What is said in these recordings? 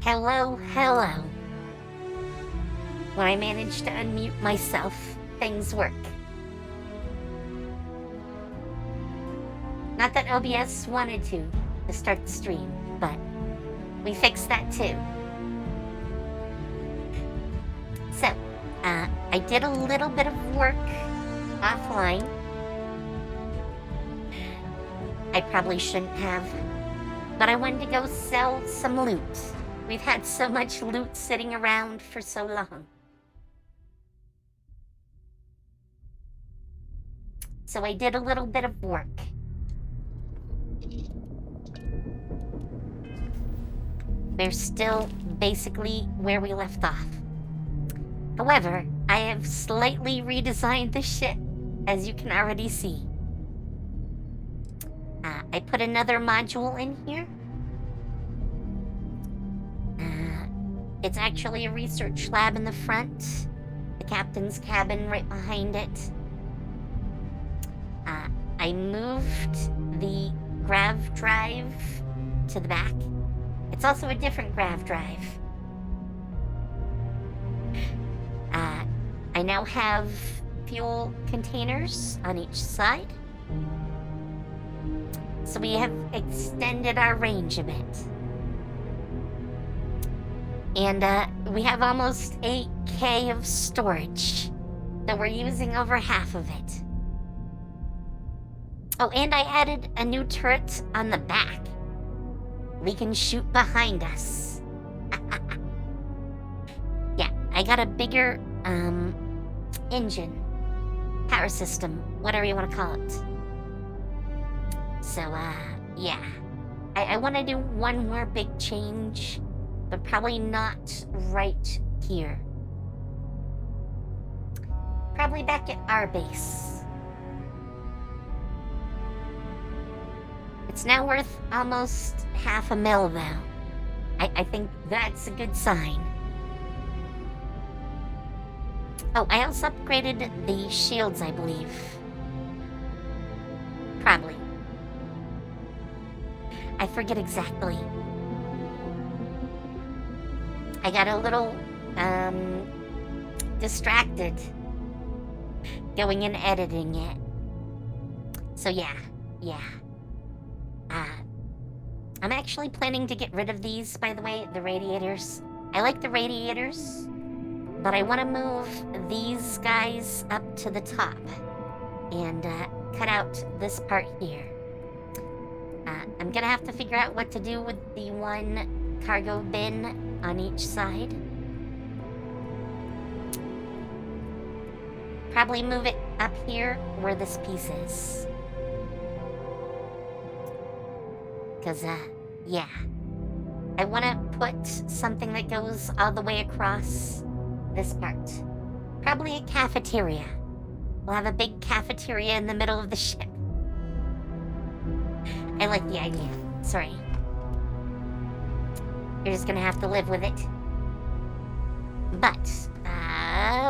Hello, hello. When I manage to unmute myself, things work. Not that OBS wanted to start the stream, but we fixed that too. So, I did a little bit of work offline. I probably shouldn't have, but I wanted to go sell some loot. We've had so much loot sitting around for so long. So I did a little bit of work. We're still basically where we left off. However, I have slightly redesigned the ship, as you can already see. I put another module in here. It's actually a research lab in the front, the captain's cabin right behind it. I moved the grav drive to the back. It's also a different grav drive. I now have fuel containers on each side. So we have extended our range a bit. And we have almost 8K of storage, though we're using over half of it. Oh, and I added a new turret on the back. We can shoot behind us. Yeah, I got a bigger, engine, power system, whatever you want to call it. So, yeah. I want to do one more big change, but probably not right here. Probably back at our base. It's now worth almost $500,000, though. I think that's a good sign. Oh, I also upgraded the shields, I believe. Probably. I forget exactly. I got a little, distracted going and editing it. So yeah. I'm actually planning to get rid of these, by the way, the radiators. I like the radiators, but I want to move these guys up to the top and cut out this part here. I'm gonna have to figure out what to do with the one cargo bin on each side. Probably move it up here where this piece is. Because, yeah. I want to put something that goes all the way across this part. Probably a cafeteria. We'll have a big cafeteria in the middle of the ship. I like the idea. Sorry. You're just gonna have to live with it. But,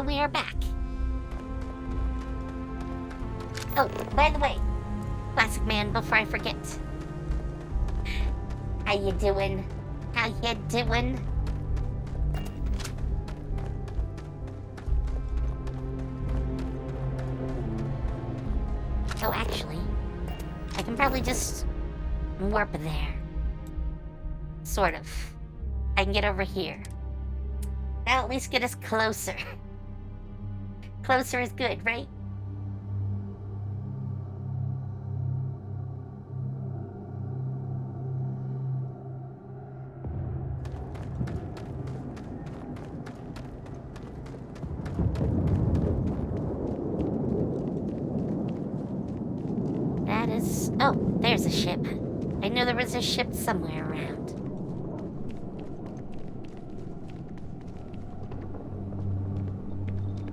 we are back. Oh, by the way, Classic Man, before I forget. How you doing? How you doing? Oh, actually, I can probably just warp there. Sort of. I can get over here. That'll at least get us closer. Closer is good, right? That is... Oh, there's a ship. I knew there was a ship somewhere around.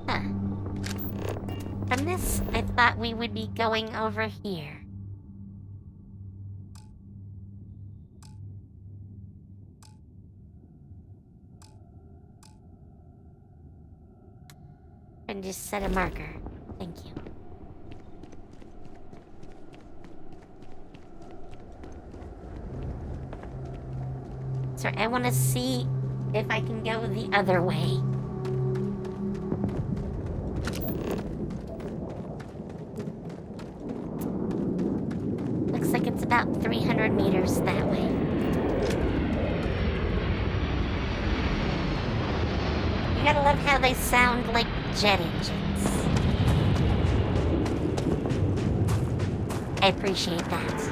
Huh. From this, I thought we would be going over here. And just set a marker. Thank you. Sorry, I want to see if I can go the other way. Looks like it's about 300 meters that way. You gotta love how they sound like jet engines. I appreciate that.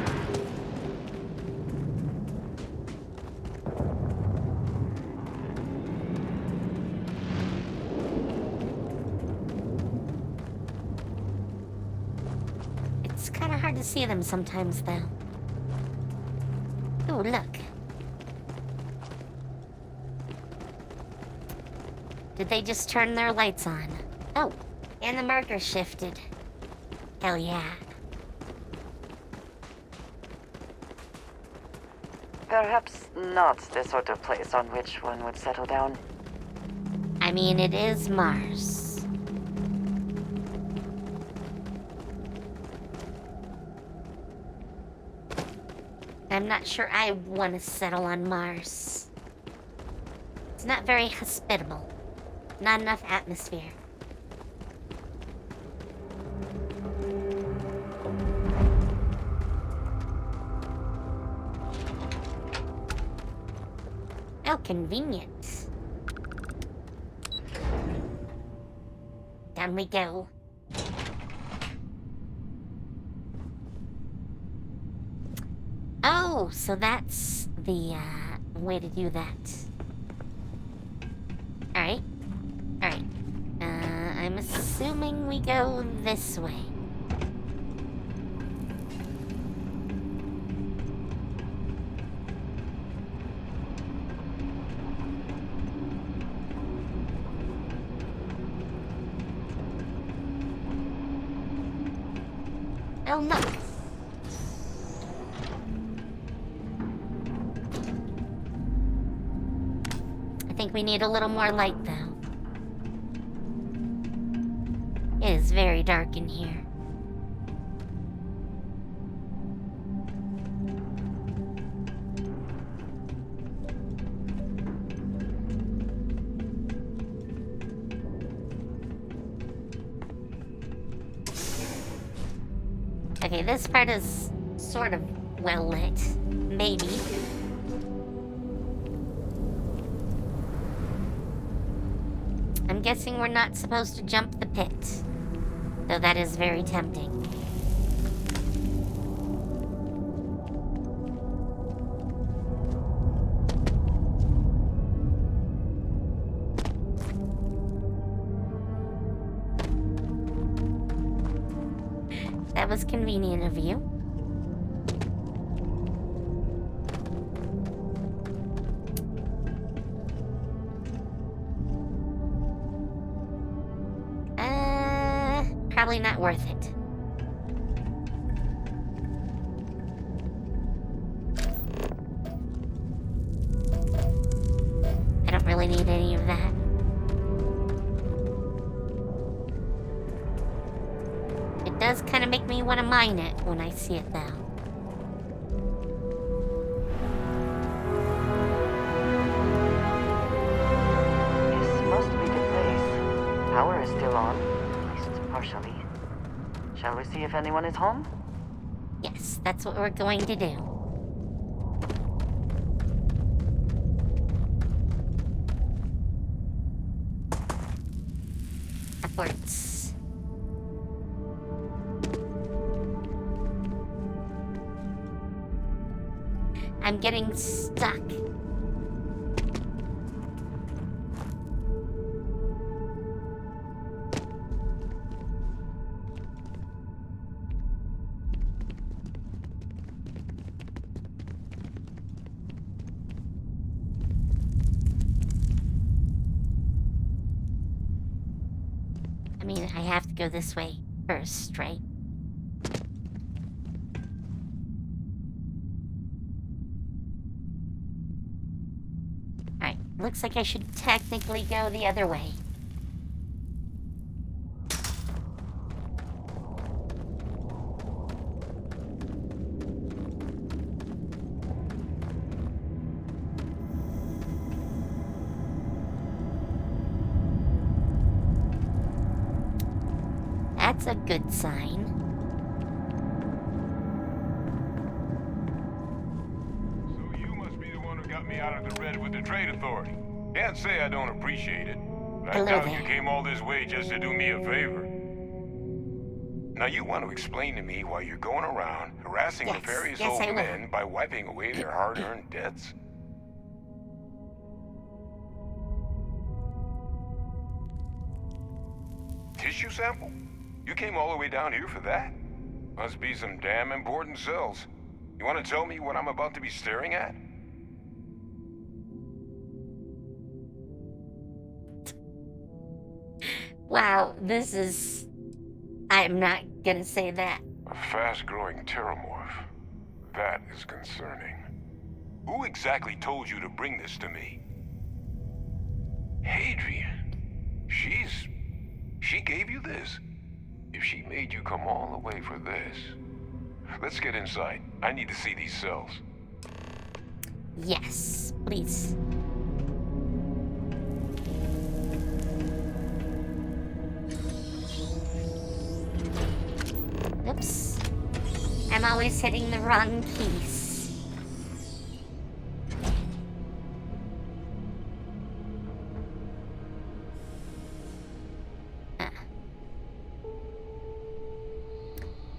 It's kind of hard to see them sometimes, though. Oh, look. Did they just turn their lights on? Oh, and the marker shifted. Hell yeah. Perhaps not the sort of place on which one would settle down. I mean, it is Mars. I'm not sure I want to settle on Mars. It's not very hospitable. Not enough atmosphere. How convenient. Down we go. Oh, so that's the way to do that. Alright. Alright. I'm assuming we go this way. Oh, look. I think we need a little more light, though. It is very dark in here. Okay, this part is sort of well lit. Maybe. I'm guessing we're not supposed to jump the pit. Though that is very tempting. That was convenient of you. Probably not worth it. I don't really need any of that. It does kind of make me want to mine it when I see it, though. This must be the place. Power is still on, at least partially. Shall we see if anyone is home? Yes, that's what we're going to do. Upwards. I'm getting stuck. I mean, I have to go this way first, right? Alright, looks like I should technically go the other way. That's a good sign. So you must be the one who got me out of the red with the trade authority. Can't say I don't appreciate it, but I Hello doubt there. you came all this way just to do me a favor. Now you want to explain to me why you're going around harassing Yes. nefarious Yes, old I will. men by wiping away their hard-earned debts? Tissue sample? You came all the way down here for that? Must be some damn important cells. You want to tell me what I'm about to be staring at? Wow, this is... I'm not gonna say that. A fast-growing Terrormorph. That is concerning. Who exactly told you to bring this to me? Hadrian. She gave you this? If she made you come all the way for this... Let's get inside. I need to see these cells. Yes, please. Oops. I'm always hitting the wrong keys.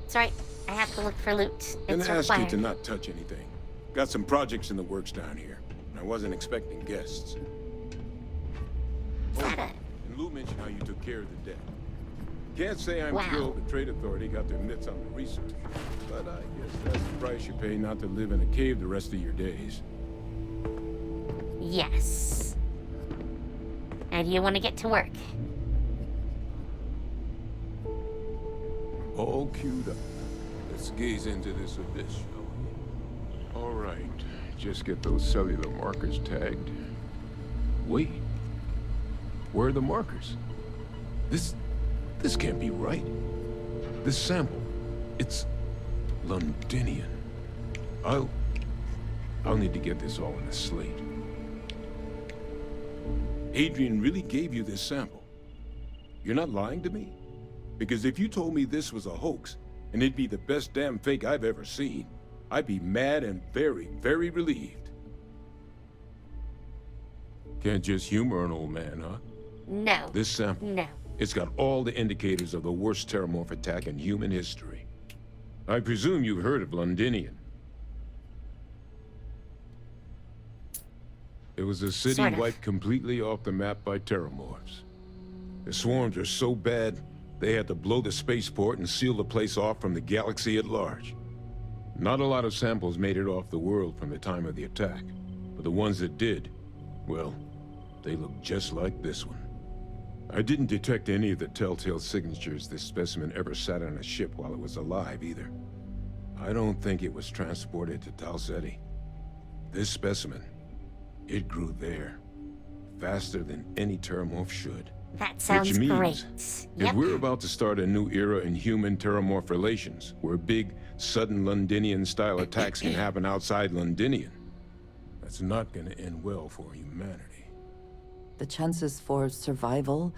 It's right. I have to look for loot. Gonna It's ask you required. to not touch anything. Got some projects in the works down here. I wasn't expecting guests. Is that a... And Lou mentioned how you took care of the debt. Can't say I'm Wow. thrilled the Trade Authority got their mitts on the research, but I guess that's the price you pay not to live in a cave the rest of your days. Yes. Now do you want to get to work? All queued up. Let's gaze into this abyss, shall we? All right, just get those cellular markers tagged. Wait, where are the markers? This can't be right. This sample, it's Londinian. I'll need to get this all in a slate. Adrian really gave you this sample. You're not lying to me? Because if you told me this was a hoax, and it'd be the best damn fake I've ever seen, I'd be mad and very, very relieved. Can't just humor an old man, huh? No. This sample, No. it's got all the indicators of the worst Terrormorph attack in human history. I presume you've heard of Londinian. It was a city Sort of. wiped completely off the map by Terrormorphs. The swarms are so bad, they had to blow the spaceport and seal the place off from the galaxy at large. Not a lot of samples made it off the world from the time of the attack, but the ones that did, well, they look just like this one. I didn't detect any of the telltale signatures this specimen ever sat on a ship while it was alive, either. I don't think it was transported to Tal Ceti. This specimen, it grew there, faster than any Terrormorph should. That sounds Which means great. if Yep. we're about to start a new era in human-Terrormorph relations, where big, sudden Londinian-style attacks can happen outside Londinian, that's not gonna end well for humanity. The chances for survival,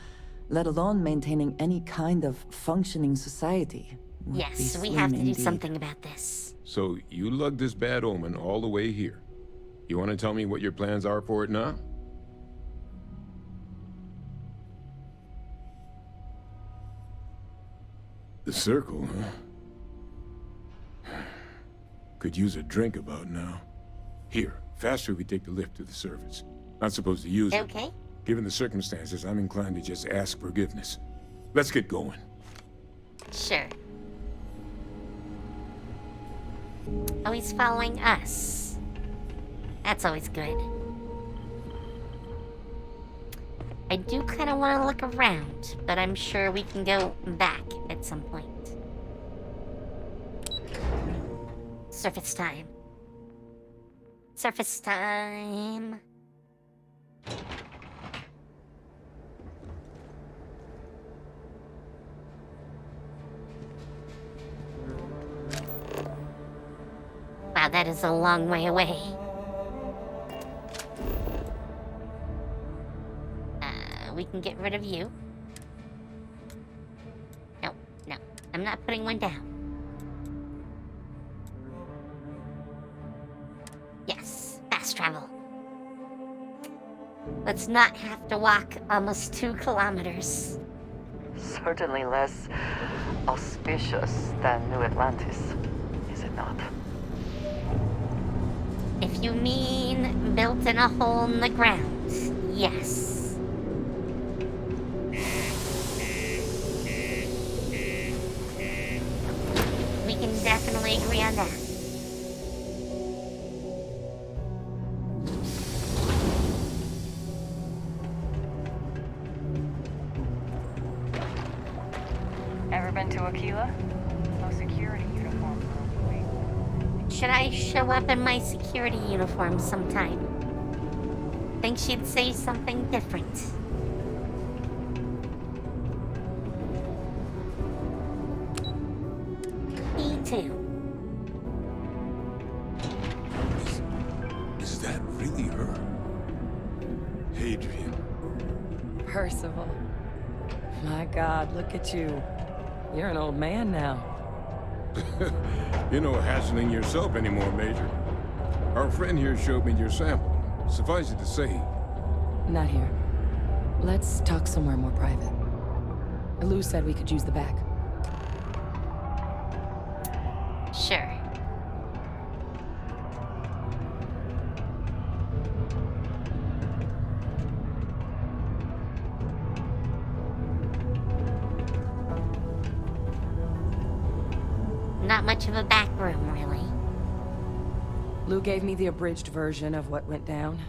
let alone maintaining any kind of functioning society, would be Yes, we slim have to do indeed. something about this. So, you lugged this bad omen all the way here. You want to tell me what your plans are for it now? The circle, huh? Could use a drink about now. Here, faster we take the lift to the surface. Not supposed to use it. Okay. Given the circumstances, I'm inclined to just ask forgiveness. Let's get going. Sure. Oh, he's following us. That's always good. I do kind of want to look around, but I'm sure we can go back at some point. Surface time. Surface time. Wow, that is a long way away. We can get rid of you. No. I'm not putting one down. Yes, fast travel. Let's not have to walk almost 2 kilometers. Certainly less auspicious than New Atlantis, is it not? If you mean built in a hole in the ground, yes. We can definitely agree on that. Ever been to Aquila? No security uniform for a week. Should I show up in my security uniform sometime? Think she'd say something different. Me too. Is that really her? Hadrian. Percival. My God, look at you. You're an old man now. You're no hassling yourself anymore, Major. Our friend here showed me your sample. Suffice it to say, Not here. Let's talk somewhere more private. Lou said we could use the back. Sure. Not much of a back room, really. Lou gave me the abridged version of what went down.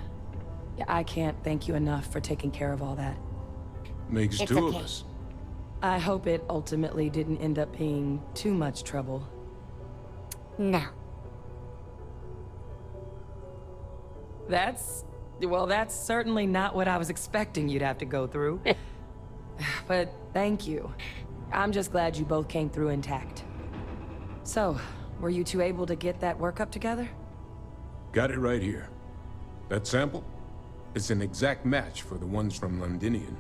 Yeah, I can't thank you enough for taking care of all that. makes It's 2 okay. of us. I hope it ultimately didn't end up being too much trouble. No. That's certainly not what I was expecting you'd have to go through. But thank you. I'm just glad you both came through intact. So, were you two able to get that workup together? Got it right here. That sample? It's an exact match for the ones from Londinian.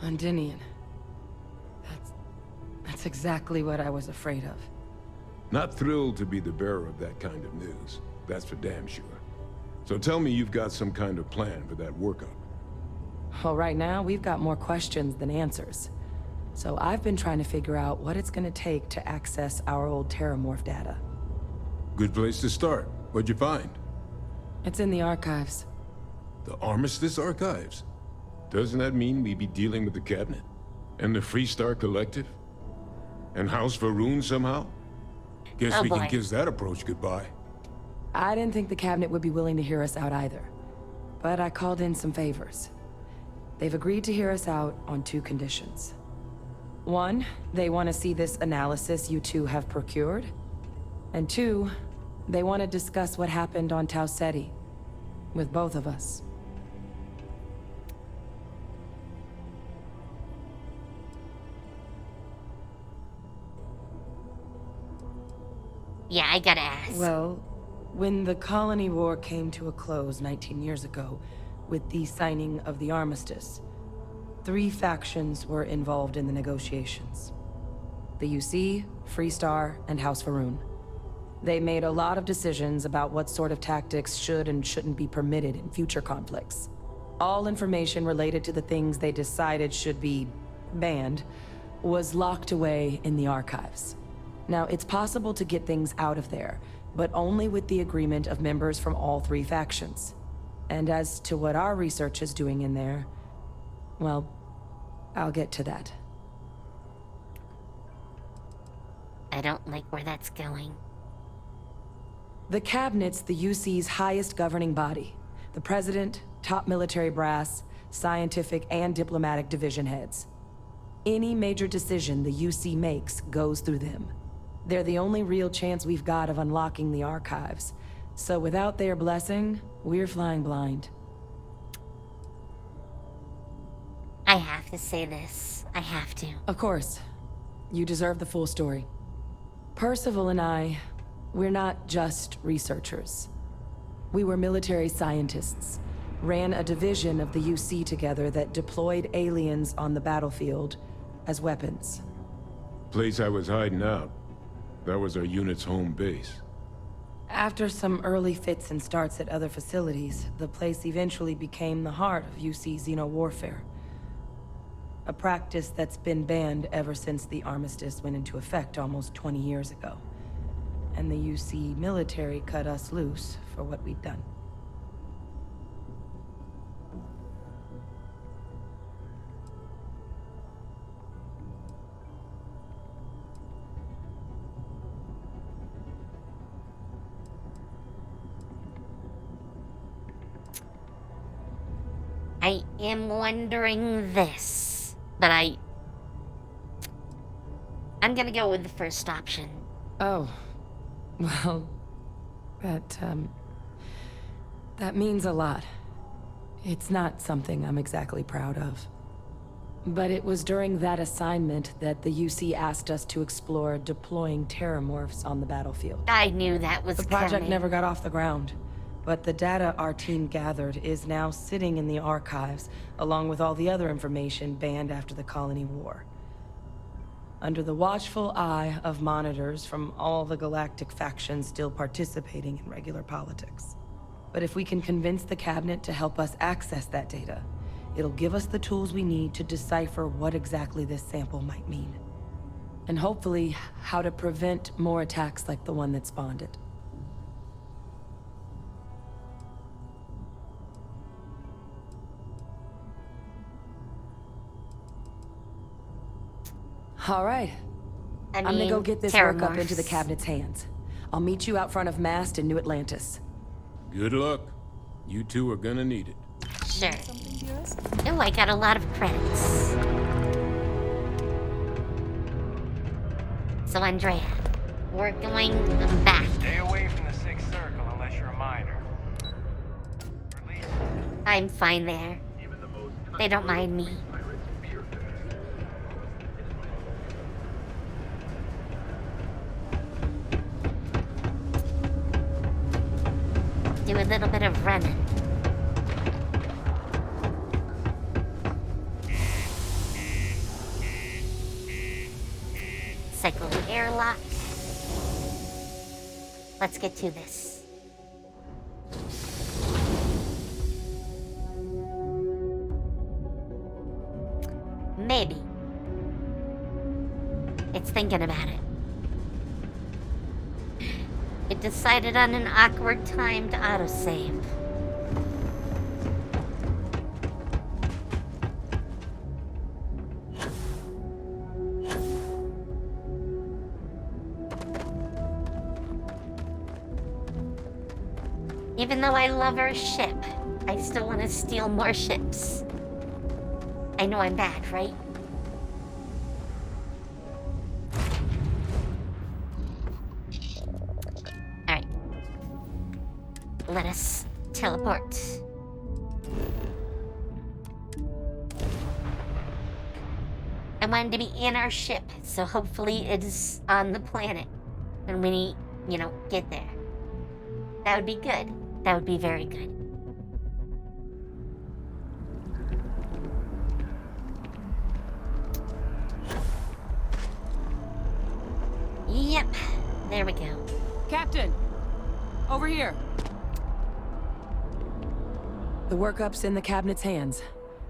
Londinian. That's exactly what I was afraid of. Not thrilled to be the bearer of that kind of news. That's for damn sure. So tell me you've got some kind of plan for that workup. Well, right now, we've got more questions than answers. So I've been trying to figure out what it's gonna take to access our old Terrormorph data. Good place to start. What'd you find? It's in the archives. The Armistice Archives? Doesn't that mean we'd be dealing with the Cabinet? And the Freestar Collective? And House Varun somehow? Guess Oh, we boy. can kiss that approach goodbye. I didn't think the Cabinet would be willing to hear us out either. But I called in some favors. They've agreed to hear us out on 2 conditions. 1, they want to see this analysis you two have procured. And 2, they want to discuss what happened on Tau Ceti. With both of us. Yeah, I gotta ask. Well, when the colony war came to a close 19 years ago, with the signing of the armistice, 3 factions were involved in the negotiations. The UC, Freestar, and House Varun. They made a lot of decisions about what sort of tactics should and shouldn't be permitted in future conflicts. All information related to the things they decided should be banned was locked away in the archives. Now, it's possible to get things out of there, but only with the agreement of members from all 3 factions. And as to what our research is doing in there, well, I'll get to that. I don't like where that's going. The Cabinet's the UC's highest governing body. The President, top military brass, scientific and diplomatic division heads. Any major decision the UC makes goes through them. They're the only real chance we've got of unlocking the archives. So without their blessing, we're flying blind. I have to say this. I have to. Of course. You deserve the full story. Percival and I, we're not just researchers. We were military scientists, ran a division of the UC together that deployed aliens on the battlefield as weapons. Place I was hiding out. That was our unit's home base. After some early fits and starts at other facilities, the place eventually became the heart of UC xeno-warfare. A practice that's been banned ever since the armistice went into effect almost 20 years ago. And the UC military cut us loose for what we'd done. I am wondering this, but I'm gonna go with the first option. Oh. Well, that means a lot. It's not something I'm exactly proud of. But it was during that assignment that the UC asked us to explore deploying Terrormorphs on the battlefield. I knew that was The project coming. never got off the ground, but the data our team gathered is now sitting in the archives, along with all the other information banned after the Colony War. Under the watchful eye of monitors from all the galactic factions still participating in regular politics. But if we can convince the cabinet to help us access that data, it'll give us the tools we need to decipher what exactly this sample might mean. And hopefully, how to prevent more attacks like the one that spawned it. All right. I'm gonna go get this work up into the cabinet's hands. I'll meet you out front of Mast in New Atlantis. Good luck. You two are gonna need it. Sure. Oh, I got a lot of credits. So, Andrea, we're going back. Stay away from the Sixth Circle unless you're a minor. Release. I'm fine there. They don't mind me. Do a little bit of running. Cycle the airlock. Let's get to this. Maybe. It's thinking about it. It decided on an awkward timed autosave. Even though I love our ship, I still want to steal more ships. I know I'm bad, right? Alright. Let us teleport. I wanted to be in our ship, so hopefully it is on the planet when we, get there. That would be good. That would be very good. Yep, there we go. Captain! Over here! The workup's in the cabinet's hands.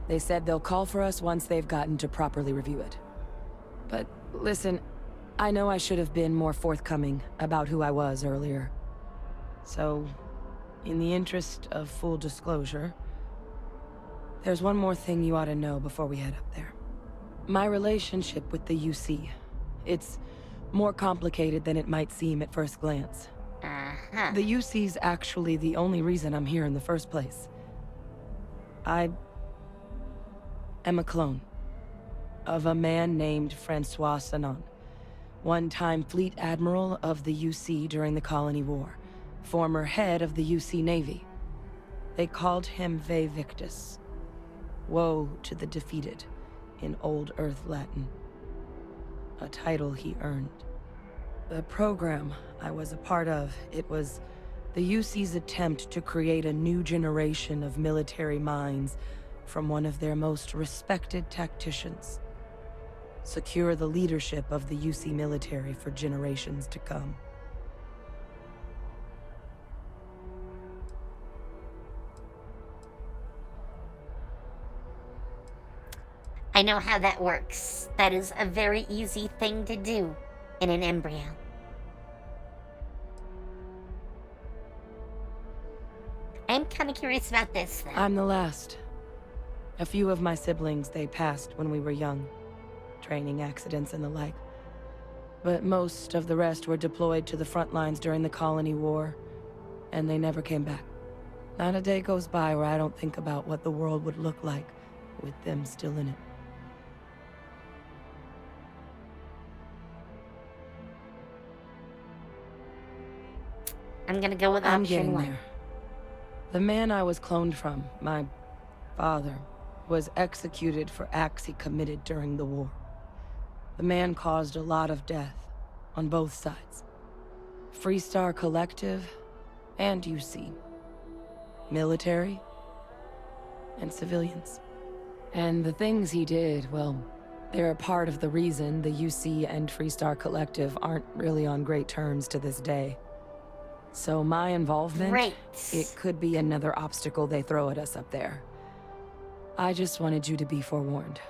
They said they'll call for us once they've gotten to properly review it. But listen, I know I should have been more forthcoming about who I was earlier. So, in the interest of full disclosure, there's one more thing you ought to know before we head up there. My relationship with the UC. It's more complicated than it might seem at first glance. Uh-huh. The UC's actually the only reason I'm here in the first place. I am a clone of a man named Francois Sanon, one-time fleet admiral of the UC during the Colony War, former head of the UC Navy. They called him Ve Victus, woe to the defeated, in Old Earth Latin, a title he earned. The program I was a part of, it was the UC's attempt to create a new generation of military minds from one of their most respected tacticians. secure the leadership of the UC military for generations to come. I know how that works. That is a very easy thing to do in an embryo. I'm kind of curious about this, though. I'm the last. A few of my siblings, they passed when we were young. Training accidents and the like. But most of the rest were deployed to the front lines during the Colony War, and they never came back. Not a day goes by where I don't think about what the world would look like with them still in it. I'm gonna go with I'm option getting one. there. The man I was cloned from, my father, was executed for acts he committed during the war. The man caused a lot of death, on both sides. Freestar Collective, and UC. Military, and civilians. And the things he did, well, they're a part of the reason the UC and Freestar Collective aren't really on great terms to this day. So my involvement, Great. it could be another obstacle they throw at us up there. I just wanted you to be forewarned.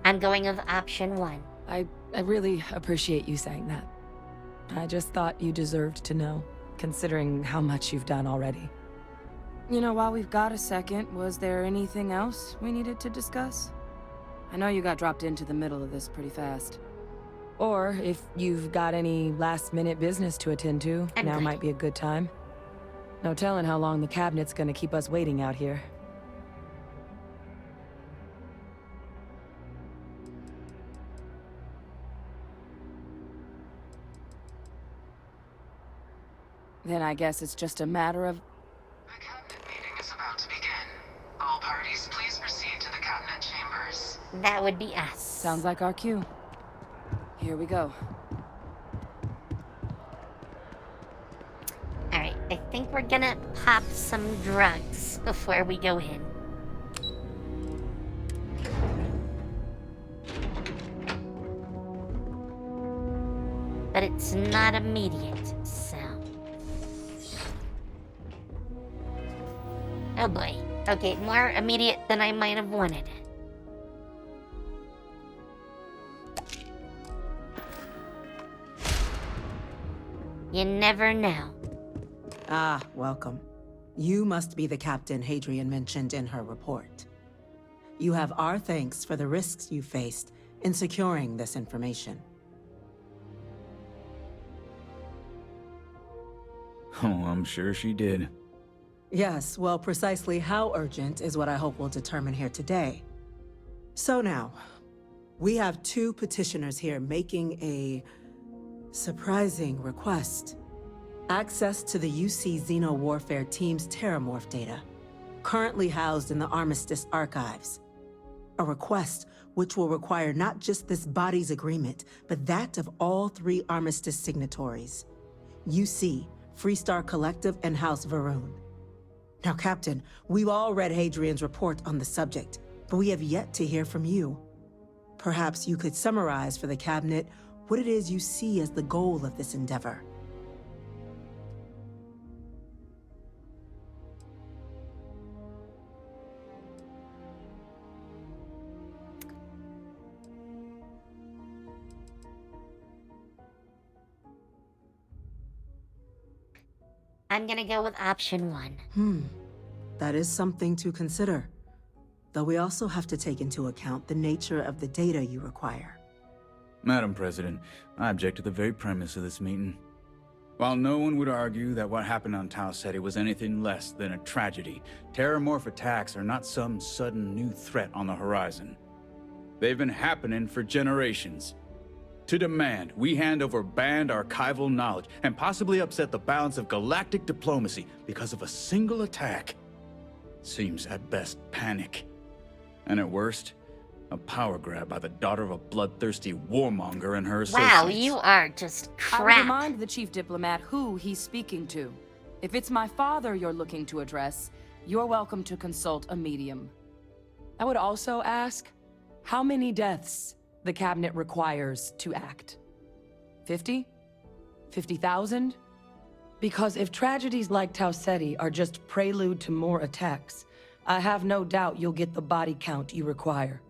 I'm going with option one. I really appreciate you saying that. I just thought you deserved to know, considering how much you've done already. You know, while we've got a second, was there anything else we needed to discuss? I know you got dropped into the middle of this pretty fast. Or if you've got any last-minute business to attend to, I'm now good. might be a good time. No telling how long the cabinet's gonna keep us waiting out here. Then I guess it's just a matter of... The cabinet meeting is about to begin. All parties, please proceed to the cabinet chambers. That would be us. Sounds like our cue. Here we go. Alright, I think we're gonna pop some drugs before we go in. But it's not immediate, so... Oh boy. Okay, more immediate than I might have wanted. You never know. Ah, welcome. You must be the captain Hadrian mentioned in her report. You have our thanks for the risks you faced in securing this information. Oh, I'm sure she did. Yes, well, precisely how urgent is what I hope we'll determine here today. So now, we have two petitioners here making a surprising request. Access to the UC Xeno-Warfare Team's Terrormorph data, currently housed in the Armistice archives. A request which will require not just this body's agreement, but that of all three Armistice signatories. UC, Freestar Collective, and House Varun. Now, Captain, we've all read Hadrian's report on the subject, but we have yet to hear from you. Perhaps you could summarize for the Cabinet what it is you see as the goal of this endeavor. I'm gonna go with option one. That is something to consider. Though we also have to take into account the nature of the data you require. Madam President, I object to the very premise of this meeting. While no one would argue that what happened on Tau Ceti was anything less than a tragedy, Terrormorph attacks are not some sudden new threat on the horizon. They've been happening for generations. To demand we hand over banned archival knowledge and possibly upset the balance of galactic diplomacy because of a single attack seems at best panic. And at worst, a power grab by the daughter of a bloodthirsty warmonger and her associates. Wow, you are just I would crap. remind the chief diplomat who he's speaking to. If it's my father you're looking to address, you're welcome to consult a medium. I would also ask, how many deaths the cabinet requires to act? 50? 50,000? Because if tragedies like Tau Ceti are just prelude to more attacks, I have no doubt you'll get the body count you require.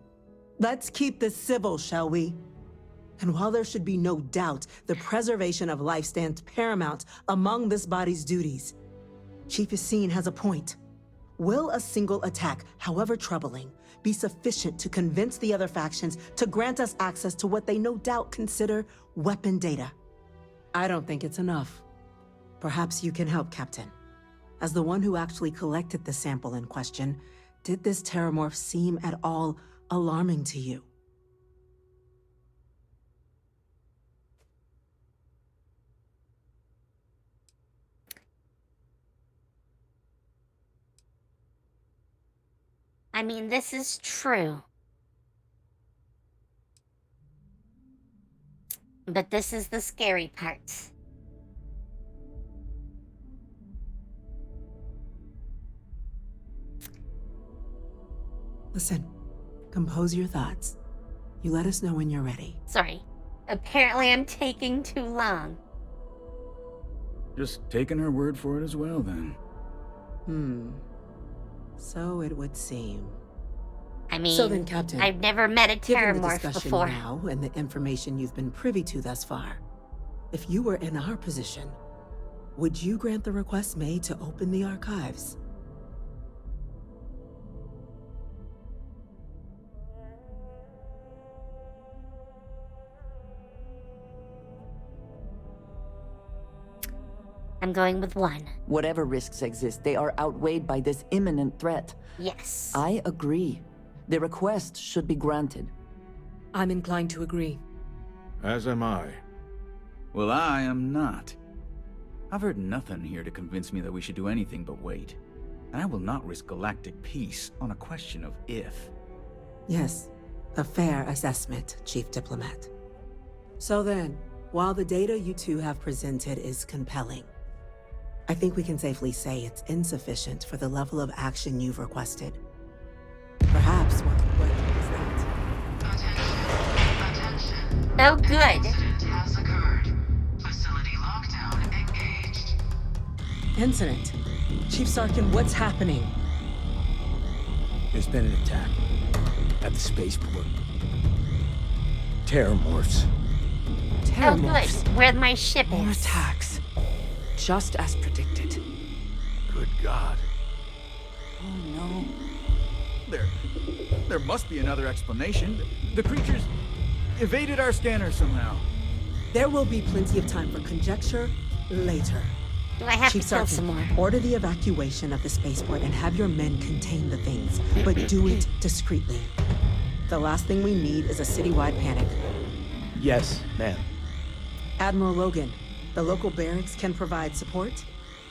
Let's keep this civil, shall we? And while there should be no doubt the preservation of life stands paramount among this body's duties, Chief Yassine has a point. Will a single attack, however troubling, be sufficient to convince the other factions to grant us access to what they no doubt consider weapon data? I don't think it's enough. Perhaps you can help, Captain. As the one who actually collected the sample in question, did this Terrormorph seem at all alarming to you? I mean, this is true. But this is the scary part. Listen, compose your thoughts. You let us know when you're ready. Sorry. Apparently I'm taking too long. Just taking her word for it as well, then. So it would seem. I mean, So then, Captain, I've never met a given the Terrormorph discussion before. now and the information you've been privy to thus far, if you were in our position, would you grant the request made to open the archives? I'm going with 1. Whatever risks exist, they are outweighed by this imminent threat. Yes. I agree. The request should be granted. I'm inclined to agree. As am I. Well, I am not. I've heard nothing here to convince me that we should do anything but wait. And I will not risk galactic peace on a question of if. Yes, a fair assessment, Chief Diplomat. So then, while the data you two have presented is compelling, I think we can safely say it's insufficient for the level of action you've requested. Perhaps what is that? Attention. Oh, good. An incident has occurred. Facility lockdown engaged. Incident. Chief Sarkin, what's happening? There's been an attack at the spaceport. Terrormorphs. Oh, good. Where my ship More is. attacks. Just as predicted. Good God. Oh no. There must be another explanation. The creatures evaded our scanner somehow. There will be plenty of time for conjecture later. Do I have Chief to kill Sarkin, some more? order the evacuation of the spaceport and have your men contain the things, but do it discreetly. The last thing we need is a citywide panic. Yes, ma'am. Admiral Logan, the local barracks can provide support?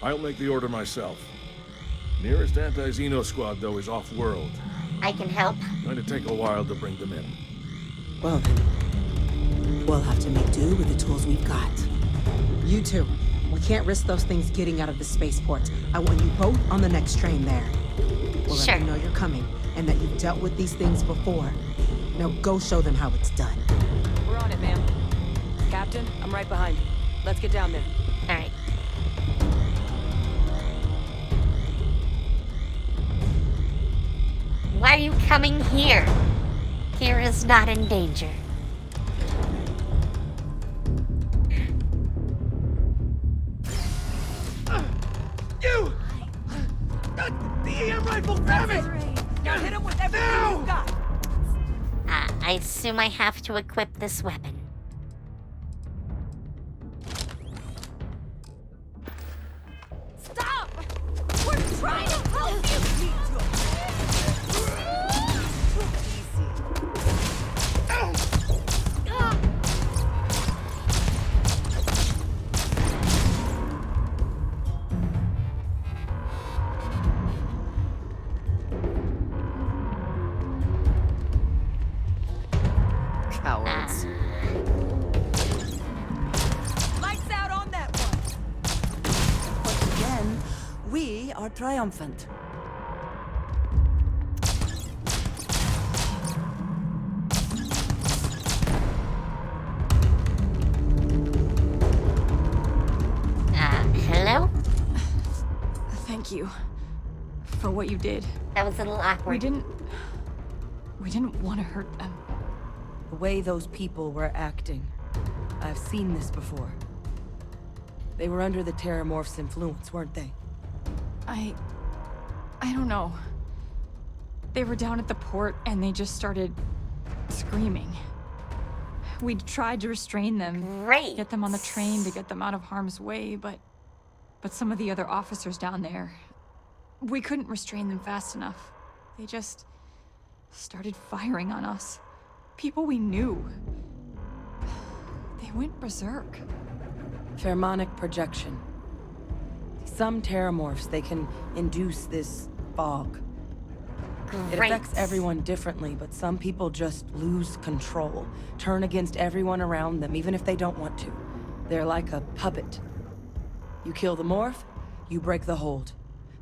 I'll make the order myself. Nearest anti-Xeno squad, though, is off-world. I can help. Going to take a while to bring them in. Well then, we'll have to make do with the tools we've got. You two, we can't risk those things getting out of the spaceport. I want you both on the next train there. We'll let Sure. them know you're coming and that you've dealt with these things before. Now go show them how it's done. We're on it, ma'am. Captain, I'm right behind you. Let's get down there. All right. Why are you coming here? Here is not in danger. You! The EM rifle, grab it! Now hit him with everything you've got. I assume I have to equip this weapon. Stop! We're trying to help you! Cowards. Lights out on that one! Once again, we are triumphant. Thank you for what you did. That was a little awkward. We didn't want to hurt them. The way those people were acting, I've seen this before. They were under the Terrormorphs' influence, weren't they? I don't know. They were down at the port and they just started screaming. We tried to restrain them. Great. Get them on the train to get them out of harm's way, but some of the other officers down there, we couldn't restrain them fast enough. They just started firing on us. People we knew. They went berserk. Pheromonic projection. Some Terrormorphs, they can induce this fog. It Great. affects everyone differently, but some people just lose control, turn against everyone around them, even if they don't want to. They're like a puppet. You kill the morph, you break the hold.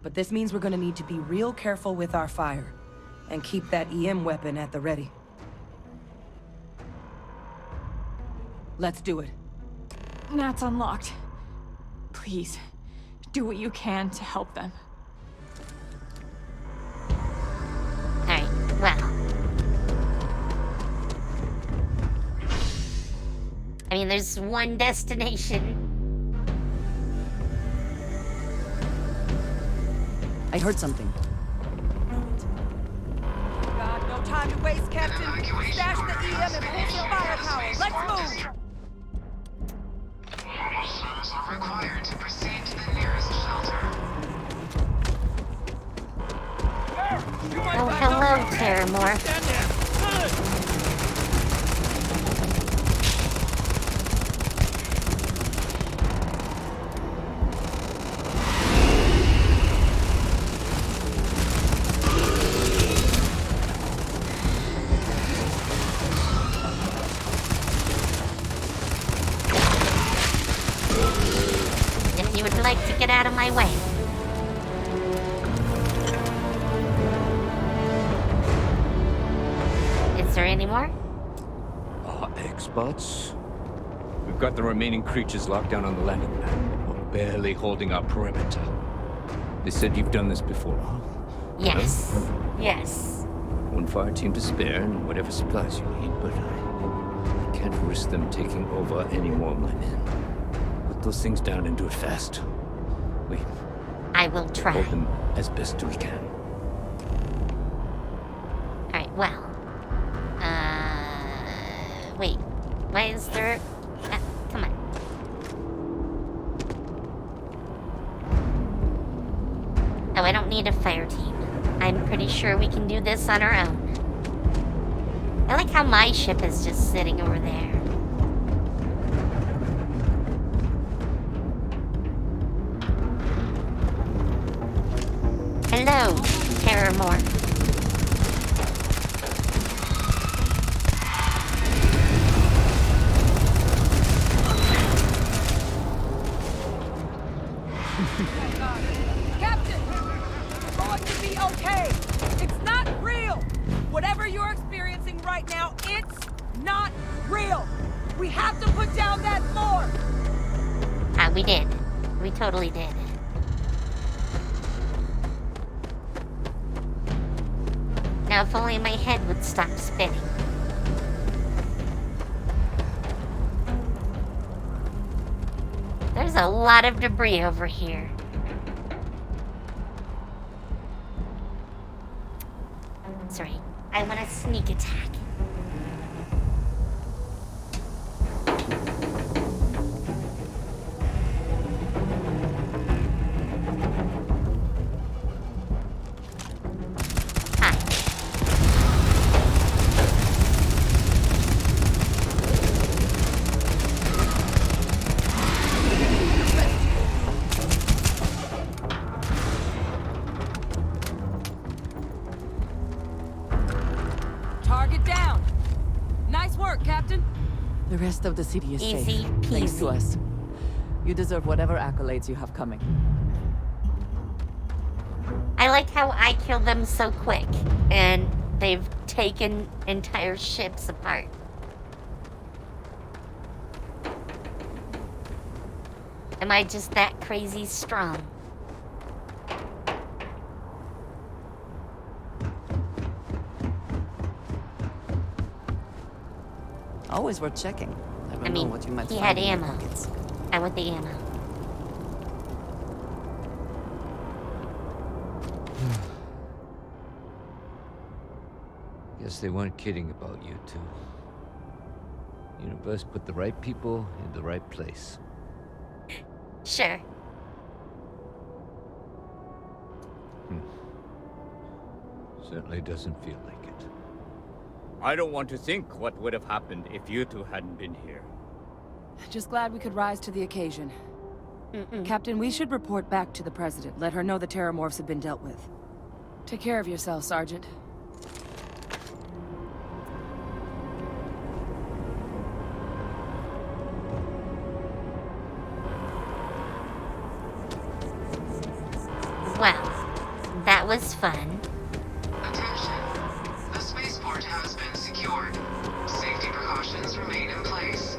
But this means we're gonna need to be real careful with our fire, and keep that EM weapon at the ready. Let's do it. Nat's unlocked. Please, do what you can to help them. Alright, well. I mean, there's one destination. I heard something. God, no time to waste, Captain. Stash the EM and pull the firepower. Let's move! Service are required to proceed to the nearest shelter. Oh, hello, Terrormorph. If you would like to get out of my way. Is there any more? Experts? We've got the remaining creatures locked down on the landing pad. We're barely holding our perimeter. They said you've done this before, huh? Yes. Yes. One fire team to spare and whatever supplies you need, but I can't risk them taking over any more of my men. Put those things down and do it fast. I will try. Hold them as best we can. Alright, well. Wait. Why is there... come on. Oh, I don't need a fire team. I'm pretty sure we can do this on our own. I like how my ship is just sitting over there. Hello, Terrormorph. Captain! You're going to be okay! It's not real! Whatever you're experiencing right now, it's not real! We have to put down that morph! We did. We totally did. Now, if only my head would stop spinning. There's a lot of debris over here. Sorry, I want a sneak attack. Target down! Nice work, Captain! The rest of the city is Easy safe, thanks to peasy. us. You deserve whatever accolades you have coming. I like how I killed them so quick, and they've taken entire ships apart. Am I just that crazy strong? Always worth checking. Never I know mean, what you might he find had in your ammo. pockets. I want the ammo. Guess they weren't kidding about you two. Universe put the right people in the right place. Sure. Certainly doesn't feel like it. I don't want to think what would have happened if you two hadn't been here. Just glad we could rise to the occasion. Captain, we should report back to the President. Let her know the Terrormorphs have been dealt with. Take care of yourself, Sergeant. Well, that was fun. Attention. The spaceport has been secured. Safety precautions remain in place.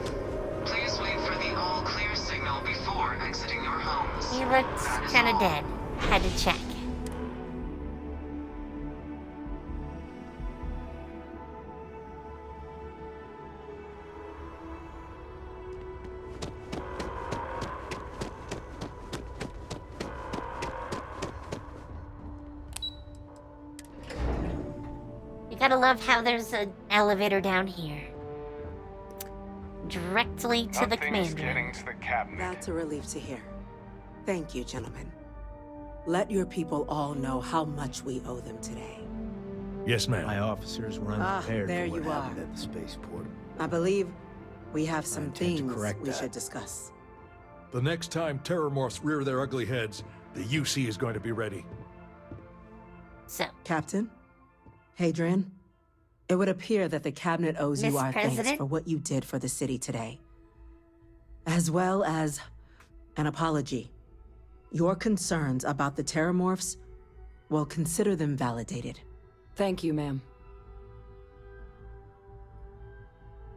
Please wait for the all-clear signal before exiting your homes. He looked That is kind of all. dead. Had to check. You gotta love how there's an elevator down here. Directly to the Nothing's command getting room. to the cabinet. That's a relief to hear. Thank you, gentlemen. Let your people all know how much we owe them today. Yes, ma'am. My officers were Ah, unprepared there for what you happened are. at the spaceport. I believe we have some intend to things correct we that. should discuss. The next time Terrormorphs rear their ugly heads, the UC is going to be ready. So, Captain, Hadrian, it would appear that the Cabinet owes Miss you our thanks President? for what you did for the city today. As well as an apology. Your concerns about the Terrormorphs, well, consider them validated. Thank you, ma'am.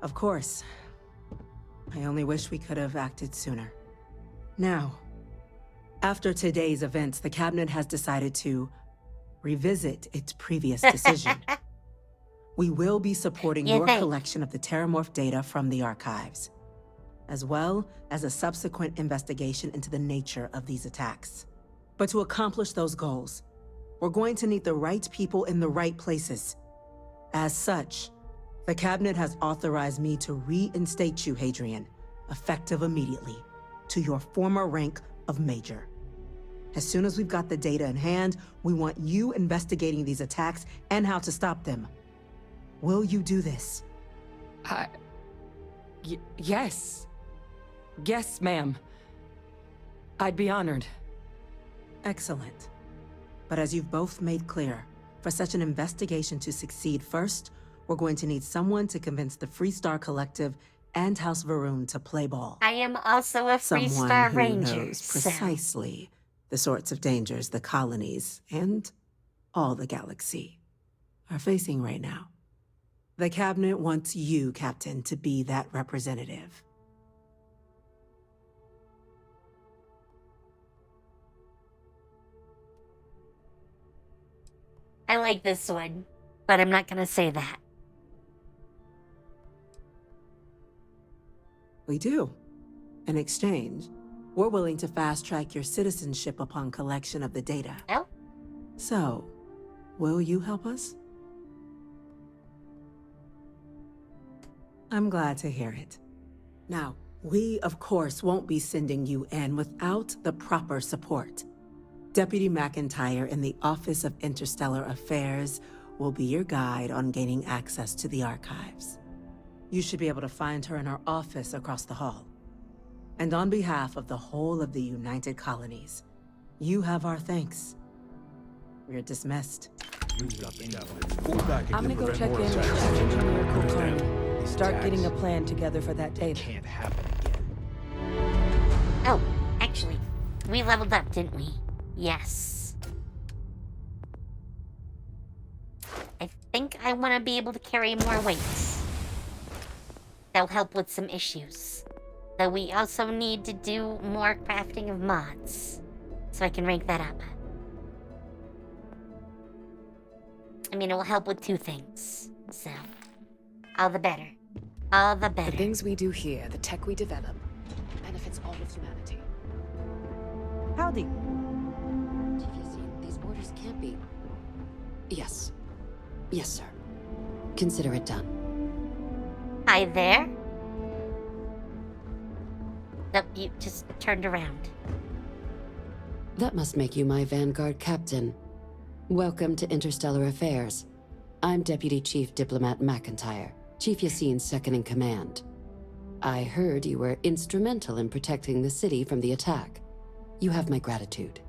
Of course. I only wish we could have acted sooner. Now, after today's events, the Cabinet has decided to revisit its previous decision. We will be supporting You your think? collection of the Terrormorph data from the archives, as well as a subsequent investigation into the nature of these attacks. But to accomplish those goals, we're going to need the right people in the right places. As such, the Cabinet has authorized me to reinstate you, Hadrian, effective immediately, to your former rank of Major. As soon as we've got the data in hand, we want you investigating these attacks and how to stop them. Will you do this? Yes. Yes, ma'am. I'd be honored. Excellent. But as you've both made clear, for such an investigation to succeed, first, we're going to need someone to convince the Freestar Collective and House Varun to play ball. I am also a Someone Freestar who Ranger, knows so... precisely the sorts of dangers the colonies and all the galaxy are facing right now. The Cabinet wants you, Captain, to be that representative. I like this one, but I'm not gonna say that. We do. In exchange, we're willing to fast-track your citizenship upon collection of the data. Oh? So, will you help us? I'm glad to hear it. Now, we, of course, won't be sending you in without the proper support. Deputy McIntyre in the Office of Interstellar Affairs will be your guide on gaining access to the archives. You should be able to find her in her office across the hall. And on behalf of the whole of the United Colonies, you have our thanks. We're dismissed. You've got the Cabinet. Fall back and I'm gonna go prevent check more in with attacks. Chief Engineer Understand? Kulkarni. Start getting a plan together for that data. Can't happen again. Oh, actually, we leveled up, didn't we? Yes. I think I want to be able to carry more weights. That'll help with some issues. Though we also need to do more crafting of mods, so I can rank that up. I mean, it will help with two things, so all the better. all the The better. things we do here, the tech we develop, benefits all of humanity. Howdy. Chief Yassine, these orders can't be... Yes. Yes, sir. Consider it done. Hi there. Nope, you just turned around. That must make you my Vanguard captain. Welcome to Interstellar Affairs. I'm Deputy Chief Diplomat McIntyre, Chief Yassine's second-in-command. I heard you were instrumental in protecting the city from the attack. You have my gratitude.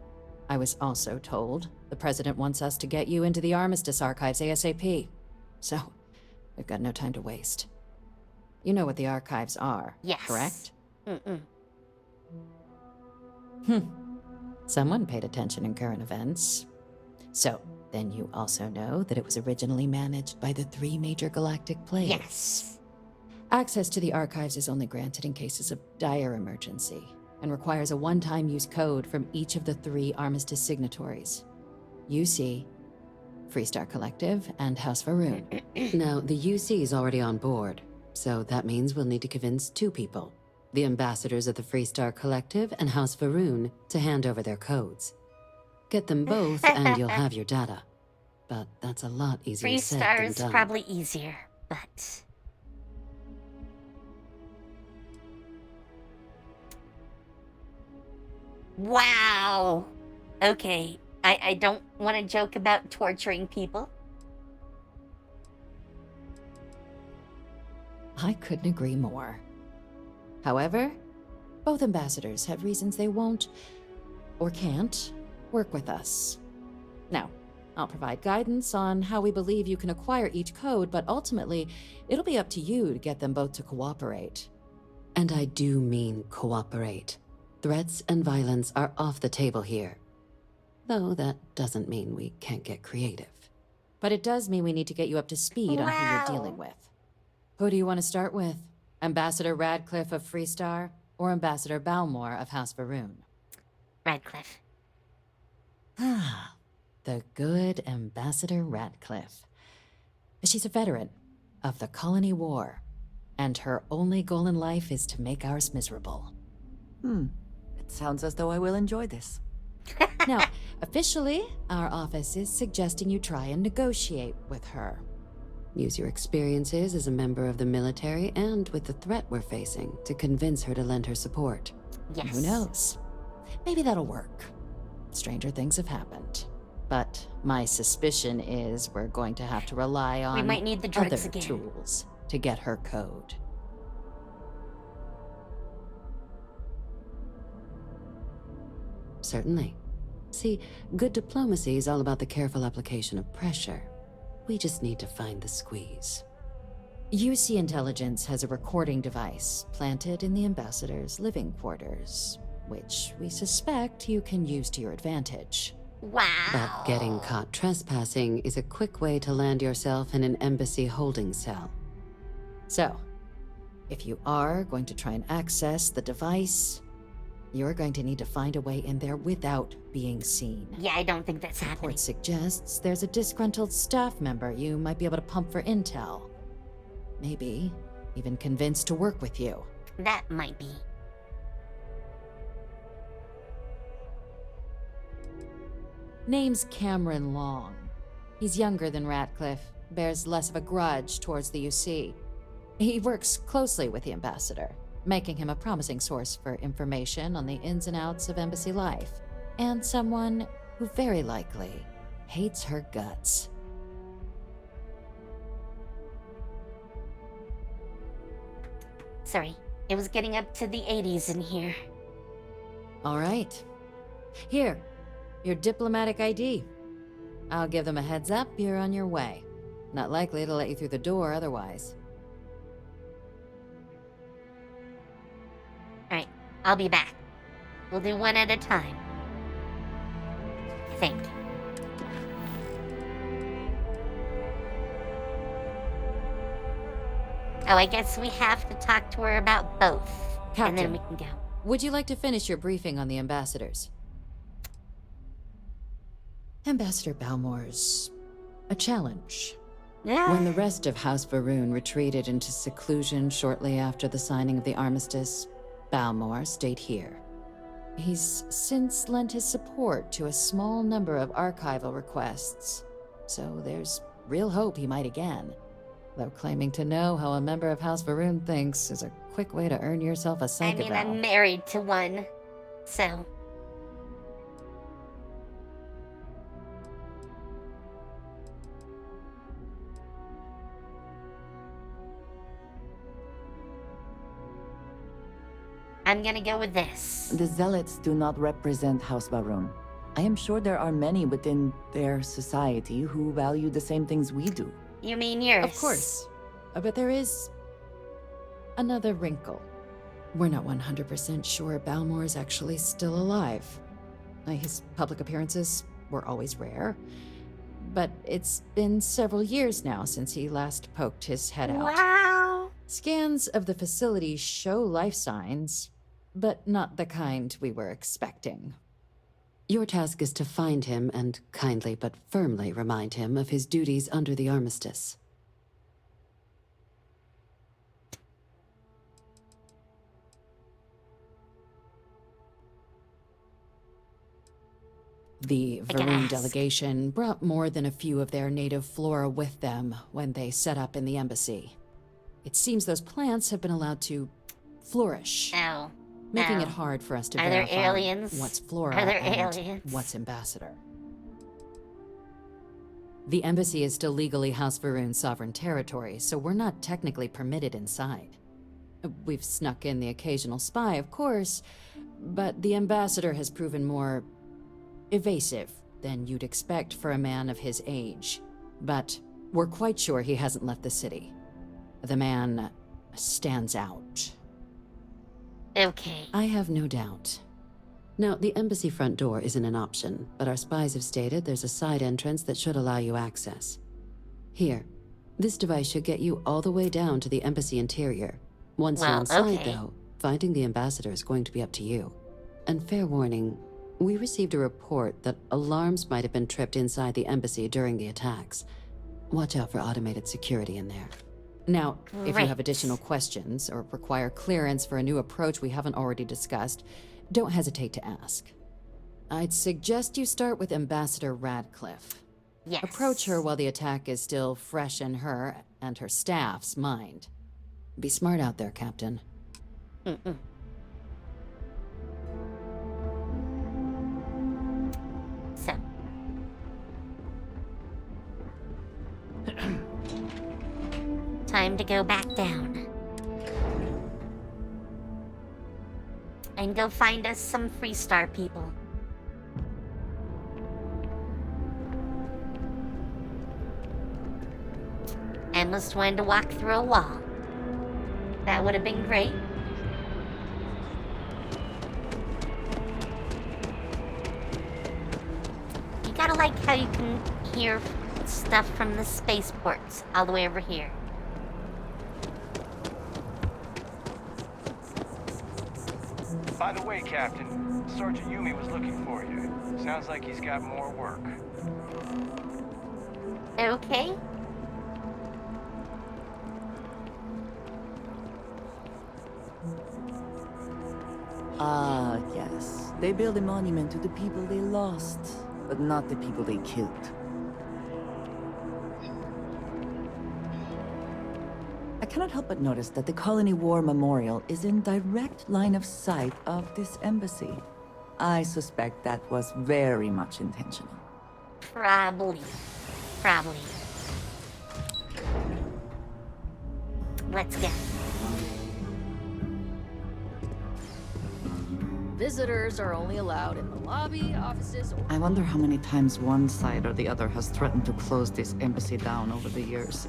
I was also told the President wants us to get you into the Armistice archives ASAP. So, we've got no time to waste. You know what the archives are, Yes. correct? Mm-mm. Someone paid attention in current events. So, then you also know that it was originally managed by the 3 major galactic players. Yes. Access to the archives is only granted in cases of dire emergency, and requires a one-time use code from each of the 3 Armistice signatories. UC, Freestar Collective, and House Varun. Now, the UC is already on board, so that means we'll need to convince 2 people. The ambassadors of the Freestar Collective and House Varun to hand over their codes. Get them both and you'll have your data. But that's a lot easier said Freestar than is done. probably easier, but... Wow! Okay, I don't want to joke about torturing people. I couldn't agree more. However, both ambassadors have reasons they won't, or can't, work with us. Now, I'll provide guidance on how we believe you can acquire each code, but ultimately, it'll be up to you to get them both to cooperate. And I do mean cooperate. Threats and violence are off the table here. Though that doesn't mean we can't get creative. But it does mean we need to get you up to speed on who you're dealing with. Who do you want to start with? Ambassador Radcliffe of Freestar, or Ambassador Balmore of House Varun? Radcliffe. Ah, the good Ambassador Radcliffe. She's a veteran of the Colony War, and her only goal in life is to make ours miserable. It sounds as though I will enjoy this. Now, officially, our office is suggesting you try and negotiate with her. Use your experiences as a member of the military and with the threat we're facing to convince her to lend her support. Yes. Who knows? Maybe that'll work. Stranger things have happened. But my suspicion is we're going to have to rely on We might need the drugs other again. tools to get her code. Certainly. See, good diplomacy is all about the careful application of pressure. We just need to find the squeeze. UC Intelligence has a recording device planted in the ambassador's living quarters, which we suspect you can use to your advantage. Wow. But getting caught trespassing is a quick way to land yourself in an embassy holding cell. So, if you are going to try and access the device, you're going to need to find a way in there without being seen. Yeah, I don't think that's happening. Report suggests there's a disgruntled staff member you might be able to pump for intel. Maybe even convinced to work with you. That might be. Name's Cameron Long. He's younger than Radcliffe, bears less of a grudge towards the UC. He works closely with the ambassador, making him a promising source for information on the ins and outs of embassy life, and someone who very likely hates her guts. Sorry, it was getting up to the 80s in here. All right. Here, your diplomatic ID. I'll give them a heads up you're on your way. Not likely to let you through the door otherwise. Alright, I'll be back. We'll do one at a time. I think. Oh, I guess we have to talk to her about both. Captain, and then we can go. Would you like to finish your briefing on the ambassadors? Ambassador Balmore's a challenge. When the rest of House Varun retreated into seclusion shortly after the signing of the armistice, Balmor stayed here. He's since lent his support to a small number of archival requests, so there's real hope he might again. Though claiming to know how a member of House Varun thinks is a quick way to earn yourself a I psychoval. mean, I'm married to one, so... I'm gonna go with this. The Zealots do not represent House Varun. I am sure there are many within their society who value the same things we do. You mean yours? Of course. But there is another wrinkle. We're not 100% sure Balmor is actually still alive. His public appearances were always rare, but it's been several years now since he last poked his head out. Wow! Scans of the facility show life signs, but not the kind we were expecting. Your task is to find him and kindly but firmly remind him of his duties under the armistice. The Varun delegation brought more than a few of their native flora with them when they set up in the embassy. It seems those plants have been allowed to flourish, making it hard for us to Are there verify aliens? what's flora Are there and aliens? what's ambassador. The embassy is still legally House Varun's sovereign territory, so we're not technically permitted inside. We've snuck in the occasional spy, of course, but the ambassador has proven more evasive than you'd expect for a man of his age. But we're quite sure he hasn't left the city. The man stands out. Okay. I have no doubt. Now, the embassy front door isn't an option, but our spies have stated there's a side entrance that should allow you access. Here, this device should get you all the way down to the embassy interior. Once you're inside, though, finding the ambassador is going to be up to you. And fair warning, we received a report that alarms might have been tripped inside the embassy during the attacks. Watch out for automated security in there. Now, if you have additional questions or require clearance for a new approach we haven't already discussed, don't hesitate to ask. I'd suggest you start with Ambassador Radcliffe. Yes. Approach her while the attack is still fresh in her and her staff's mind. Be smart out there, Captain. So. Time to go back down. And go find us some Freestar people. Almost wanted to walk through a wall. That would have been great. You gotta like how you can hear stuff from the spaceports all the way over here. By the way, Captain, Sergeant Yumi was looking for you. Sounds like he's got more work. Okay. Ah, yes. They build a monument to the people they lost, but not the people they killed. I cannot help but notice that the Colony War Memorial is in direct line of sight of this embassy. I suspect that was very much intentional. Probably. Let's go. Visitors are only allowed in the lobby, offices, or... I wonder how many times one side or the other has threatened to close this embassy down over the years.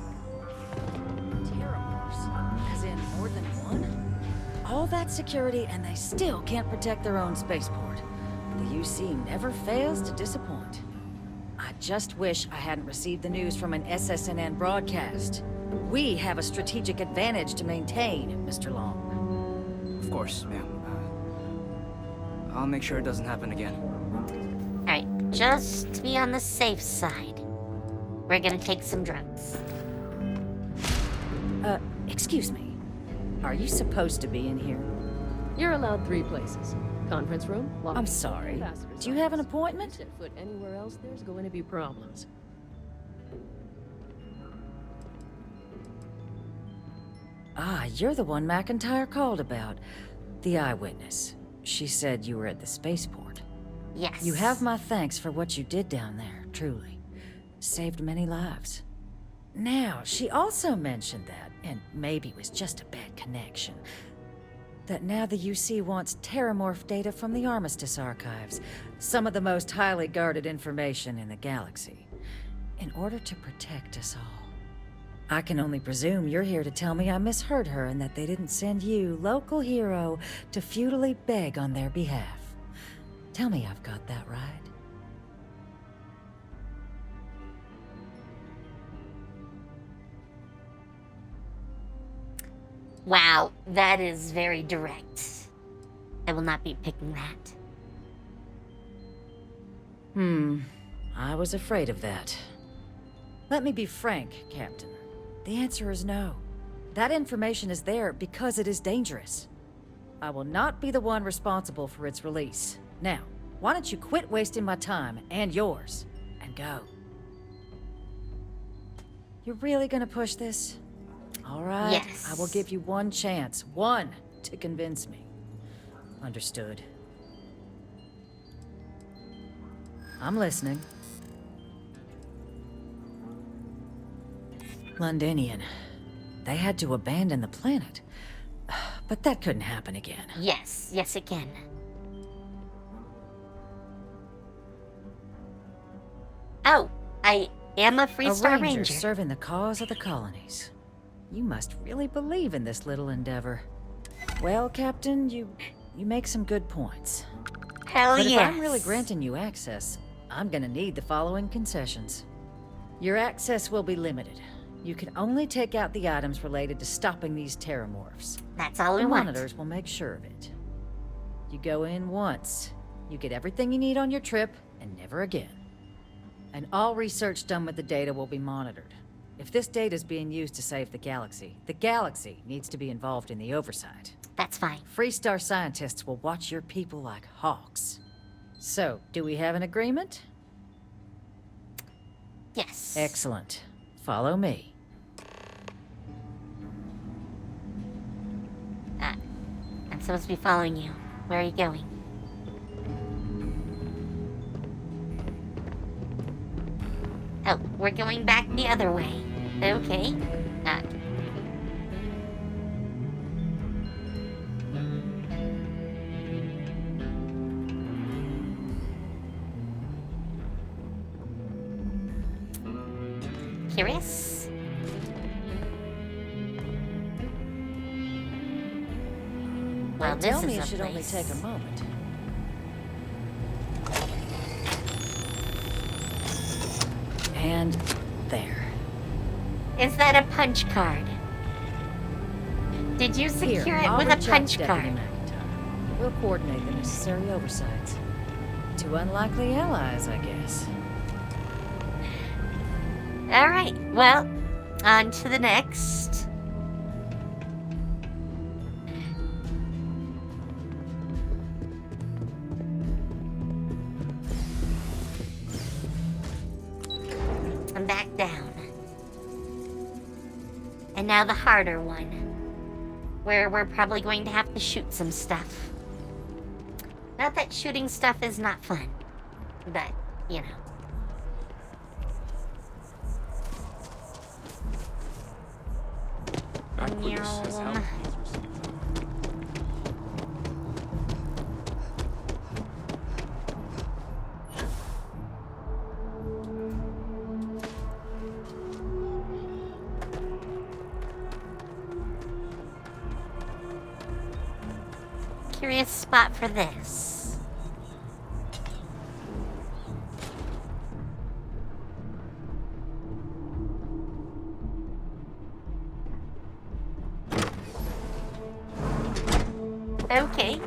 Terrormorphs. As in more than one? All that security and they still can't protect their own spaceport. The UC never fails to disappoint. I just wish I hadn't received the news from an SSNN broadcast. We have a strategic advantage to maintain, Mr. Long. Of course, ma'am. I'll make sure it doesn't happen again. Alright, just to be on the safe side, we're gonna take some drugs. Excuse me. Are you supposed to be in here? You're allowed 3 places. Conference room, lobby. I'm sorry. Do you have an appointment? Set foot anywhere else, there's going to be problems. Ah, you're the one McIntyre called about. The eyewitness. She said you were at the spaceport. Yes. You have my thanks for what you did down there, truly. Saved many lives. Now, she also mentioned that, and maybe it was just a bad connection, that now the UC wants Terrormorph data from the Armistice archives, some of the most highly guarded information in the galaxy, in order to protect us all. I can only presume you're here to tell me I misheard her and that they didn't send you, local hero, to futilely beg on their behalf. Tell me I've got that right. Wow, that is very direct. I will not be picking that. I was afraid of that. Let me be frank, Captain. The answer is no. That information is there because it is dangerous. I will not be the one responsible for its release. Now, why don't you quit wasting my time and yours, and go? You're really gonna push this? All right. Yes. I will give you one chance. One to convince me. Understood. I'm listening. Londinian. They had to abandon the planet. But that couldn't happen again. Yes, yes it can. Oh, I am a Freestar Ranger. Serving the cause of the colonies. You must really believe in this little endeavor. Well, Captain, you make some good points. Hell but yes. if I'm really granting you access, I'm gonna need the following concessions. Your access will be limited. You can only take out the items related to stopping these Terrormorphs. That's all we the want. monitors will make sure of it. You go in once. You get everything you need on your trip, and never again. And all research done with the data will be monitored. If this data is being used to save the galaxy needs to be involved in the oversight. That's fine. Freestar scientists will watch your people like hawks. So, do we have an agreement? Yes. Excellent. Follow me. I'm supposed to be following you. Where are you going? Oh, we're going back the other way. Okay. Curious? Well, this tell me is it a should only place. take a moment. And there. Is that a punch card? Did you secure Here, it I'll with a reach out punch to Deputy card? McIntyre. We'll coordinate the necessary oversights. 2 unlikely allies, I guess. Alright, well, on to the next. I'm back down. And now the harder one, where we're probably going to have to shoot some stuff. Not that shooting stuff is not fun, but, you know. Aquilus has helped these received. Curious spot for this. Okay.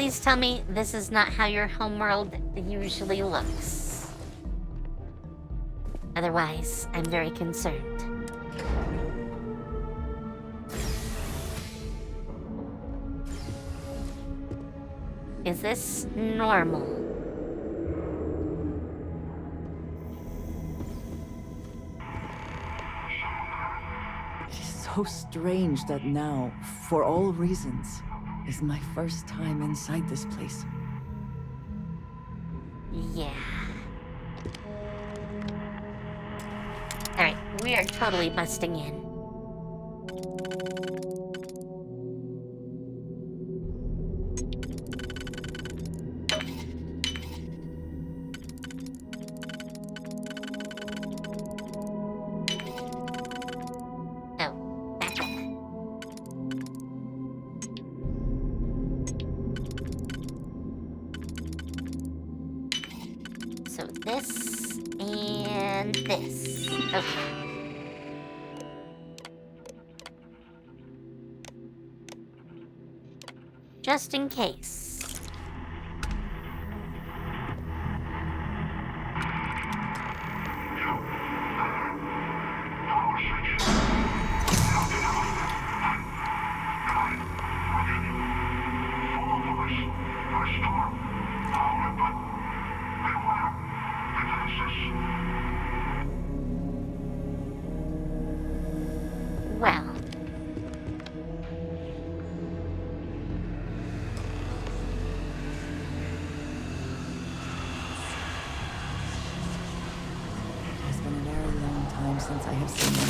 Please tell me this is not how your homeworld usually looks. Otherwise, I'm very concerned. Is this normal? It is so strange that now, for all reasons, is my first time inside this place. Yeah. Alright, we are totally busting in. So this and this. Okay. Just in case. Well. It's been a very long time since I have seen them.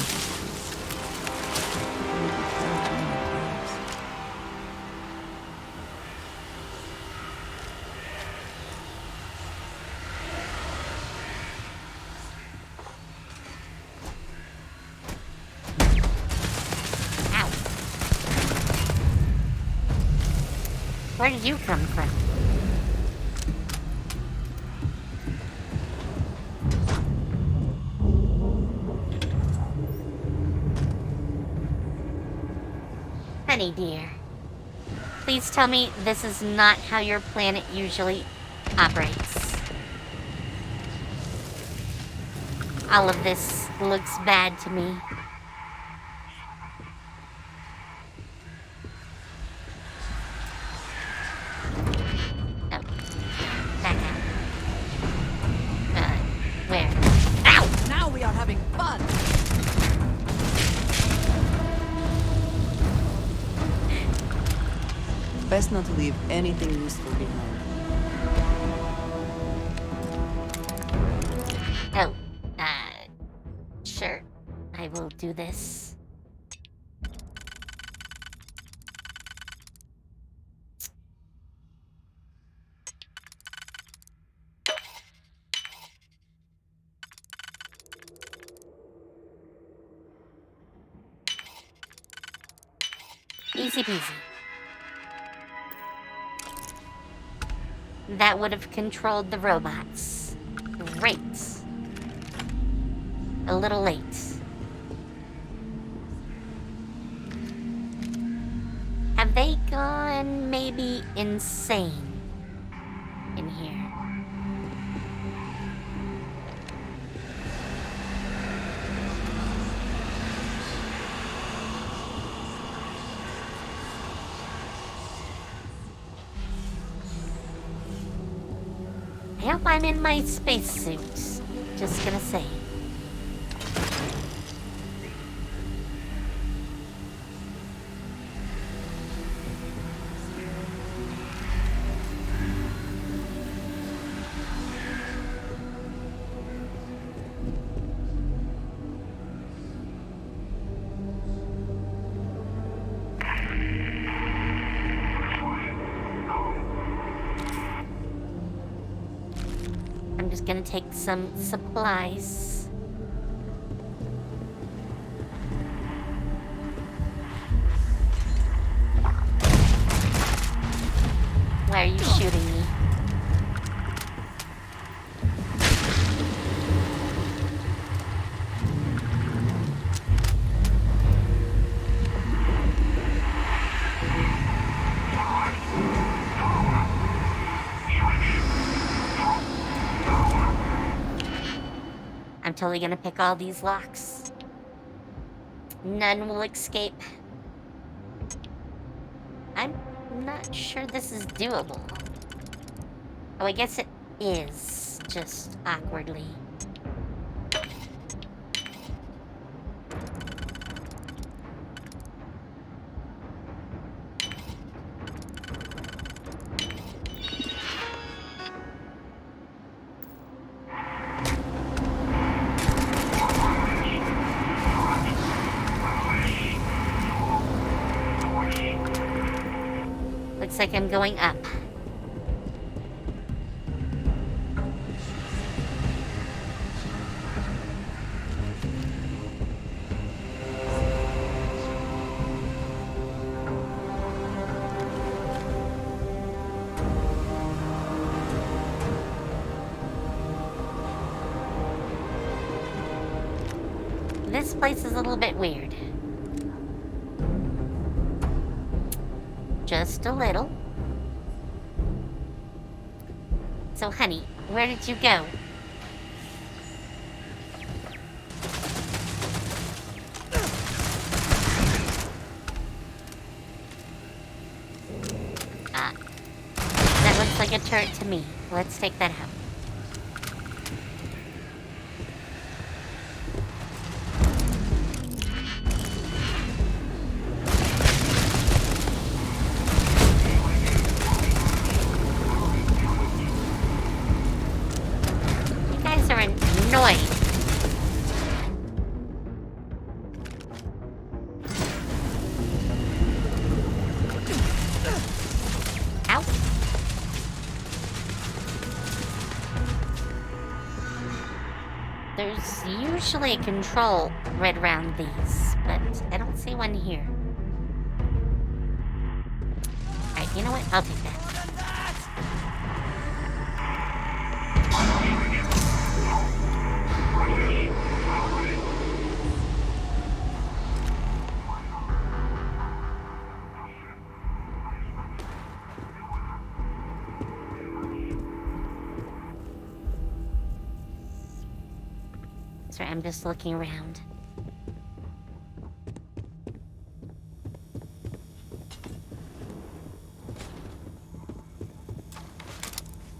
Where did you come from? Honey dear, please tell me this is not how your planet usually operates. All of this looks bad to me. Best not to leave anything useful behind. Oh, sure. I will do this. Easy peasy. That would have controlled the robots. Great. A little late. Have they gone maybe insane in here? I hope I'm in my spacesuit. Just gonna say. I'm just gonna take some supplies. Why are you shooting me? totally gonna pick all these locks. None will escape. I'm not sure this is doable. Oh, I guess it is, just awkwardly. Looks like I'm going up. This place is a little bit weird. Just a little. So, honey, where did you go? Ah, that looks like a turret to me. Let's take that out. Annoying. Ow. There's usually a control right around these, but I don't see one here. Alright, you know what? I'll take that. Sorry, I'm just looking around.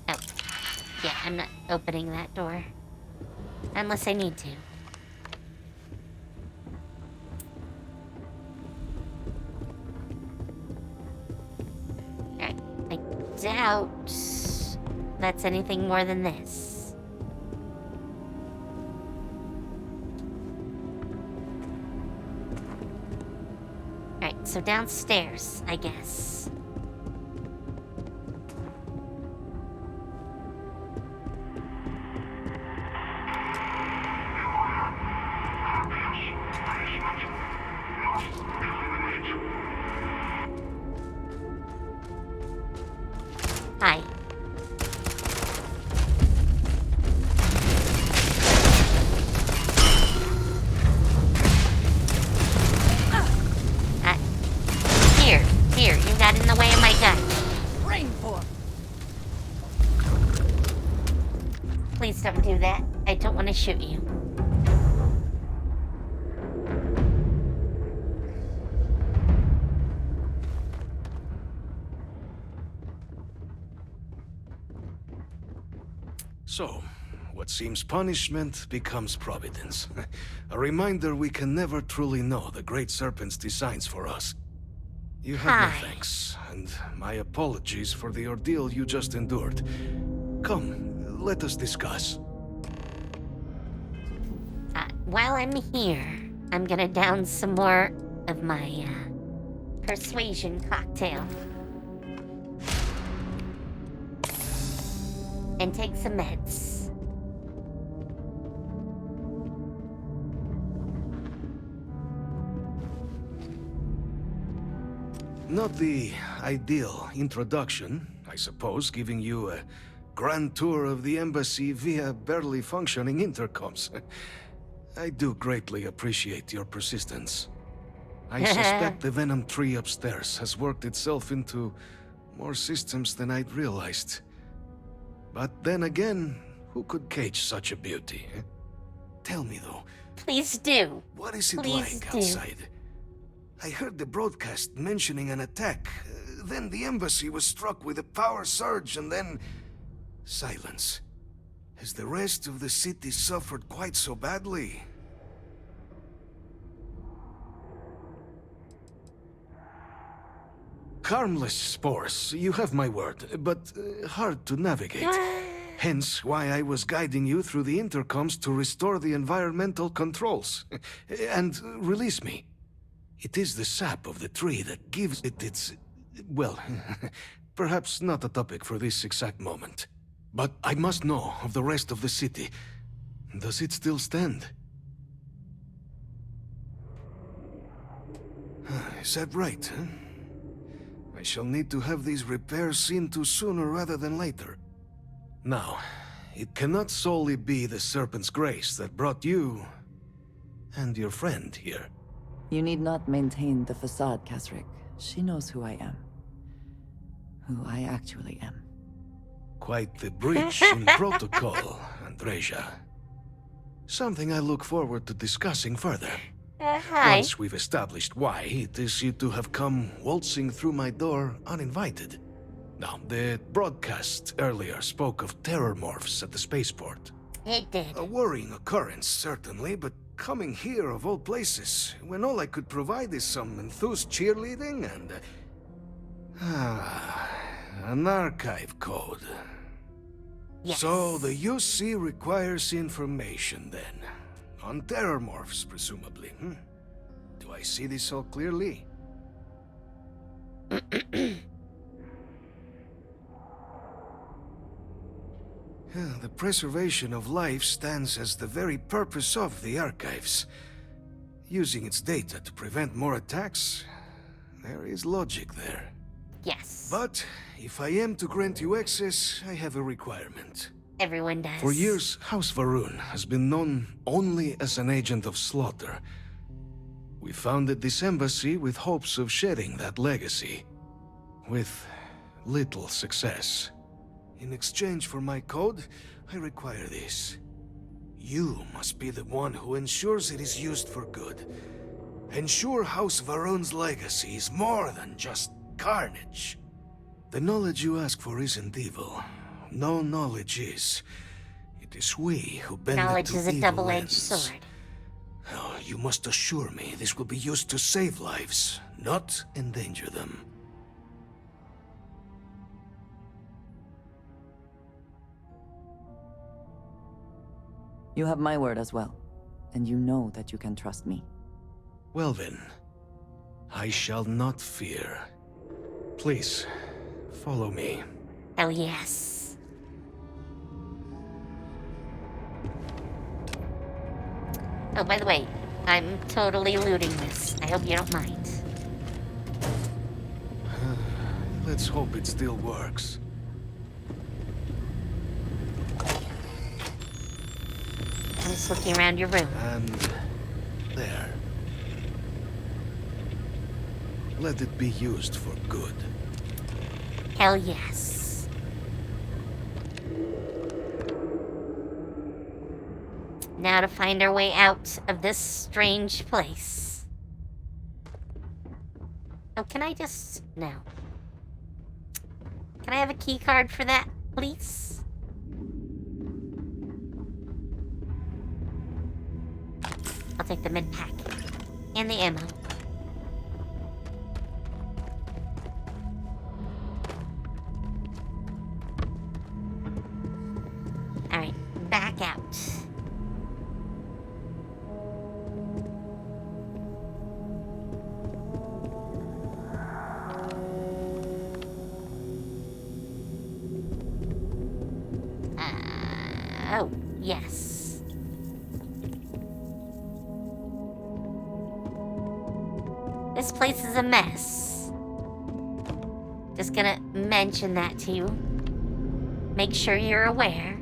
Oh. Yeah, I'm not opening that door. Unless I need to. Alright, I doubt that's anything more than this. So downstairs, I guess. Hi. Here, you got in the way of my gun. Rainform. Please don't do that. I don't want to shoot you. So, what seems punishment becomes providence. A reminder we can never truly know the Great Serpent's designs for us. You have my thanks, and my apologies for the ordeal you just endured. Come, let us discuss. While I'm here, I'm gonna down some more of my, persuasion cocktail. And take some meds. Not the ideal introduction, I suppose, giving you a grand tour of the embassy via barely functioning intercoms. I do greatly appreciate your persistence. I suspect the Venom tree upstairs has worked itself into more systems than I'd realized. But then again, who could cage such a beauty? Tell me though. Please do. What is it Please like do. outside? I heard the broadcast mentioning an attack. Then the embassy was struck with a power surge and then... silence. Has the rest of the city suffered quite so badly? Harmless spores, you have my word, but hard to navigate. Hence why I was guiding you through the intercoms to restore the environmental controls. And release me. It is the sap of the tree that gives it its... well, perhaps not a topic for this exact moment. But I must know of the rest of the city. Does it still stand? Is that right, huh? I shall need to have these repairs seen to sooner rather than later. Now, it cannot solely be the Serpent's Grace that brought you... and your friend here. You need not maintain the facade, Kasric. She knows who I am. Who I actually am. Quite the breach in protocol, Andreja. Something I look forward to discussing further. Hi. Once we've established why it is you to have come waltzing through my door uninvited. Now, the broadcast earlier spoke of Terrormorphs at the spaceport. It did. A worrying occurrence, certainly, but coming here of all places, when all I could provide is some enthused cheerleading and... an archive code. Yes. So the UC requires information, then. On Terrormorphs, presumably, hmm? Do I see this all clearly? The preservation of life stands as the very purpose of the archives. Using its data to prevent more attacks, there is logic there. Yes. But if I am to grant you access, I have a requirement. Everyone does. For years, House Varun has been known only as an agent of slaughter. We founded this embassy with hopes of shedding that legacy. With little success. In exchange for my code, I require this. You must be the one who ensures it is used for good. Ensure House Varun's legacy is more than just carnage. The knowledge you ask for isn't evil. No knowledge is. It is we who bend Knowledge it to is a evil double-edged ends. sword. Oh, you must assure me this will be used to save lives, not endanger them. You have my word as well, and you know that you can trust me. Well then, I shall not fear. Please, follow me. Oh, yes. Oh, by the way, I'm totally looting this. I hope you don't mind. Let's hope it still works. I'm just looking around your room. And there. Let it be used for good. Hell yes. Now to find our way out of this strange place. Oh, can I just... No. Can I have a key card for that, please? I'll take the mid-pack. And the ammo. Alright, back out. Oh, yes. This place is a mess. Just gonna mention that to you. Make sure you're aware.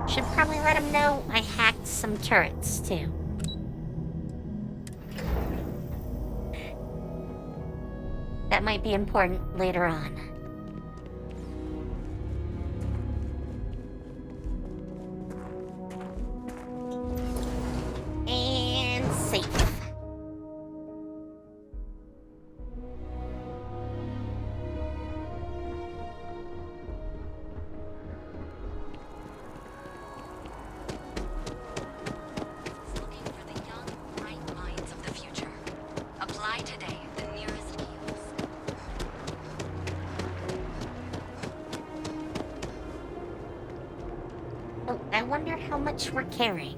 Should probably let him know I hacked some turrets, too. That might be important later on. And safe. Looking for the young, bright minds of the future. Apply today at the nearest kiosk. Oh, I wonder how much we're carrying.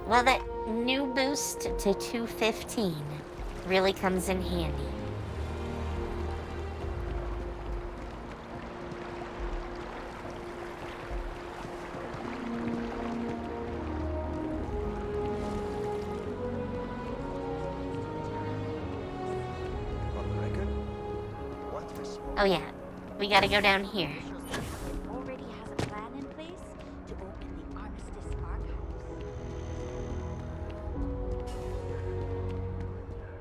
Well, that new boost to 215 really comes in handy. On the record? What response? Oh yeah, we gotta go down here. Already has a plan in place to open the Armistice archives.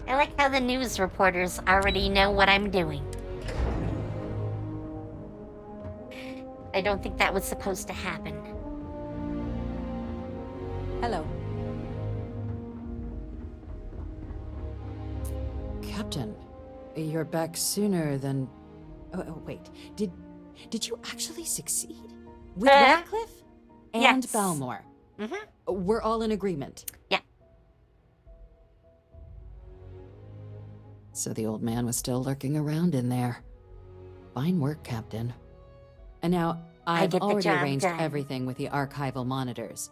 I like how the news reporters already know what I'm doing. I don't think that was supposed to happen. Hello. Captain, you're back sooner than... Oh, wait. Did you actually succeed? With Radcliffe? And yes. Balmore? Mm-hmm. We're all in agreement? Yeah. So the old man was still lurking around in there. Fine work, Captain. And now, I've get the already job arranged done. everything with the archival monitors.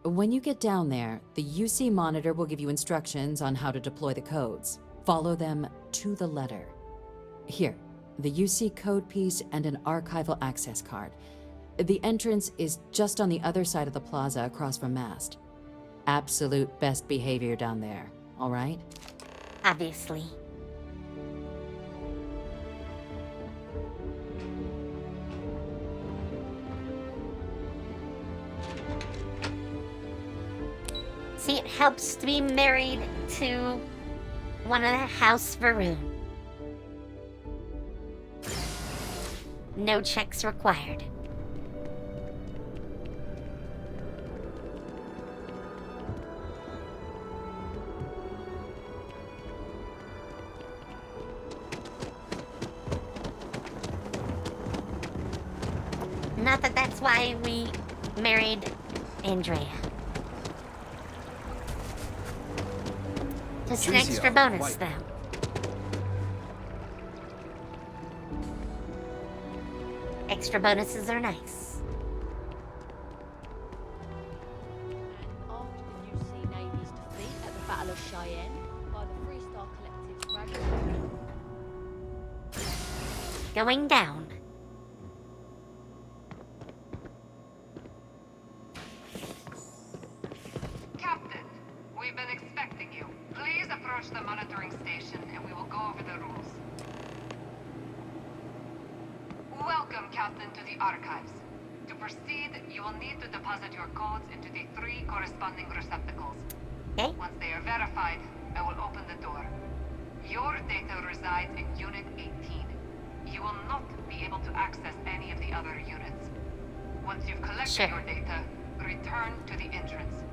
When you get down there, the UC monitor will give you instructions on how to deploy the codes. Follow them to the letter. Here, the UC code piece and an archival access card. The entrance is just on the other side of the plaza across from Mast. Absolute best behavior down there, all right? Obviously. See, it helps to be married to one of the House Varun. No checks required. Not that that's why we married Andrea. Just an Juicy extra out, bonus, white. though. Extra bonuses are nice. After the UC Navy's defeat at the Battle of Cheyenne by the Freestar Collective's Dragon. Going down. Captain, we've been expecting you. Please approach the monitoring station and we will go over the rules. Welcome, Captain, to the archives. To proceed, you will need to deposit your codes into the 3 corresponding receptacles. Okay. Once they are verified, I will open the door. Your data resides in Unit 18. You will not be able to access any of the other units. Once you've collected your data, return to the entrance.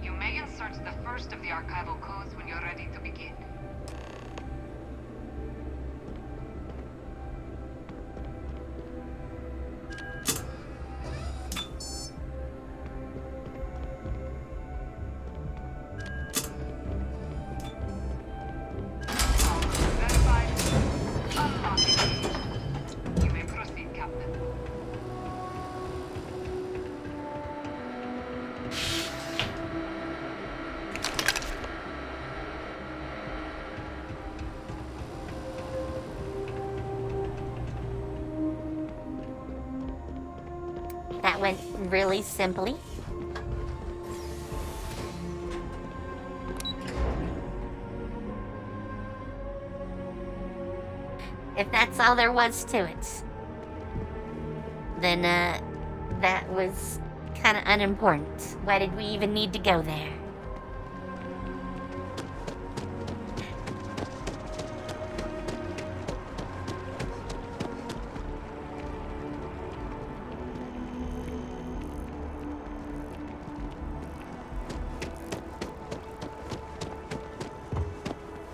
You may insert the first of the archival codes when you're ready to begin. Verified. Unlocking. You may proceed, Captain. That went really simply. If that's all there was to it, then that was kind of unimportant. Why did we even need to go there?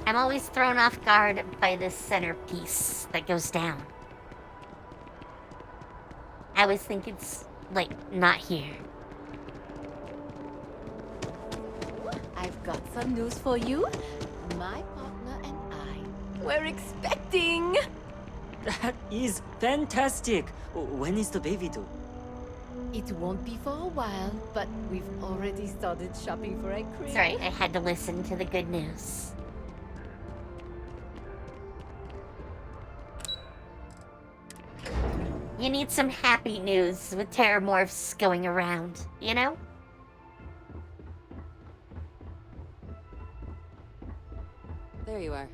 I'm always thrown off guard by this centerpiece that goes down. I always think it's, like, not here. I've got some news for you. My partner and I were expecting. That is fantastic. When is the baby due? It won't be for a while, but we've already started shopping for a crib. Sorry, I had to listen to the good news. You need some happy news with Terrormorphs going around, you know? There you are.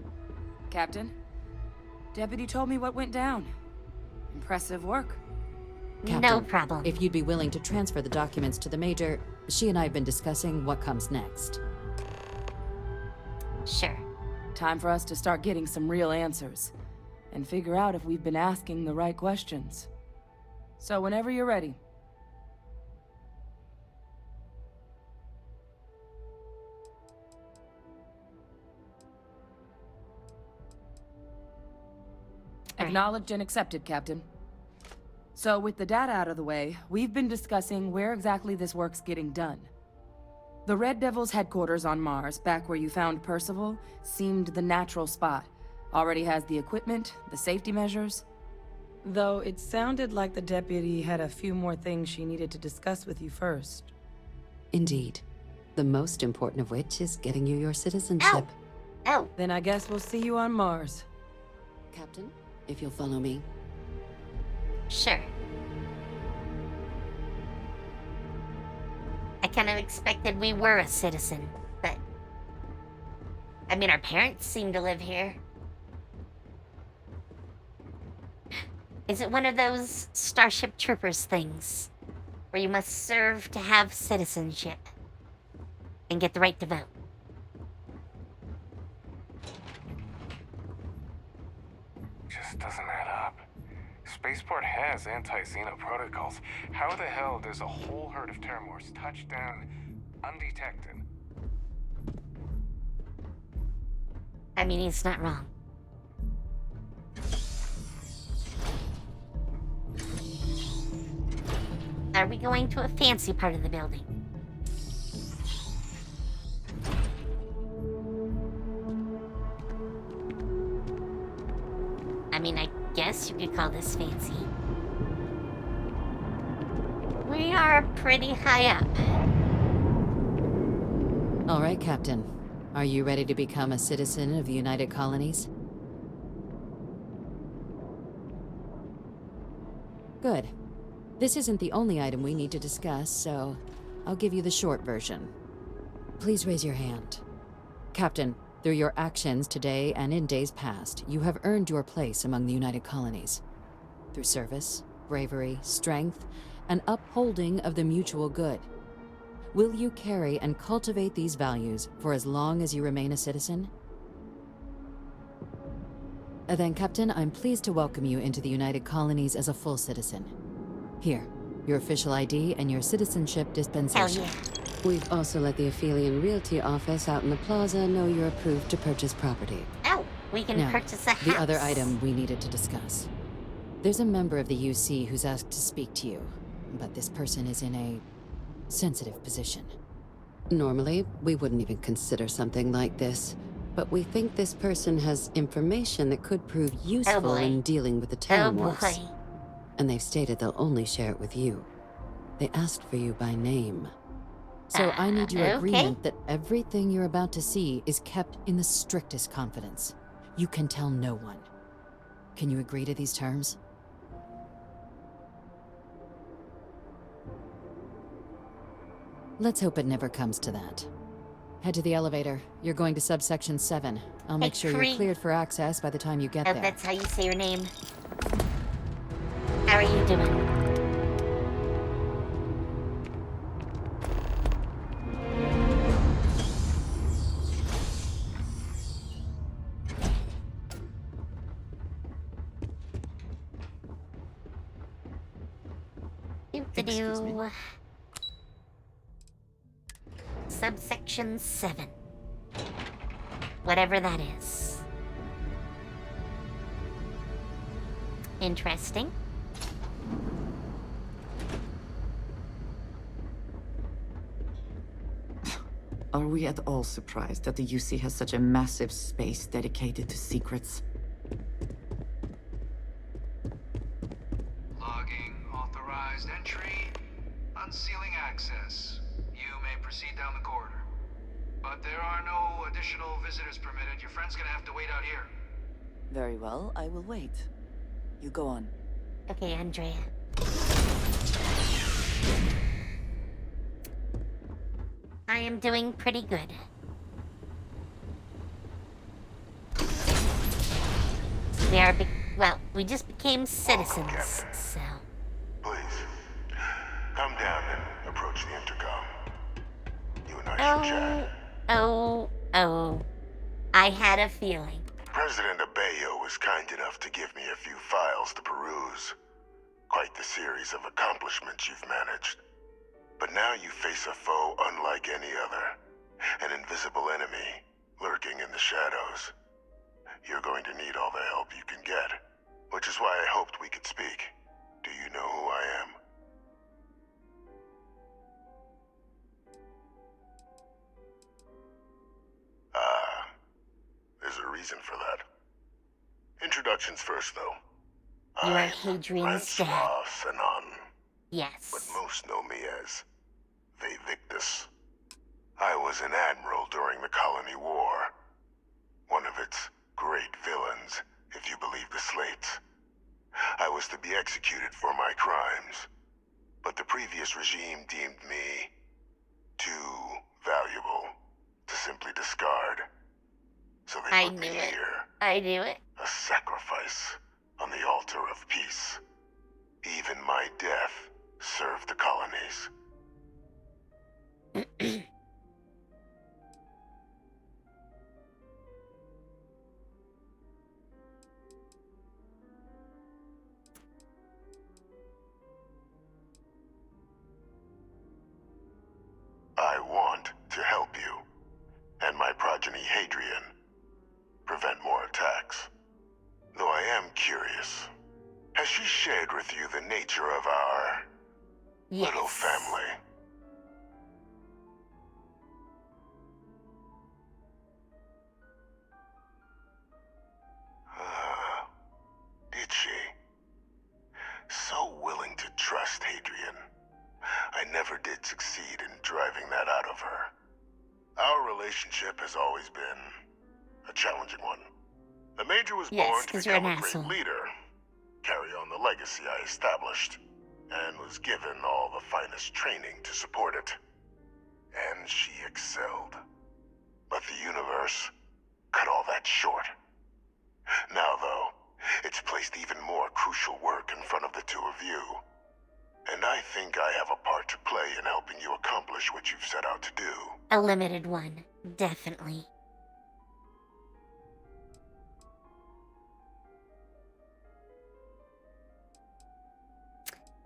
Captain, Deputy told me what went down. Impressive work. Captain, No problem. If you'd be willing to transfer the documents to the Major, she and I have been discussing what comes next. Sure. Time for us to start getting some real answers. And figure out if we've been asking the right questions. So whenever you're ready. Acknowledged and accepted, Captain. So with the data out of the way, we've been discussing where exactly this work's getting done. The Red Devil's headquarters on Mars, back where you found Percival, seemed the natural spot. Already has the equipment, the safety measures. Though it sounded like the deputy had a few more things she needed to discuss with you first. Indeed. The most important of which is getting you your citizenship. Oh. Then I guess we'll see you on Mars. Captain, if you'll follow me. Sure. I kind of expected we were a citizen, but... I mean, our parents seem to live here. Is it one of those Starship Troopers things? Where you must serve to have citizenship? And get the right to vote? Just doesn't add up. Spaceport has anti-Xeno protocols. How the hell does a whole herd of Terrormorphs touch down undetected? I mean, he's not wrong. Are we going to a fancy part of the building? I mean, I guess you could call this fancy. We are pretty high up. All right, Captain. Are you ready to become a citizen of the United Colonies? Good. This isn't the only item we need to discuss, so I'll give you the short version. Please raise your hand. Captain, through your actions today and in days past, you have earned your place among the United Colonies. Through service, bravery, strength, and upholding of the mutual good. Will you carry and cultivate these values for as long as you remain a citizen? Then, Captain, I'm pleased to welcome you into the United Colonies as a full citizen. Here, your official ID and your citizenship dispensation. Hell yeah. We've also let the Aphelion Realty office out in the plaza know you're approved to purchase property. Oh, we can Now, purchase a house. the other item we needed to discuss. There's a member of the UC who's asked to speak to you, but this person is in a sensitive position. Normally, we wouldn't even consider something like this, but we think this person has information that could prove useful in dealing with the Terrormorphs. boy. And they've stated they'll only share it with you. They asked for you by name. So I need your okay. agreement that everything you're about to see is kept in the strictest confidence. You can tell no one. Can you agree to these terms? Let's hope it never comes to that. Head to the elevator. You're going to subsection 7. I'll make sure you're cleared for access by the time you get Oh, there. that's how you say your name. How are you doing? Do-do-do. Subsection 7. Whatever that is. Interesting. Are we at all surprised that the UC has such a massive space dedicated to secrets? Logging authorized entry. Unsealing access. You may proceed down the corridor. But there are no additional visitors permitted. Your friend's gonna have to wait out here. Very well, I will wait. You go on. Okay, Andrea. I am doing pretty good. We are well, we just became citizens, so... Please, come down and approach the intercom. You and I should chat. Oh. I had a feeling. President Abeyo was kind enough to give me a few files to peruse. Quite the series of accomplishments you've managed. But now you face a foe unlike any other. An invisible enemy, lurking in the shadows. You're going to need all the help you can get. Which is why I hoped we could speak. Do you know who I am? There's a reason for that. Introductions first, though. You are Hadrian's dad. Sanan. Yes. But most know me as Victus. I was an admiral during the Colony War. One of its great villains, if you believe the slates. I was to be executed for my crimes. But the previous regime deemed me too valuable to simply discard. So they put me here. I knew it. A sacrifice on the altar of peace. Even my death served the colonies. I want to help you, and my progeny Hadrian, prevent more attacks. Though I am curious, has she shared with you the nature of our little family? Did she? So willing to trust Hadrian. I never did succeed in driving that out of her. Our relationship has always been a challenging one. The Major was born to become a great leader, carry on the legacy I established, and was given all the finest training to support it. And she excelled. But the universe cut all that short. Now, though, it's placed even more crucial work in front of the two of you. And I think I have a part to play in helping you accomplish what you've set out to do. A limited one, definitely.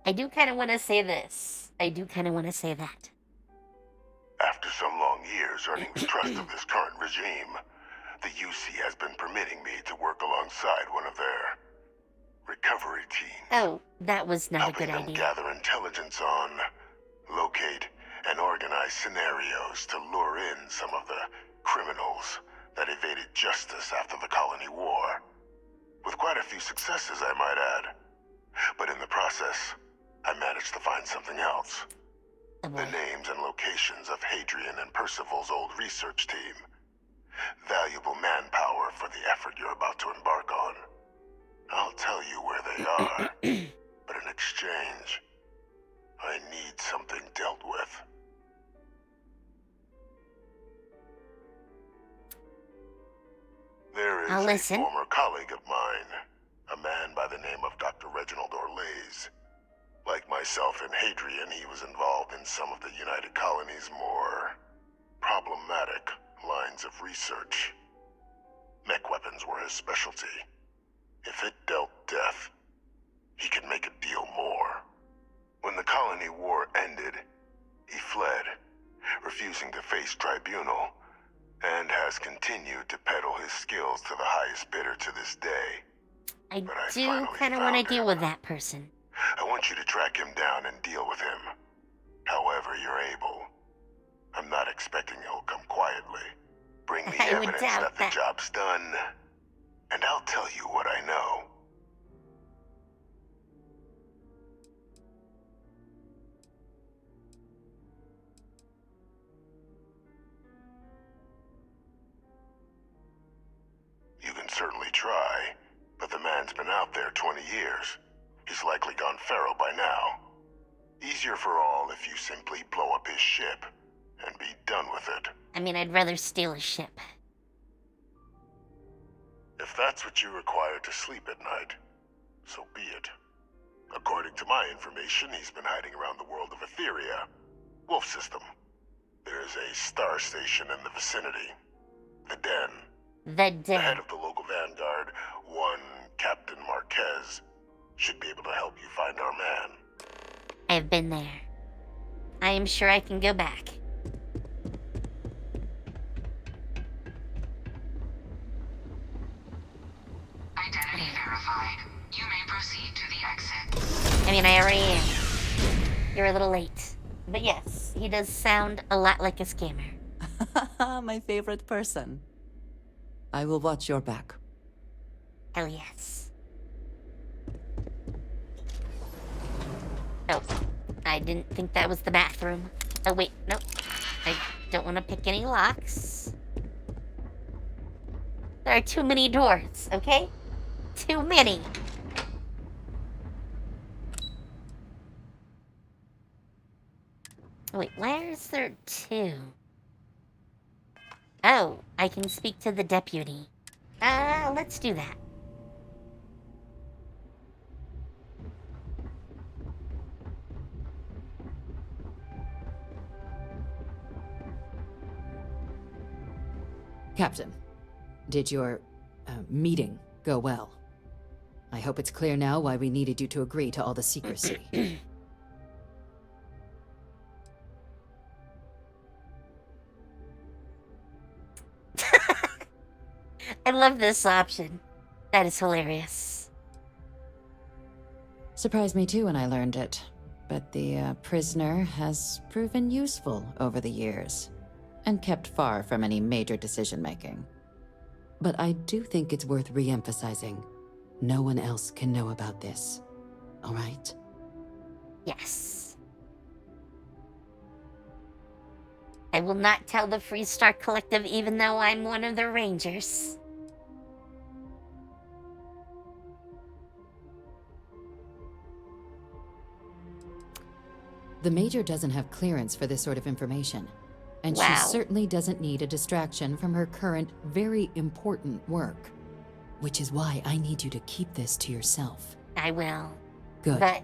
I do kind of want to say this. I do kind of want to say that. After some long years earning the trust of this current regime, the UC has been permitting me to work alongside one of their recovery teams. Oh, that was not a good idea. Helping them gather intelligence on, locate, and organize scenarios to lure in some of the criminals that evaded justice after the Colony War. With quite a few successes, I might add. But in the process, I managed to find something else. The names and locations of Hadrian and Percival's old research team. Valuable manpower for the effort you're about to embark on. I'll tell you where they are, but in exchange, I need something dealt with. There is a former colleague of mine, a man by the name of Dr. Reginald Orlaise. Like myself and Hadrian, he was involved in some of the United Colony's more problematic lines of research. Mech weapons were his specialty. If it dealt death, he could make a deal more. When the Colony War ended, he fled, refusing to face tribunal, and has continued to peddle his skills to the highest bidder to this day. I But I do finally kind of want to found deal him. with that person. I want you to track him down and deal with him. However you're able. I'm not expecting he'll come quietly. Bring the I would evidence doubt that the job's done, and I'll tell you what I know. You can certainly try, but the man's been out there 20 years. He's likely gone feral by now. Easier for all if you simply blow up his ship and be done with it. I mean, I'd rather steal a ship. If that's what you require to sleep at night, so be it. According to my information, he's been hiding around the world of Etheria, Wolf System. There's a star station in the vicinity. The Den. The head of the local Vanguard, one Captain Marquez, should be able to help you find our man. I've been there. I am sure I can go back. Identity verified. You may proceed to the exit. I mean, I already am. You're a little late. But yes, he does sound a lot like a scammer. My favorite person. I will watch your back. Hell yes. Oh, I didn't think that was the bathroom. Oh wait, nope. I don't want to pick any locks. There are too many doors, okay? Too many. Wait, why is there two? Oh, I can speak to the deputy. Let's do that. Captain, did your meeting go well? I hope it's clear now why we needed you to agree to all the secrecy. I love this option. That is hilarious. Surprised me too when I learned it, but the prisoner has proven useful over the years, and kept far from any major decision-making. But I do think it's worth re-emphasizing. No one else can know about this, all right? Yes. I will not tell the Free Star Collective even though I'm one of the Rangers. The Major doesn't have clearance for this sort of information, and she certainly doesn't need a distraction from her current, very important work. Which is why I need you to keep this to yourself. I will. Good. But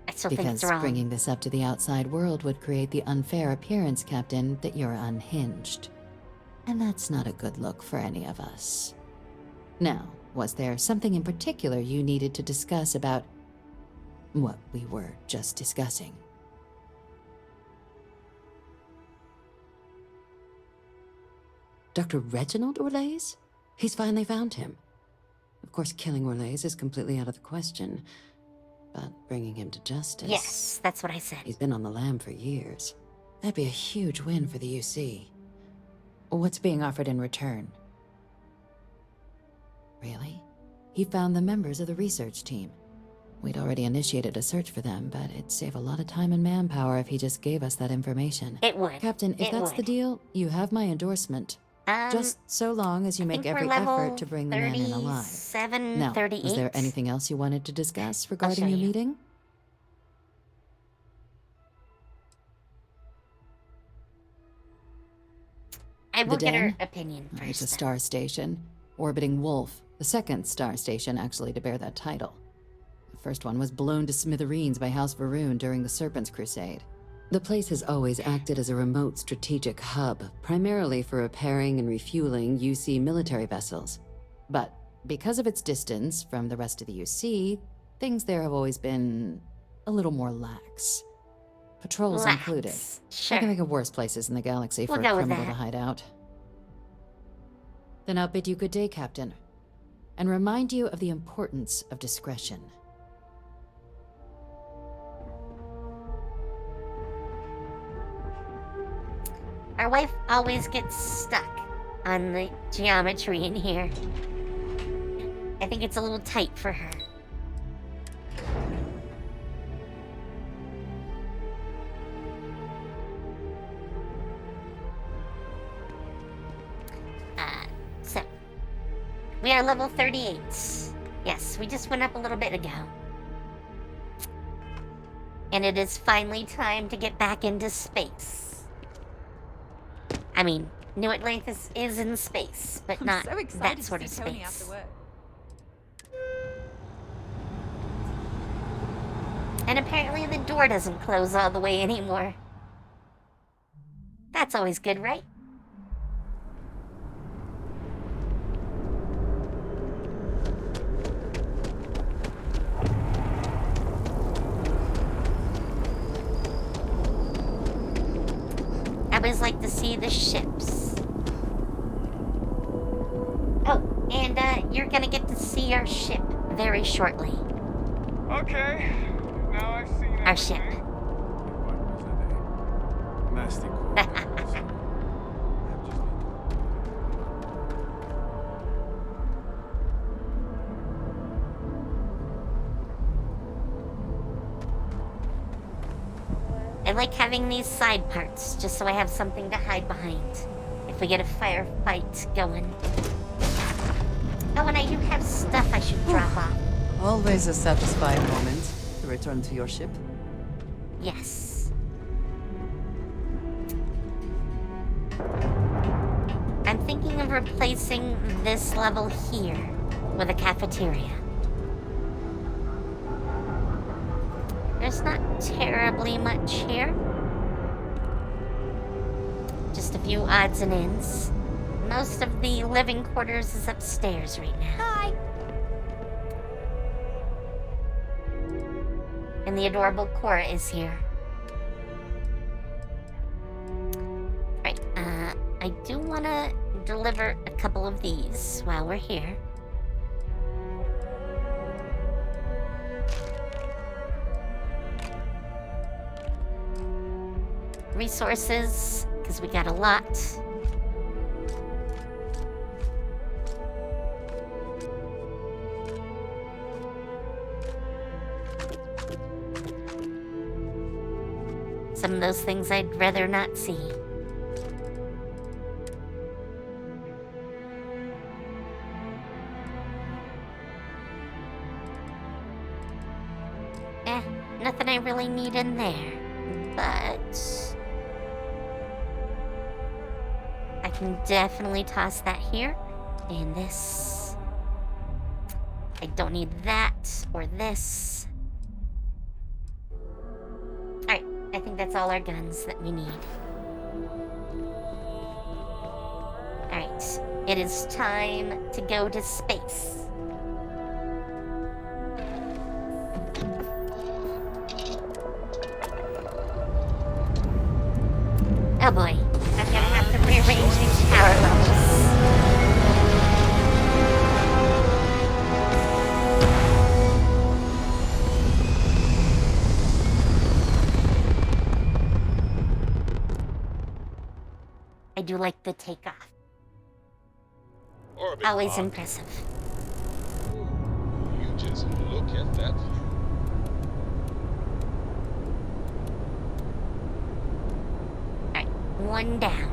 I still think it's Because wrong. bringing this up to the outside world would create the unfair appearance, Captain, that you're unhinged. And that's not a good look for any of us. Now, was there something in particular you needed to discuss about what we were just discussing? Dr. Reginald Orlaise? He's finally found him. Of course, killing Orlaise is completely out of the question, but bringing him to justice... Yes, that's what I said. He's been on the lam for years. That'd be a huge win for the UC. What's being offered in return? Really? He found the members of the research team. We'd already initiated a search for them, but it'd save a lot of time and manpower if he just gave us that information. It would. Captain, if that's the deal, you have my endorsement. Just so long as you make every effort to bring the man in alive. 37, Now, 38. was there anything else you wanted to discuss regarding your meeting? I will The get her Den? opinion first. It's a star station, orbiting Wolf, the second star station actually to bear that title. The first one was blown to smithereens by House Varun during the Serpent's Crusade. The place has always acted as a remote strategic hub, primarily for repairing and refueling UC military vessels. But because of its distance from the rest of the UC, things there have always been a little more lax. Patrols included. Sure. I can think of worse places in the galaxy for We'll a go with criminal that. to hide out. Then I'll bid you good day, Captain, and remind you of the importance of discretion. Our wife always gets stuck on the geometry in here. I think it's a little tight for her. So, we are level 38. Yes, we just went up a little bit ago. And it is finally time to get back into space. I mean, New Atlantis is in space, but not that sort of space. And apparently the door doesn't close all the way anymore. That's always good, right? I always like to see the ships. Oh, and you're gonna get to see our ship very shortly. Okay, now I've seen our ship. I like having these side parts, just so I have something to hide behind if we get a firefight going. Oh, and I do have stuff I should drop off. Always a satisfying moment to return to your ship. Yes. I'm thinking of replacing this level here with a cafeteria. There's not terribly much here. Just a few odds and ends. Most of the living quarters is upstairs right now. Hi! And the adorable Cora is here. Right, I do want to deliver a couple of these while we're here. Resources, because we got a lot. Some of those things I'd rather not see. Nothing I really need in there, but I can definitely toss that here. And this. I don't need that or this. Alright, I think that's all our guns that we need. Alright, it is time to go to space. Oh boy, I'm gonna have to rearrange these power levels. I do like the takeoff. Always impressive. You just look at that view. One down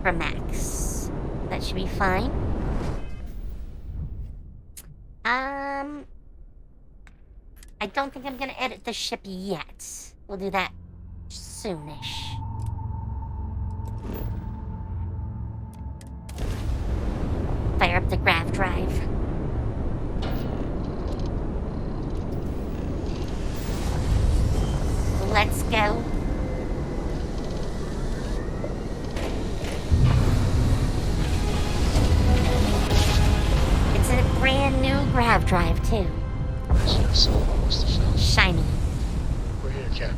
for Max. That should be fine. I don't think I'm gonna edit the ship yet. We'll do that soonish. Fire up the grav drive. Let's go. It's a brand new grav drive, too. Shiny. We're here, Cap.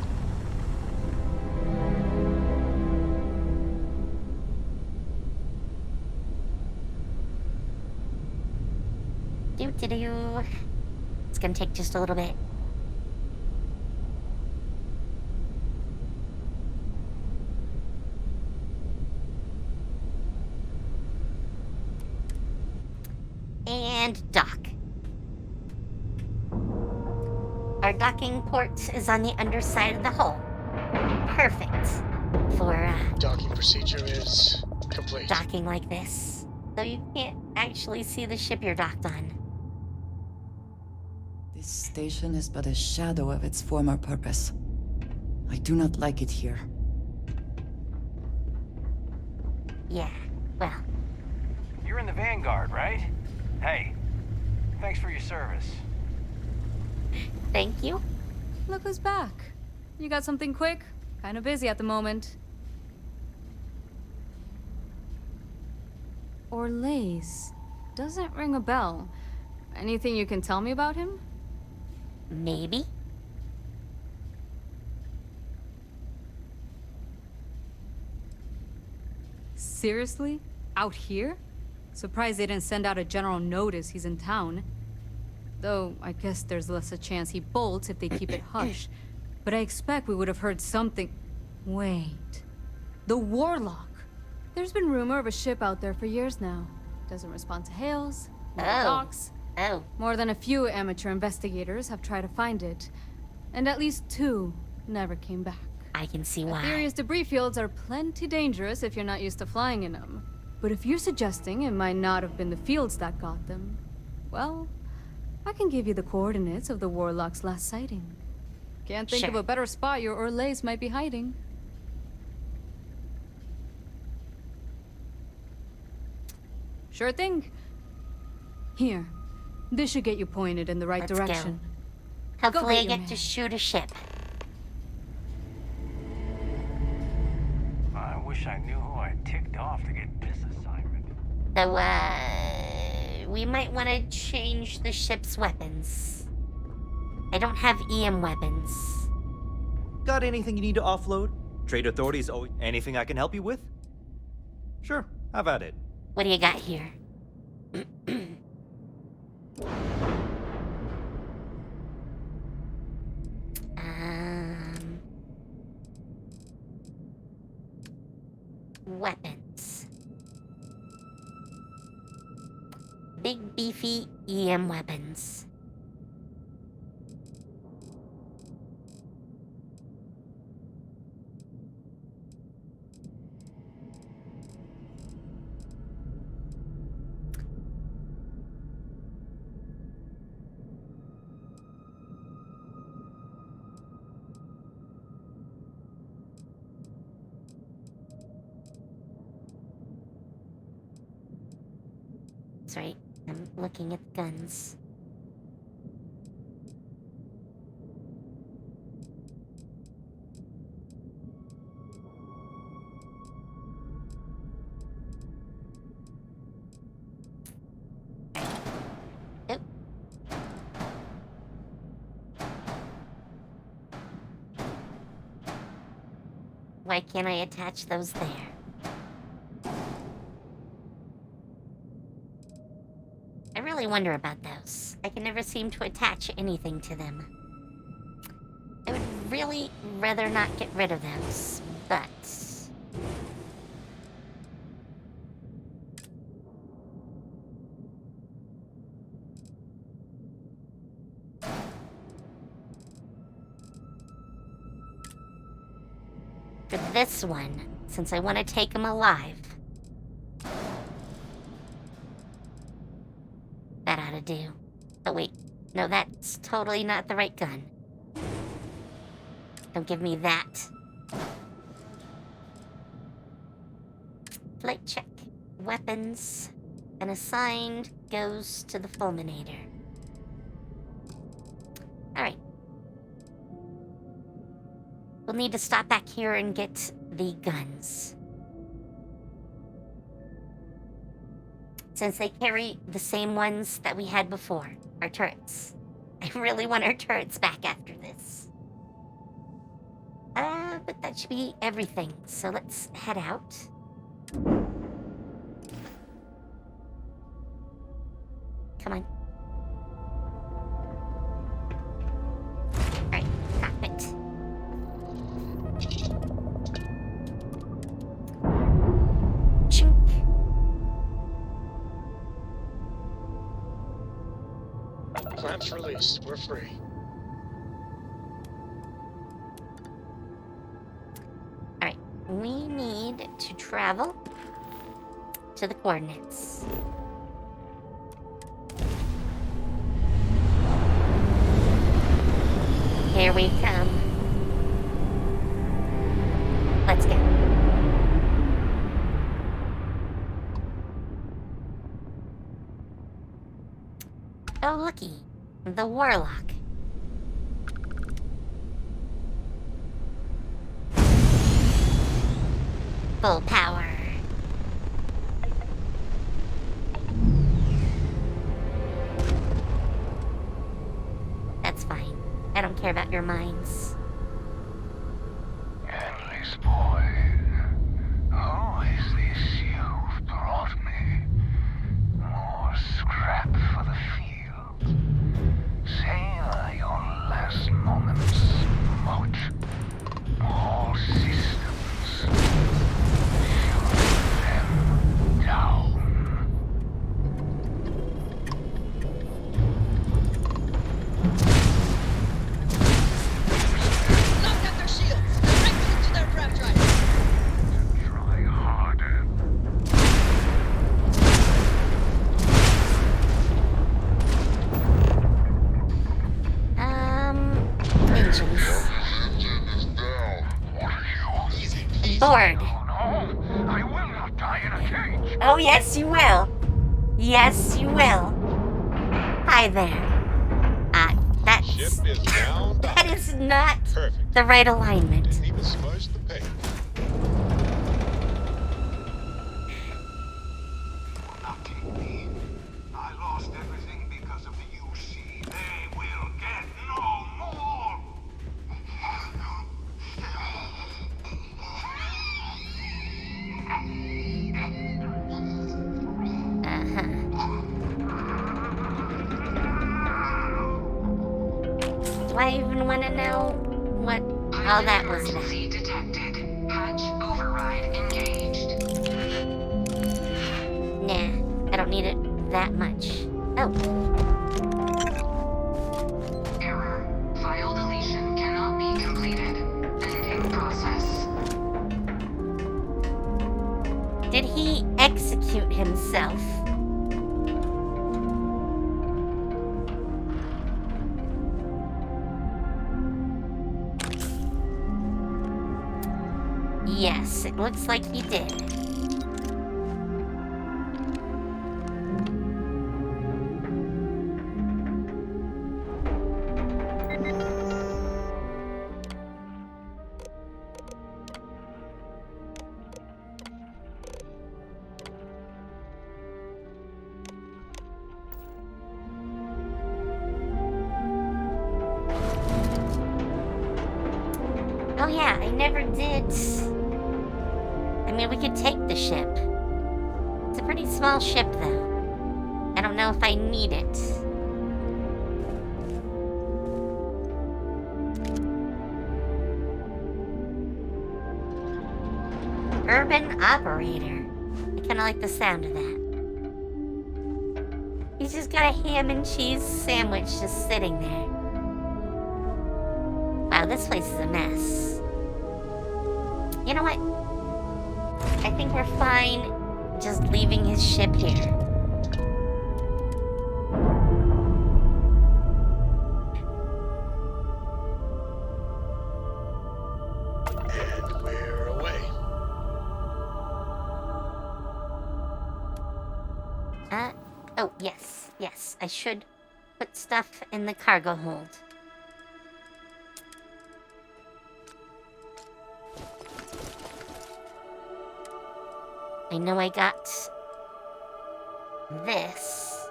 Do-do-do. It's gonna take just a little bit. And dock. Our docking port is on the underside of the hull. Perfect for Docking procedure is complete. docking like this. Though you can't actually see the ship you're docked on. This station is but a shadow of its former purpose. I do not like it here. Yeah, well. You're in the Vanguard, right? Hey, thanks for your service. Thank you. Look who's back. You got something quick? Kinda busy at the moment. Orlaise. Doesn't ring a bell. Anything you can tell me about him? Maybe. Seriously? Out here? Surprised they didn't send out a general notice he's in town. Though, I guess there's less a chance he bolts if they keep it hush. But I expect we would have heard something... Wait... The Warlock! There's been rumor of a ship out there for years now. Doesn't respond to hails, no docks. Oh. More than a few amateur investigators have tried to find it. And at least 2 never came back. I can see why. Aetherius debris fields are plenty dangerous if you're not used to flying in them. But if you're suggesting it might not have been the fields that got them, well, I can give you the coordinates of the Warlock's last sighting. Can't think of a better spot your Orlaise might be hiding. Sure thing. Here. This should get you pointed in the right direction. Go. Hopefully I get your get to shoot a ship. I wish I knew who I ticked off to get this assignment. So, we might want to change the ship's weapons. I don't have EM weapons. Got anything you need to offload? Trade authorities owe anything I can help you with? Sure, have at it. What do you got here? Weapons. Big beefy EM weapons. That's right, I'm looking at guns. Oh. Why can't I attach those there? I really wonder about those. I can never seem to attach anything to them. I would really rather not get rid of those, but... For this one, since I want to take him alive, that ought to do. Oh wait, no, that's totally not the right gun. Don't give me that. Flight check. Weapons. And assigned goes to the fulminator. Alright. We'll need to stop back here and get the guns. Since they carry the same ones that we had before, our turrets. I really want our turrets back after this. But that should be everything, so let's head out. Come on. Clamps released. We're free. Alright, we need to travel to the coordinates. Here we come. Let's go. Oh, looky. The Warlock. Full power. That's fine. I don't care about your minds. Endless boy, who is this you've brought me? More scrap for the field. Savor your last moments, Moat. All systems. Shut them down. Knock out their shields! Directly into their prep drive! Try harder. Engines. Bored. I will not die in a cage. Oh, yes, you will. Yes, you will. Hi there. That is not the right alignment. Even smudged the paint. Not take me. I lost everything because of the UC. They will get no more. Do I even want to know what all that was about? Emergency detected. Hatch override engaged. Nah, I don't need it that much. Oh. Error. File deletion cannot be completed. Ending process. Did he execute himself? Yes, it looks like he did. Oh yeah, I never did. I mean, we could take the ship. It's a pretty small ship, though. I don't know if I need it. Urban operator. I kind of like the sound of that. He's just got a ham and cheese sandwich just sitting there. Wow, this place is a mess. You know what? I think we're fine just leaving his ship here. And we're away. Oh, yes, yes. I should put stuff in the cargo hold. I know I got this,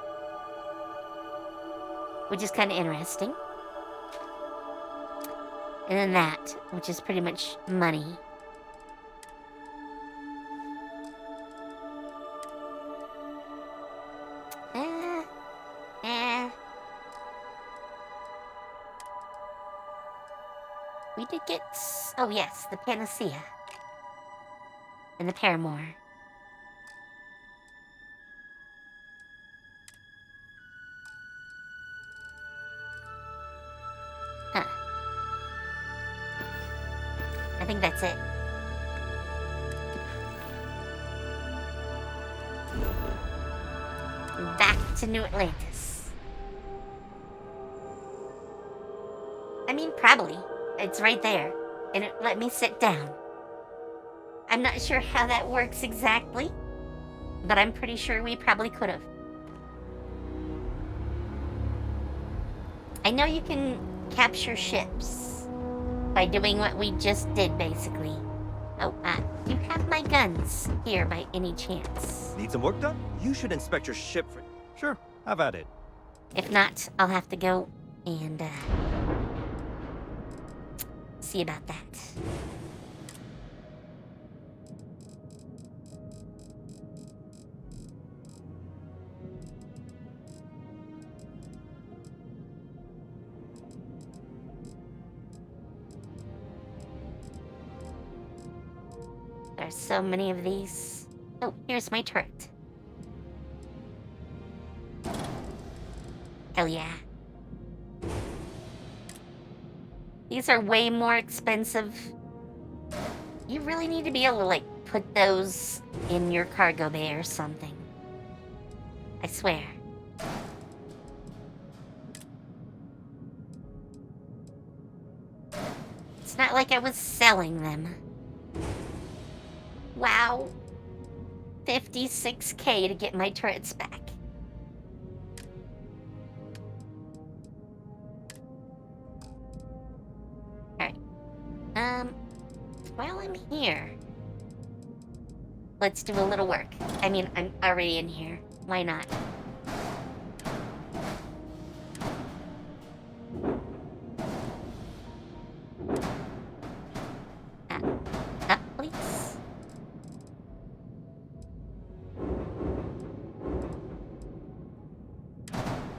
which is kind of interesting. And then that, which is pretty much money. We did get, oh yes, the Panacea. And the Paramour. think that's it. Back to New Atlantis. I mean, probably. It's right there. And it let me sit down. I'm not sure how that works exactly, but I'm pretty sure we probably could have. I know you can capture ships by doing what we just did, basically. Oh, you have my guns here by any chance? Need some work done? You should inspect your ship for... Sure, have at it. If not, I'll have to go and, see about that. There's so many of these. Oh, here's my turret. Hell yeah. These are way more expensive. You really need to be able to, like, put those in your cargo bay or something. I swear. It's not like I was selling them. Wow. 56K to get my turrets back. Alright. While I'm here, let's do a little work. I mean, I'm already in here. Why not? Up, please.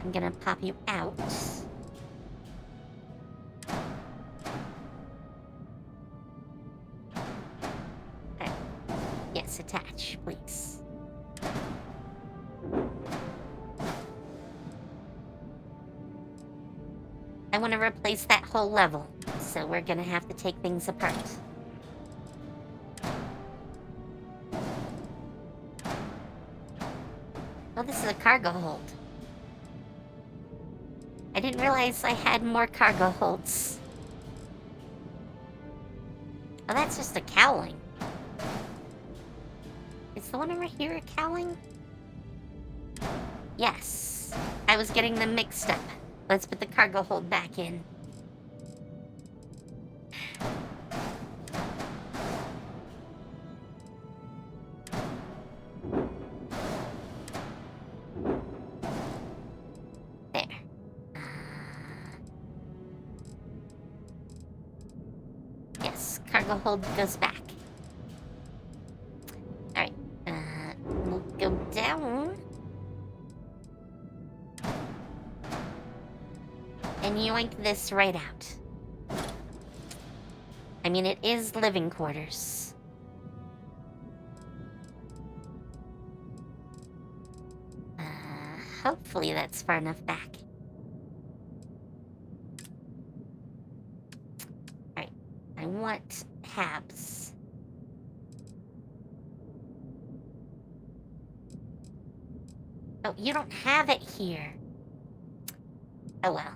I'm gonna pop you out. Okay. Yes, attach, please. I want to replace that whole level, so we're gonna have to take things apart. Oh, this is a cargo hold. I didn't realize I had more cargo holds. Oh, that's just a cowling. Is the one over here a cowling? Yes. I was getting them mixed up. Let's put the cargo hold back in. Cargo hold goes back. Alright, we'll go down. And yoink this right out. I mean, it is living quarters. Hopefully that's far enough back. I want Habs. Oh, you don't have it here. Oh well.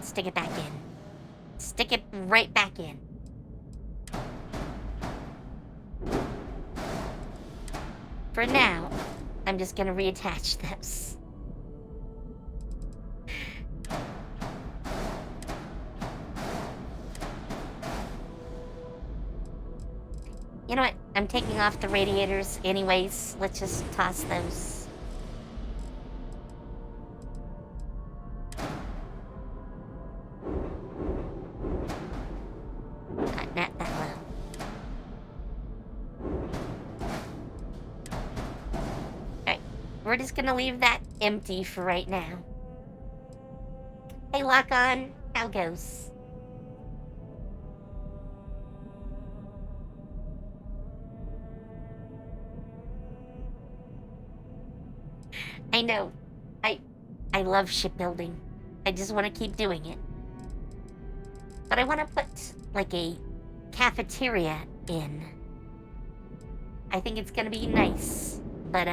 Stick it back in. Stick it right back in. For now, I'm just gonna reattach those. You know what? I'm taking off the radiators anyways. Let's just toss those. Not that low. Alright. We're just gonna leave that empty for right now. Hey, Lock On. How goes? I know. I love shipbuilding. I just want to keep doing it. But I want to put, like, a cafeteria in. I think it's gonna be nice, but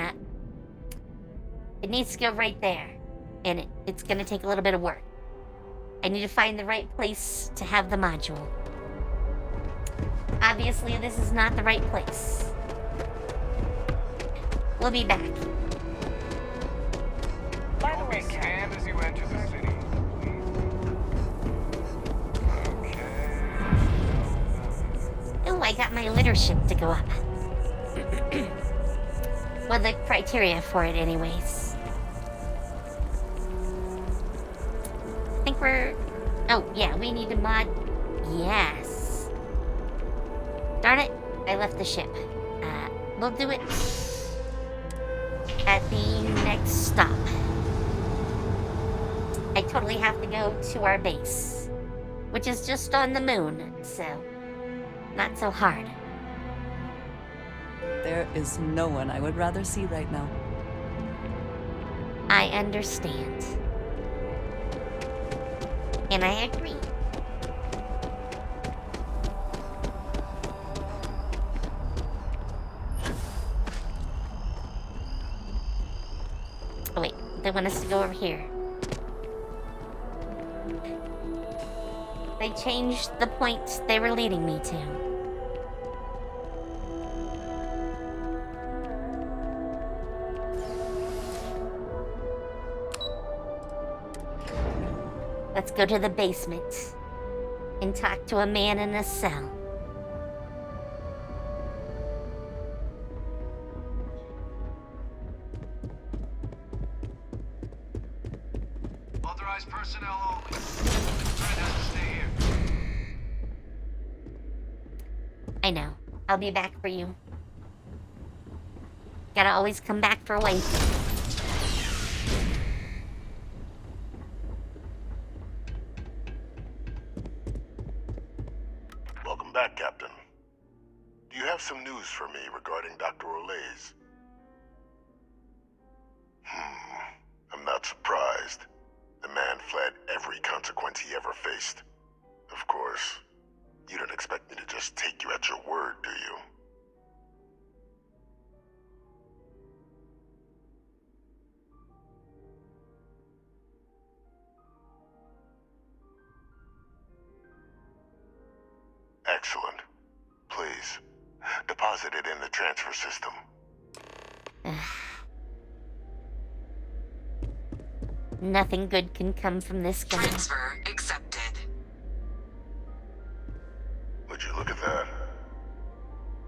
it needs to go right there, and it's gonna take a little bit of work. I need to find the right place to have the module. Obviously, this is not the right place. We'll be back. By the way, scanned as you enter the city. Oh, I got my leadership to go up. Well, the criteria for it anyways. I think we're... Oh, yeah, we need to mod... Yes. Darn it, I left the ship. We'll do it at the next stop. I totally have to go to our base, which is just on the moon, so not so hard. There is no one I would rather see right now. I understand. And I agree. Oh wait, they want us to go over here. They changed the point they were leading me to. Let's go to the basement and talk to a man in a cell. Authorized personnel only. Friend has to stay here. I know. I'll be back for you. Gotta always come back for Wayne. Welcome back, Captain. Do you have some news for me regarding Dr. Olays? I'm not surprised. The man fled every consequence he ever faced. Of course, you don't expect me to just take you at your word, do you? Excellent. Please, deposit it in the transfer system. Nothing good can come from this guy. Transfer accepted. Would you look at that?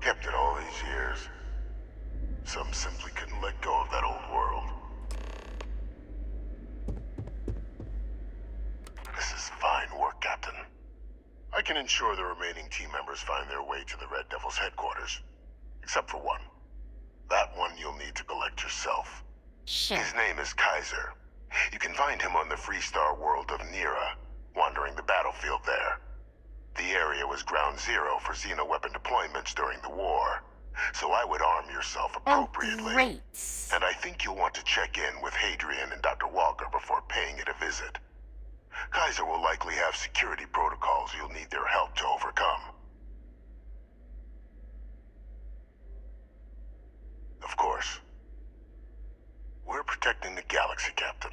Kept it all these years. Some simply couldn't let go of that old world. This is fine work, Captain. I can ensure the remaining team members find their way to the Red Devil's headquarters. Except for one. That one you'll need to collect yourself. Sure. His name is Kaiser. You can find him on the Freestar world of Nira, wandering the battlefield there. The area was ground zero for Xeno weapon deployments during the war, so I would arm yourself appropriately. Oh, great. And I think you'll want to check in with Hadrian and Dr. Walker before paying it a visit. Kaiser will likely have security protocols you'll need their help to overcome. Of course, we're protecting the galaxy, Captain.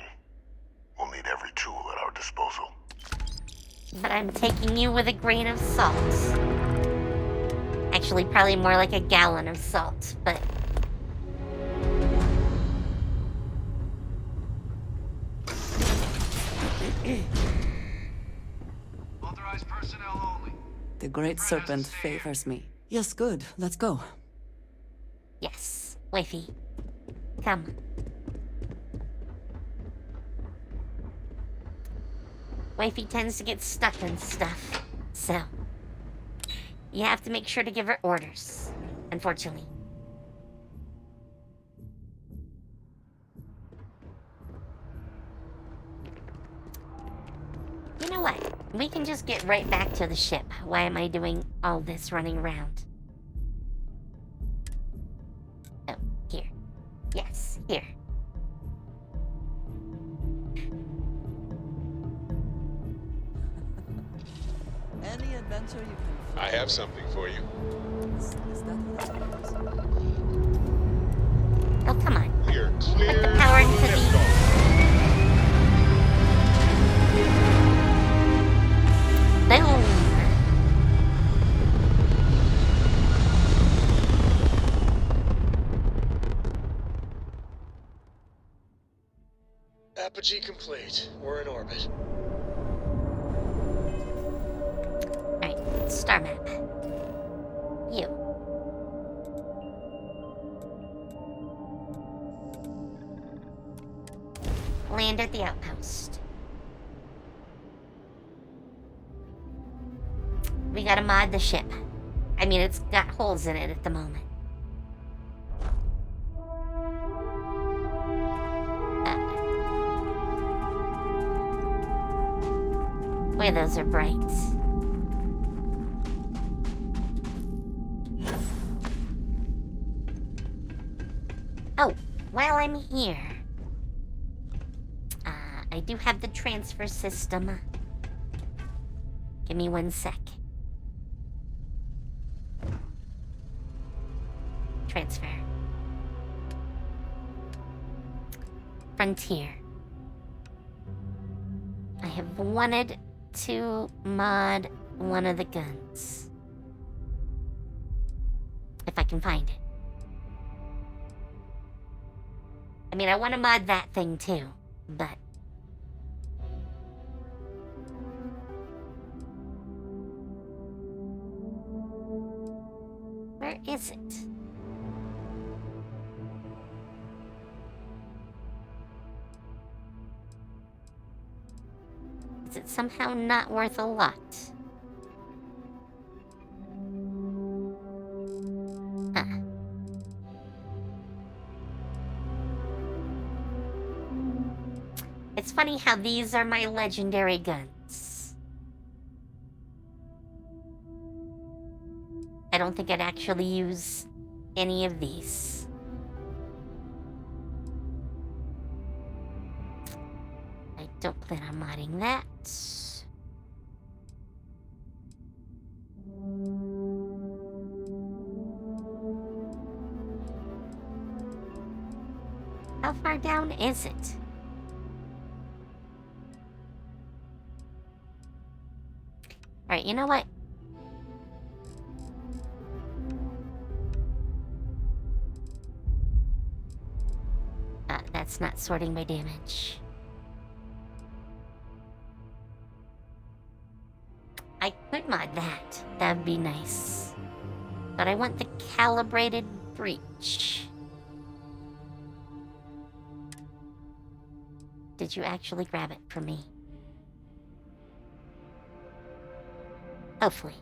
We'll need every tool at our disposal. But I'm taking you with a grain of salt. Actually, probably more like a gallon of salt, but... Authorized personnel only. The Great Serpent favors me. Yes, good. Let's go. Yes, Wifey. Come. Wifey tends to get stuck in stuff, so you have to make sure to give her orders, unfortunately. You know what? We can just get right back to the ship. Why am I doing all this running around? Oh, here. Yes, here. Any adventure I have something for you. Oh, come on. You're Put clear. the power into the... Boom! Apogee complete. We're in orbit. Alright, star map. You. Land at the outpost. We gotta mod the ship. I mean, it's got holes in it at the moment. Boy, those are bright. Oh, while I'm here, I do have the transfer system. Give me 1 sec. Transfer. Frontier. I have wanted to mod one of the guns. If I can find it. I mean, I want to mod that thing too, but... where is it? Is it somehow not worth a lot? Huh. It's funny how these are my legendary guns. I don't think I'd actually use any of these. I don't plan on modding that. How far down is it? Alright, you know what? That's not sorting my damage. I could mod that. That'd be nice. But I want the calibrated breach. Did you actually grab it for me? Hopefully.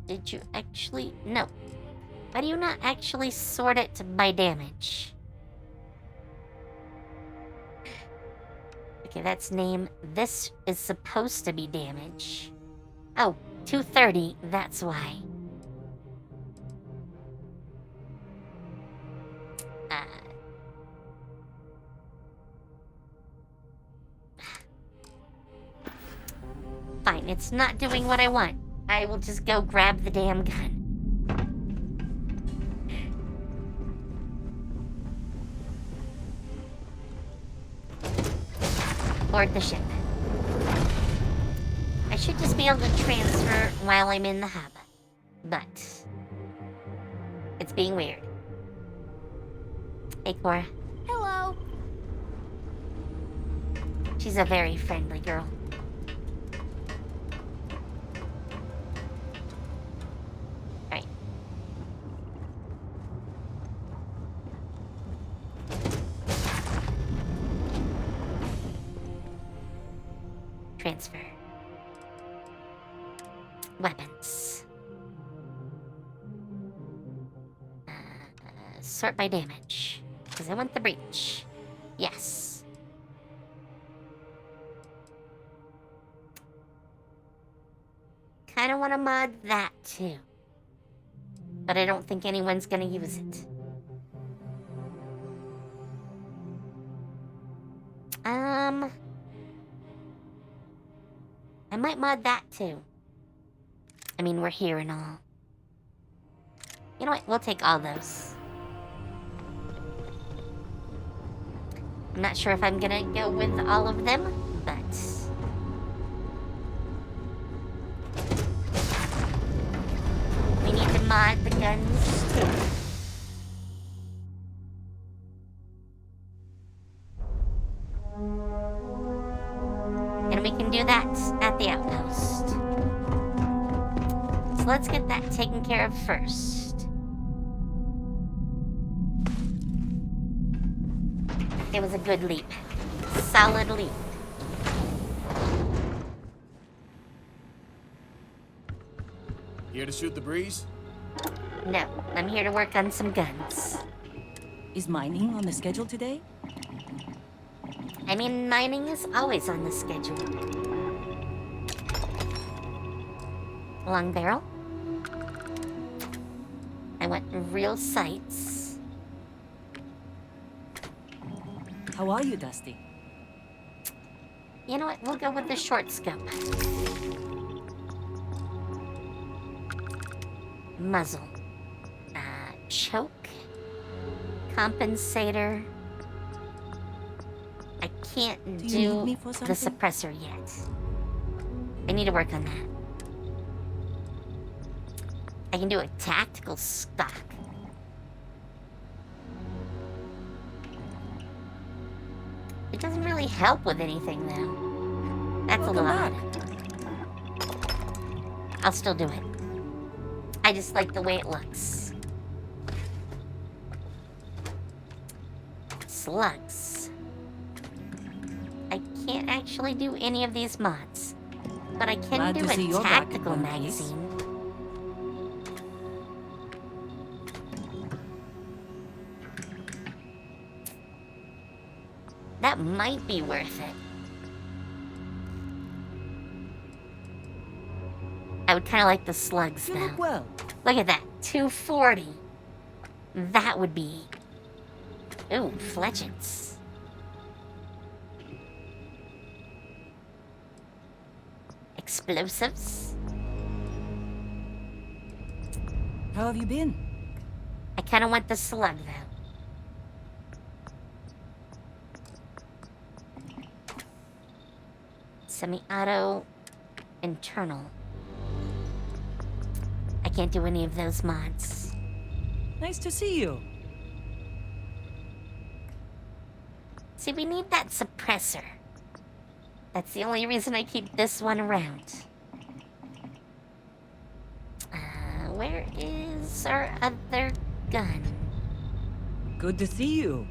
Did you actually... no. Why do you not actually sort it by damage? Okay, that's name. This is supposed to be damage. Oh, 230, that's why. Fine, it's not doing what I want. I will just go grab the damn gun. Board the ship. I should just be able to transfer while I'm in the hub. But... it's being weird. Hey, Cora. Hello. She's a very friendly girl. Right. Transfer. Weapons. Sort by damage. Because I want the breach. Yes. Kinda wanna mod that too. But I don't think anyone's gonna use it. might mod that too. I mean, we're here and all. You know what? We'll take all those. I'm not sure if I'm gonna go with all of them, but... we need to mod the guns too. And we can do that at the outpost. So let's get that taken care of first. It was a good leap. Solid leap. Here to shoot the breeze? No, I'm here to work on some guns. Is mining on the schedule today? I mean, mining is always on the schedule. Long barrel. I want real sights. How are you, Dusty? You know what? We'll go with the short scope. Muzzle. Choke. Compensator. I can't do the suppressor yet. I need to work on that. I can do a tactical stock. It doesn't really help with anything, though. That's a little odd. I'll still do it. I just like the way it looks. Slugs. I can't actually do any of these mods, but I can do a tactical magazine. That might be worth it. I would kind of like the slugs, though. Look well. Look at that, 240. That would be... ooh, fletchets. Explosives. How have you been? I kind of want the slug, though. Semi-auto, internal. I can't do any of those mods. Nice to see you. See, we need that suppressor. That's the only reason I keep this one around. Where is our other gun? Good to see you.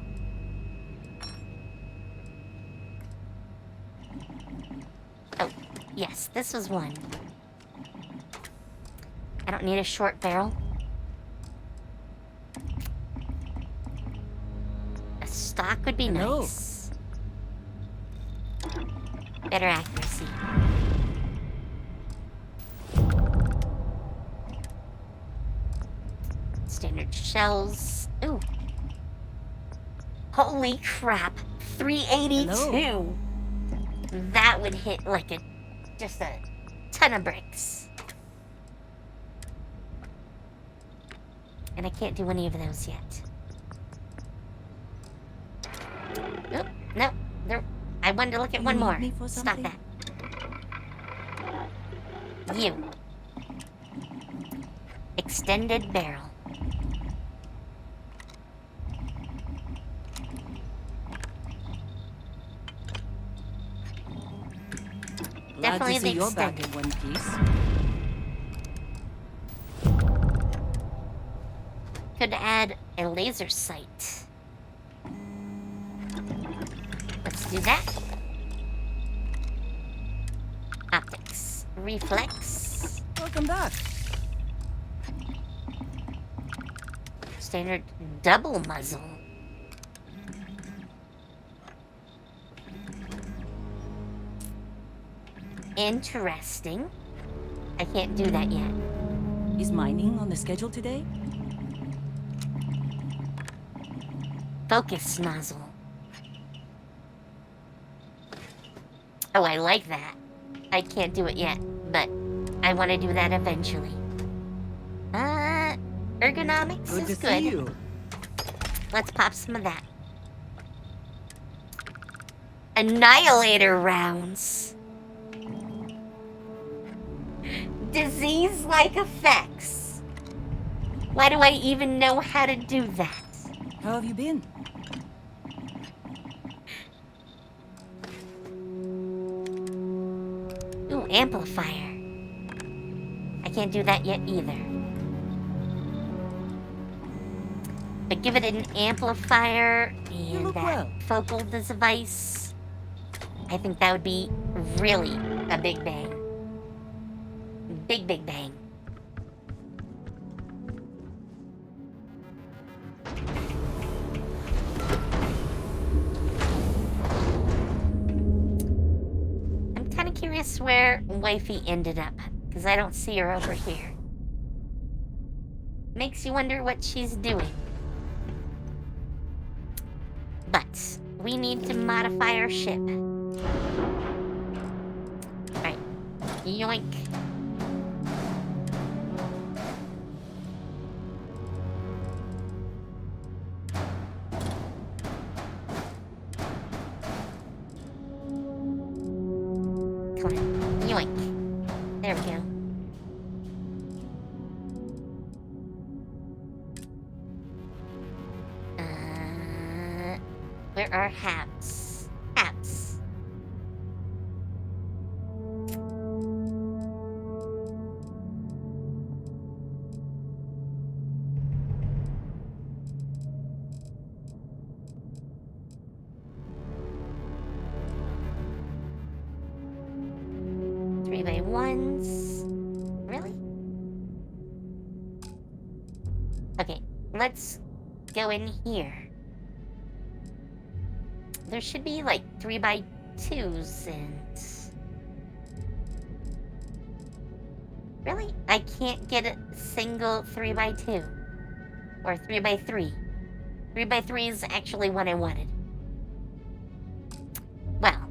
Oh, yes, this was one. I don't need a short barrel. A stock would be nice. Better accuracy. Standard shells. Ooh. Holy crap. 382. Hello. That would hit like just a ton of bricks. And I can't do any of those yet. Oop, no. There. I wanted to look at one more. Stop that. You. Extended barrel. Definitely the you're back extended. in one piece. Could add a laser sight. Let's do that. Optics. Reflex. Welcome back. Standard double muzzle. Interesting. I can't do that yet. Is mining on the schedule today? Focus nozzle. Oh, I like that. I can't do it yet, but I want to do that eventually. Ergonomics Good is to good. see you. Let's pop some of that. Annihilator rounds. Disease-like effects. Why do I even know how to do that? How have you been? Ooh, amplifier. I can't do that yet either. But give it an amplifier and that focal device. I think that would be really a big bang. Big, big bang. I'm kind of curious where Wifey ended up, because I don't see her over here. Makes you wonder what she's doing. But we need to modify our ship. Right. Yoink. Come on. Yoink. There we go. Where are hats? Hats. Three by ones. Really? Okay, let's go in here. There should be like 3x2s and... Really? I can't get a single 3x2. Or 3x3. 3x3 is actually what I wanted. Well.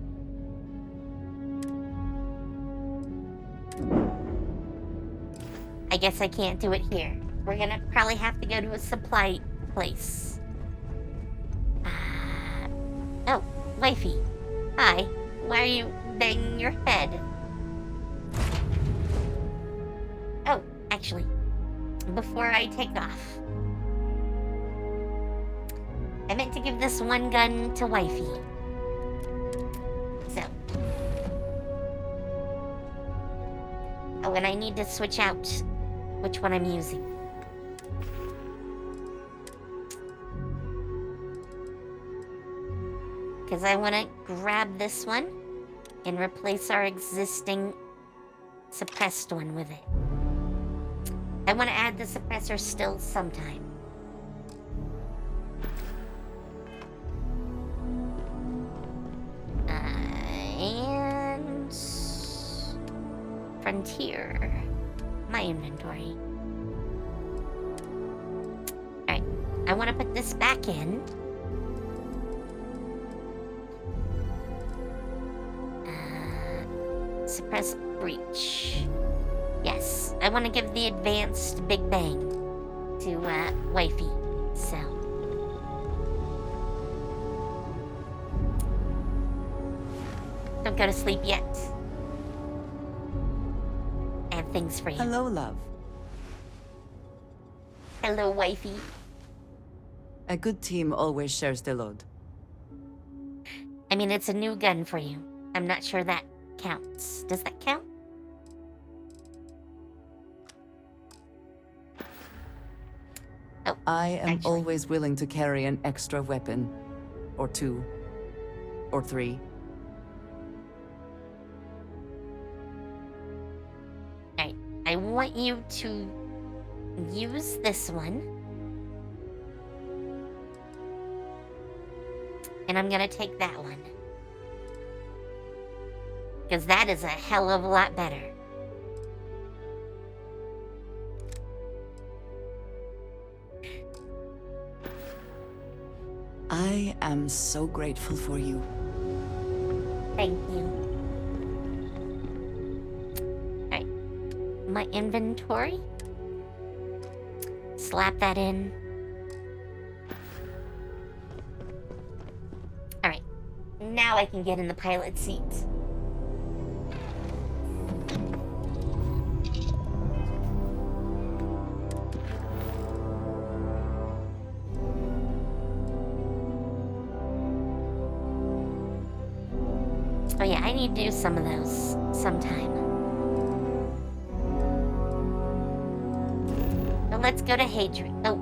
I guess I can't do it here. We're gonna probably have to go to a supply place. Oh, Wifey. Hi. Why are you banging your head? Oh, actually, before I take off, I meant to give this one gun to Wifey. So. Oh, and I need to switch out which one I'm using. Because I want to grab this one and replace our existing suppressed one with it. I want to add the suppressor still sometime. And... Frontier. My inventory. Alright, I want to put this back in. Suppress breach. Yes, I want to give the advanced Big Bang to Wifey. So. Don't go to sleep yet. I have things for you. Hello, love. Hello, Wifey. A good team always shares the load. I mean, it's a new gun for you. I'm not sure that counts. Does that count? Oh, I am always willing to carry an extra weapon. Or two. Or three. Alright, I want you to use this one. And I'm gonna take that one. Because that is a hell of a lot better. I am so grateful for you. Thank you. my inventory. Slap that in. Alright. Now I can get in the pilot seat. Oh yeah, I need to do some of those sometime. But let's go to Hadrian. Oh,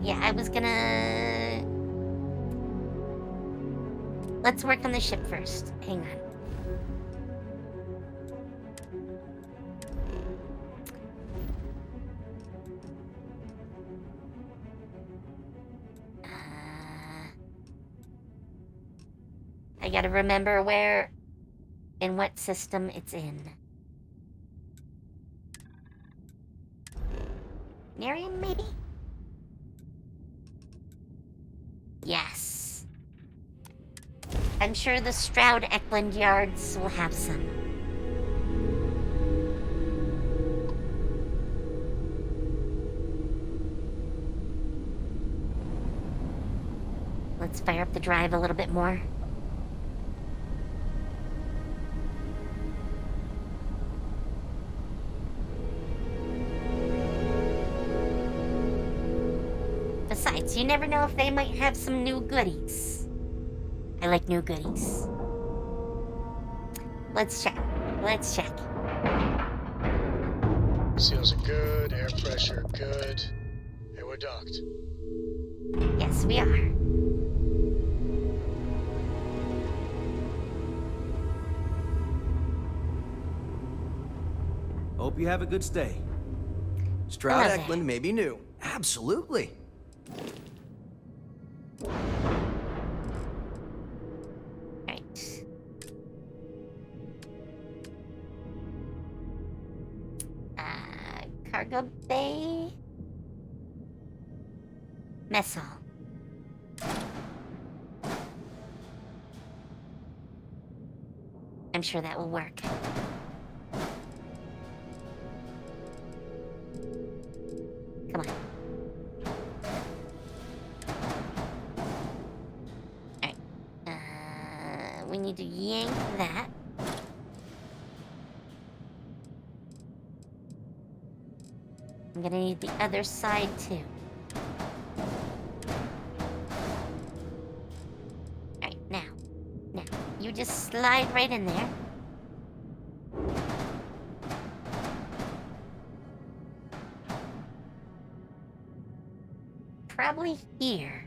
yeah, I was gonna... Let's work on the ship first. Hang on. I gotta remember where and what system it's in. Narian, maybe? Yes. I'm sure the Stroud Eklund yards will have some. Let's fire up the drive a little bit more. Besides, you never know if they might have some new goodies. I like new goodies. Let's check. Let's check. Seals are good, air pressure good. And we're docked. Yes, we are. Hope you have a good stay. Stroud Hello there. Eklund may be new. Absolutely. Right. Cargo bay. Mess hall. I'm sure that will work. Come on. Alright. We need to yank that. I'm gonna need the other side too. Alright, now. Now. You just slide right in there. Probably here.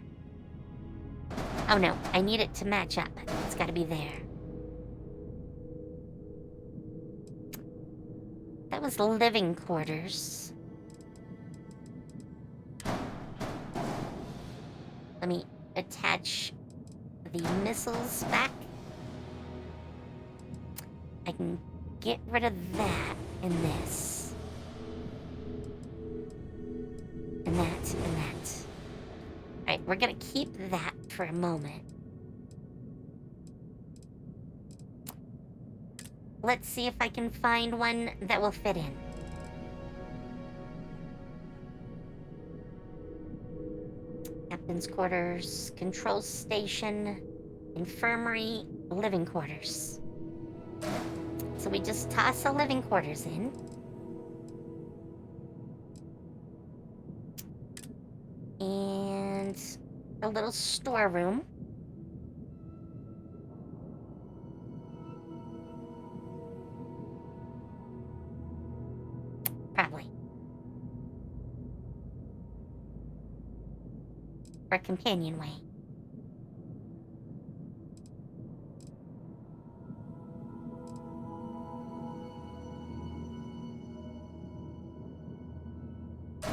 Oh no, I need it to match up. It's gotta be there. That was living quarters. Let me attach the missiles back. I can get rid of that and this. And that and that. Alright, we're gonna keep that for a moment. Let's see if I can find one that will fit in. Captain's quarters, control station, infirmary, living quarters. So we just toss the living quarters in. And a little storeroom. Probably. Or a companionway.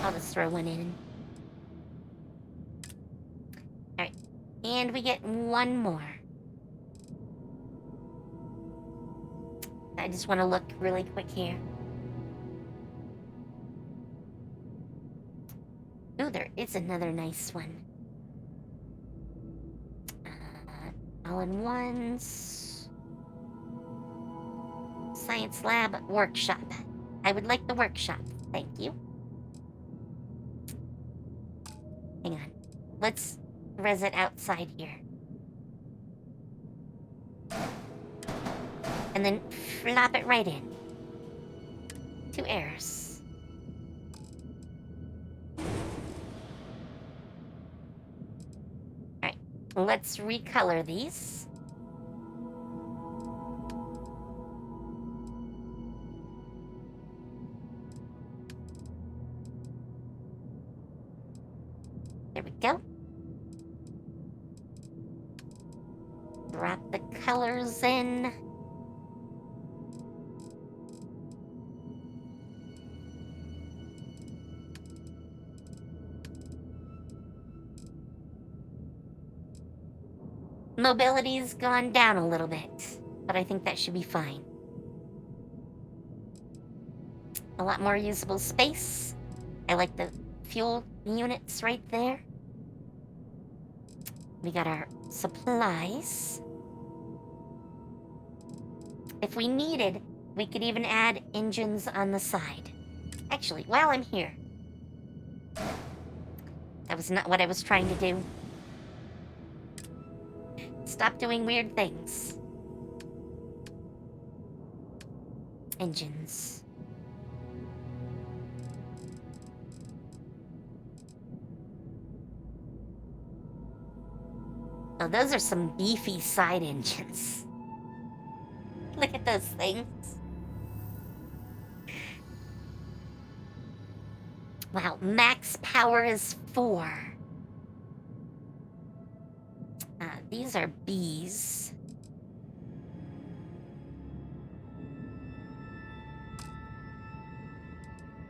I'll just throw one in. Alright. And we get one more. I just want to look really quick here. Ooh, there is another nice one. All-in-ones. Science lab workshop. I would like the workshop. Thank you. Hang on. Let's res it outside here. And then flop it right in. 2 errors. Alright, let's recolor these. There we go. Drop the colors in. Mobility's gone down a little bit, but I think that should be fine. A lot more usable space. I like the fuel units right there. We got our supplies. If we needed, we could even add engines on the side. Actually, while I'm here. That was not what I was trying to do. Stop doing weird things. Engines. Oh, those are some beefy side engines. Look at those things. Wow, max power is 4. These are Bs.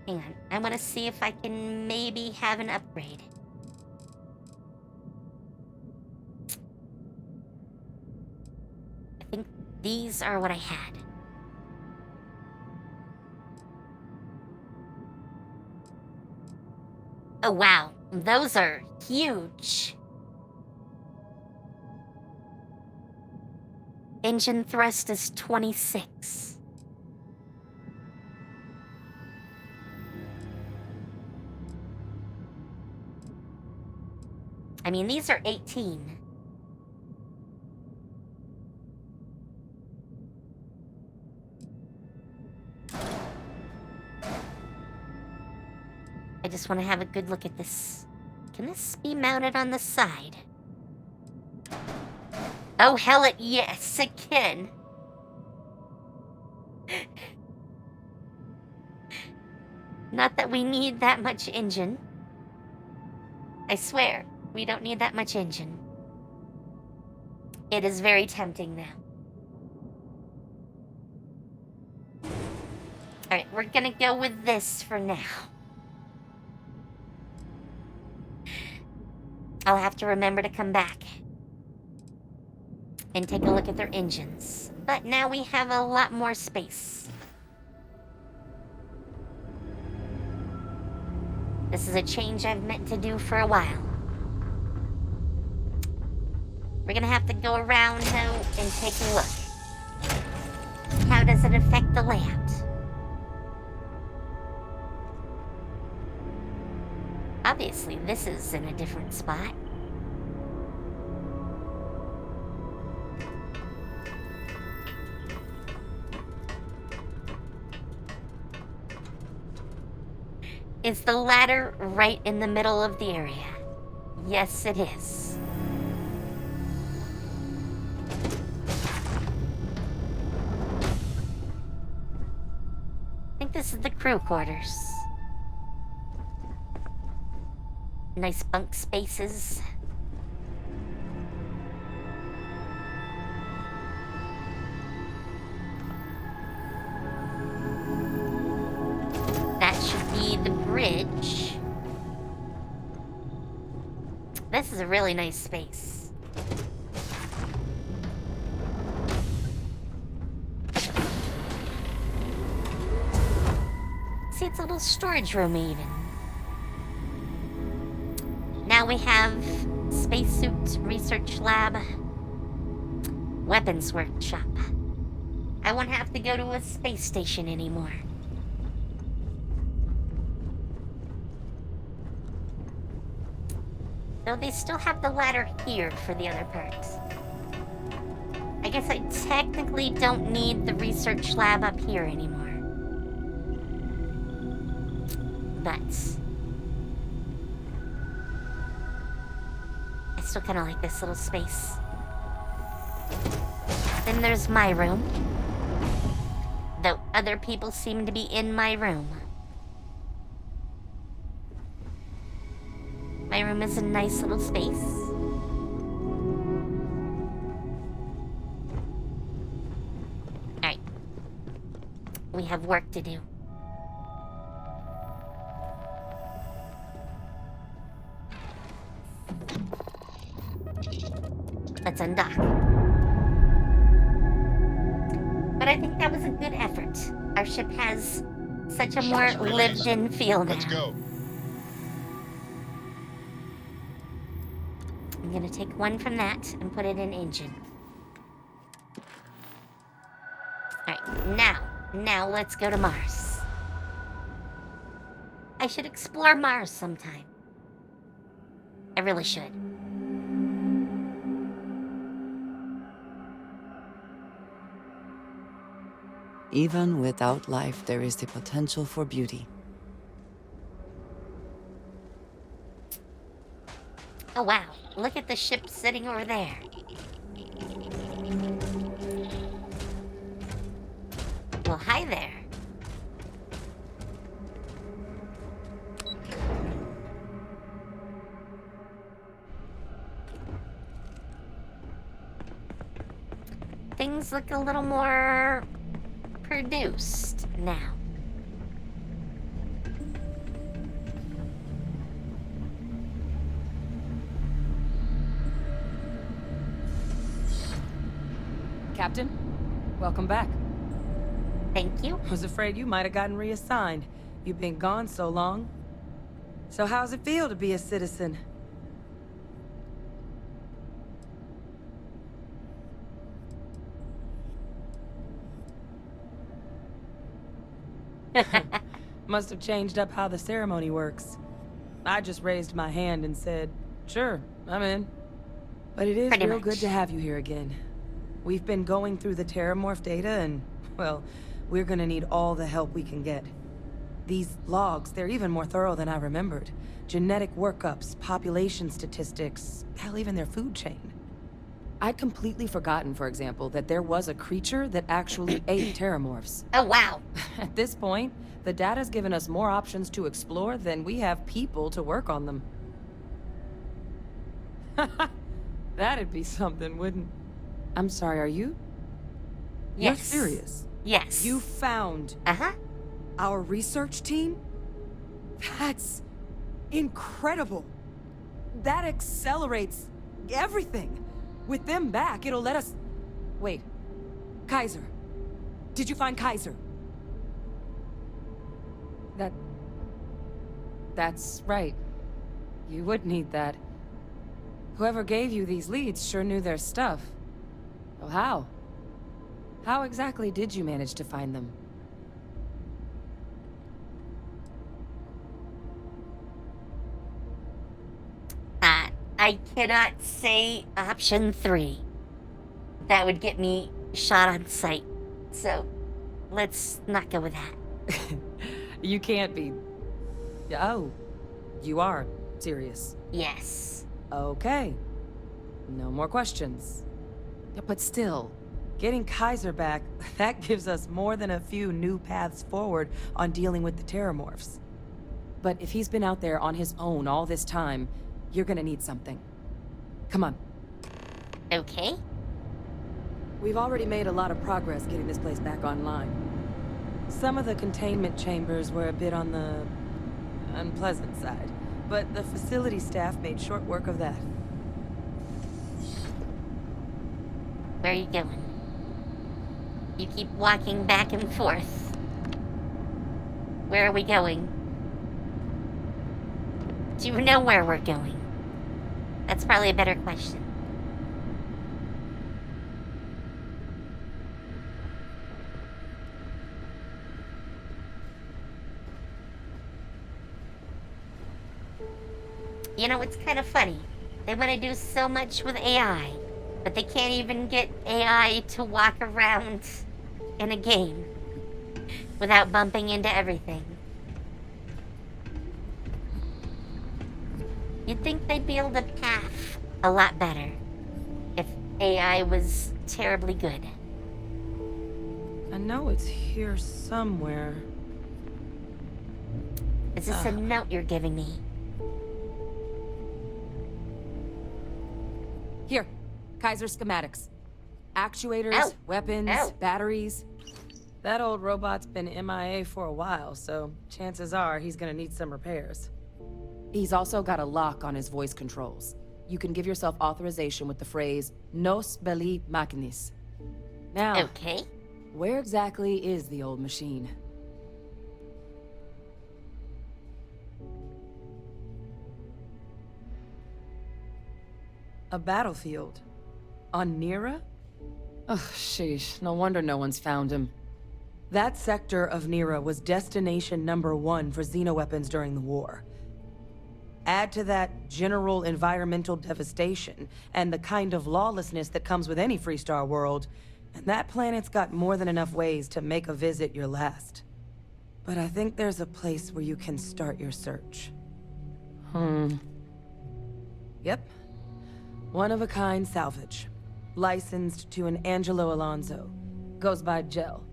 Hang on, I want to see if I can maybe have an upgrade. I think these are what I had. Oh wow, those are huge. Engine thrust is 26. I mean, these are 18. I just want to have a good look at this. Can this be mounted on the side? Oh, hell it, yes, it can. Not that we need that much engine. I swear, we don't need that much engine. It is very tempting now. Alright, we're gonna go with this for now. I'll have to remember to come back and take a look at their engines. But now we have a lot more space. This is a change I've meant to do for a while. We're gonna have to go around though and take a look. How does it affect the layout? Obviously, this is in a different spot. Is the ladder right in the middle of the area? Yes, it is. I think this is the crew quarters. Nice bunk spaces. That should be the bridge. This is a really nice space. See, it's a little storage room even. Now we have spacesuit research lab, weapons workshop. I won't have to go to a space station anymore. Though they still have the ladder here for the other parts. I guess I technically don't need the research lab up here anymore. But I still kind of like this little space. Then there's my room. Though other people seem to be in my room. My room is a nice little space. Alright. We have work to do. Let's undock. But I think that was a good effort. Our ship has such a more lived-in feel now. Let's go. I'm gonna take one from that and put it in engine. Alright, now let's go to Mars. I should explore Mars sometime. I really should. Even without life, there is the potential for beauty. Oh wow, look at the ship sitting over there. Well, hi there. Things look a little more produced now. Captain, welcome back. Thank you. Was afraid you might have gotten reassigned. You've been gone so long. So how's it feel to be a citizen? Must have changed up how the ceremony works. I just raised my hand and said, sure, I'm in. But it is real good to have you here again. We've been going through the Terrormorph data and, well, we're gonna need all the help we can get. These logs, they're even more thorough than I remembered. Genetic workups, population statistics, hell, even their food chain. I'd completely forgotten, for example, that there was a creature that actually ate Terrormorphs. Oh, wow. At this point, the data's given us more options to explore than we have people to work on them. That'd be something, wouldn't... I'm sorry, are you? Yes. You're serious? Yes. You found... our research team? That's... incredible. That accelerates everything. With them back, it'll let us... Wait. Kaiser. Did you find Kaiser? That's right. You would need that. Whoever gave you these leads sure knew their stuff. Oh, how? How exactly did you manage to find them? I cannot say option 3. That would get me shot on sight. So, let's not go with that. You can't be... Oh, you are serious? Yes. Okay. No more questions. But still, getting Kaiser back, that gives us more than a few new paths forward on dealing with the Terrormorphs. But if he's been out there on his own all this time, you're gonna need something. Come on. Okay. We've already made a lot of progress getting this place back online. Some of the containment chambers were a bit on the unpleasant side, but the facility staff made short work of that. Where are you going? You keep walking back and forth. Where are we going? Do you know where we're going? That's probably a better question. You know, it's kind of funny. They want to do so much with AI, but they can't even get AI to walk around in a game without bumping into everything. You'd think they'd be able to path a lot better if AI was terribly good. I know it's here somewhere. Is this a note you're giving me? Here, Kaiser schematics. Actuators, weapons, batteries. That old robot's been MIA for a while, so chances are he's gonna need some repairs. He's also got a lock on his voice controls. You can give yourself authorization with the phrase, Nos belli machinis. Now, okay. Where exactly is the old machine? A battlefield. On Nira? Ugh, sheesh. No wonder no one's found him. That sector of Nira was destination #1 for xenoweapons during the war. Add to that general environmental devastation and the kind of lawlessness that comes with any Freestar world, and that planet's got more than enough ways to make a visit your last. But I think there's a place where you can start your search. Yep. One-of-a-kind salvage. Licensed to an Angelo Alonso. Goes by Gel.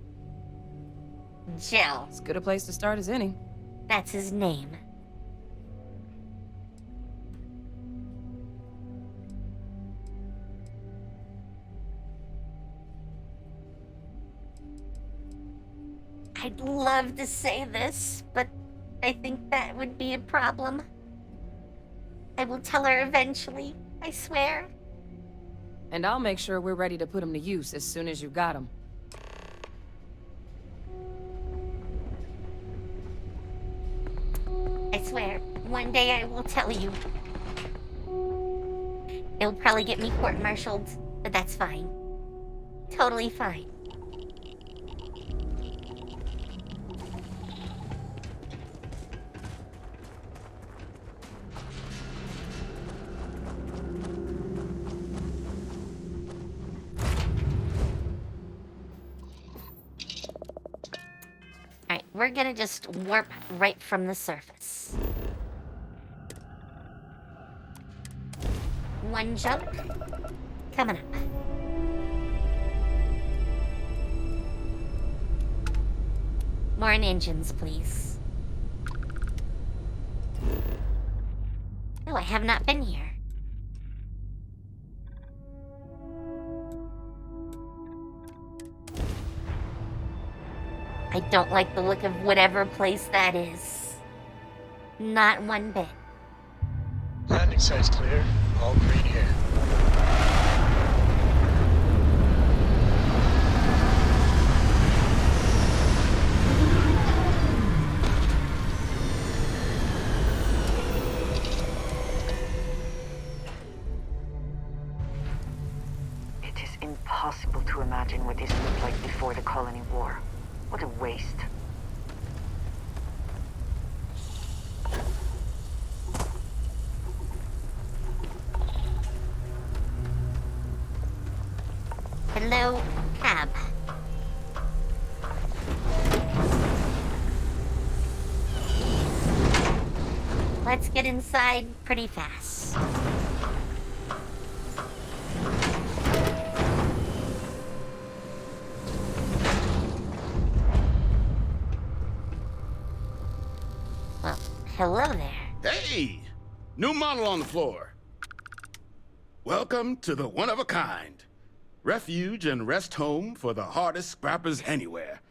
Gel. As good a place to start as any. That's his name. I'd love to say this, but I think that would be a problem. I will tell her eventually, I swear. And I'll make sure we're ready to put him to use as soon as you got him. I swear, one day I will tell you. It'll probably get me court-martialed, but that's fine. Totally fine. Alright, we're gonna just warp right from the surface. One jump. Coming up. More engines, please. Oh, I have not been here. I don't like the look of whatever place that is. Not one bit. Landing site's clear. All green here. It is impossible to imagine what this looked like before the Colony War. What a waste. Hello, cab. Let's get inside pretty fast. Well, hello there. Hey! New model on the floor. Welcome to the one-of-a-kind. Refuge and rest home for the hardest scrappers anywhere.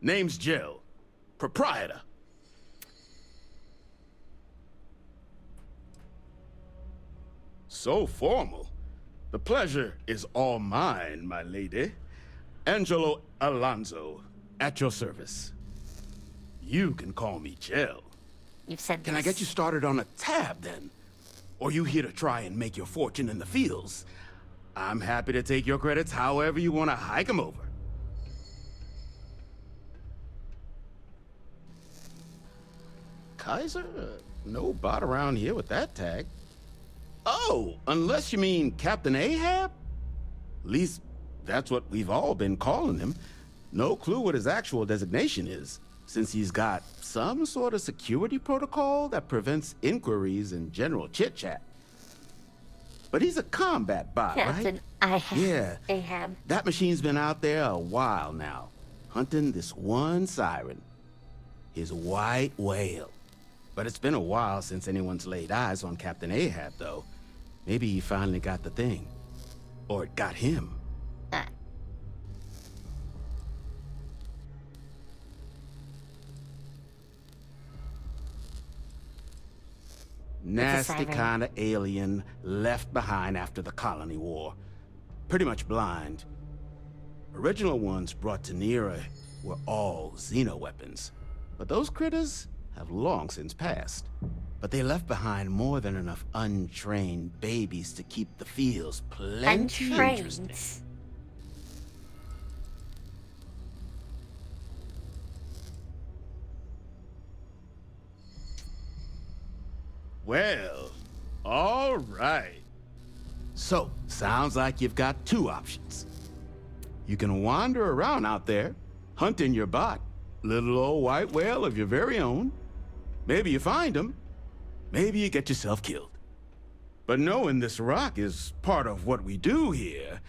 Name's Jill. Proprietor. So formal. The pleasure is all mine, my lady. Angelo Alonso, at your service. You can call me Jill. You've said this. Can I get you started on a tab, then? Or you here to try and make your fortune in the fields? I'm happy to take your credits however you want to hike them over. Kaiser? No bot around here with that tag. Oh, unless you mean Captain Ahab? At least, that's what we've all been calling him. No clue what his actual designation is, since he's got some sort of security protocol that prevents inquiries and general chit-chat. But he's a combat bot, Captain right? Yeah. Ahab. That machine's been out there a while now, hunting this one siren, his white whale. But it's been a while since anyone's laid eyes on Captain Ahab, though. Maybe he finally got the thing. Or it got him. Nasty kind of alien left behind after the Colony War. Pretty much blind. Original ones brought to Nera were all xeno-weapons. But those critters have long since passed. But they left behind more than enough untrained babies to keep the fields plenty interesting. Well, all right. So, sounds like you've got two options. You can wander around out there, hunting your bot, little old white whale of your very own. Maybe you find him. Maybe you get yourself killed. But knowing this rock is part of what we do here.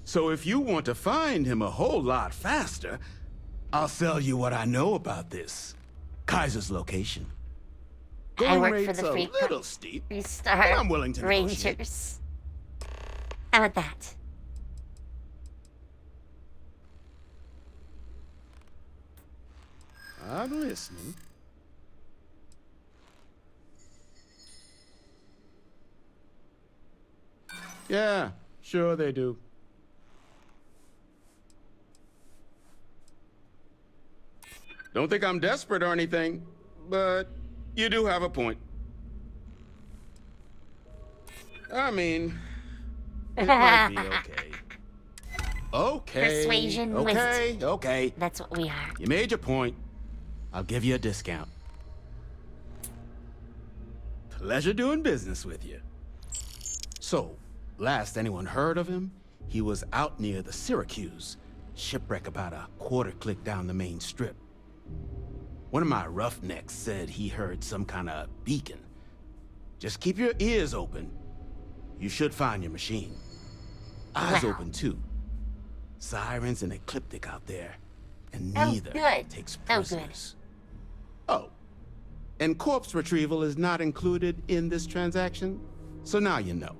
So if you want to find him a whole lot faster, I'll sell you what I know about this. Kaiser's location. I Going work for rate's the a little steep, but Star I'm willing to negotiate. Rangers. How about that? I'm listening. Yeah, sure they do. Don't think I'm desperate or anything, but you do have a point. I mean, it might be okay. Okay. Persuasion, okay, wisdom. okay. That's what we are. You made your point. I'll give you a discount. Pleasure doing business with you. So, last anyone heard of him, he was out near the Syracuse. Shipwreck about a quarter click down the main strip. One of my roughnecks said he heard some kind of beacon. Just keep your ears open. You should find your machine. Eyes open too. Sirens and Ecliptic out there, and neither takes prisoners. Oh, and corpse retrieval is not included in this transaction, so now you know.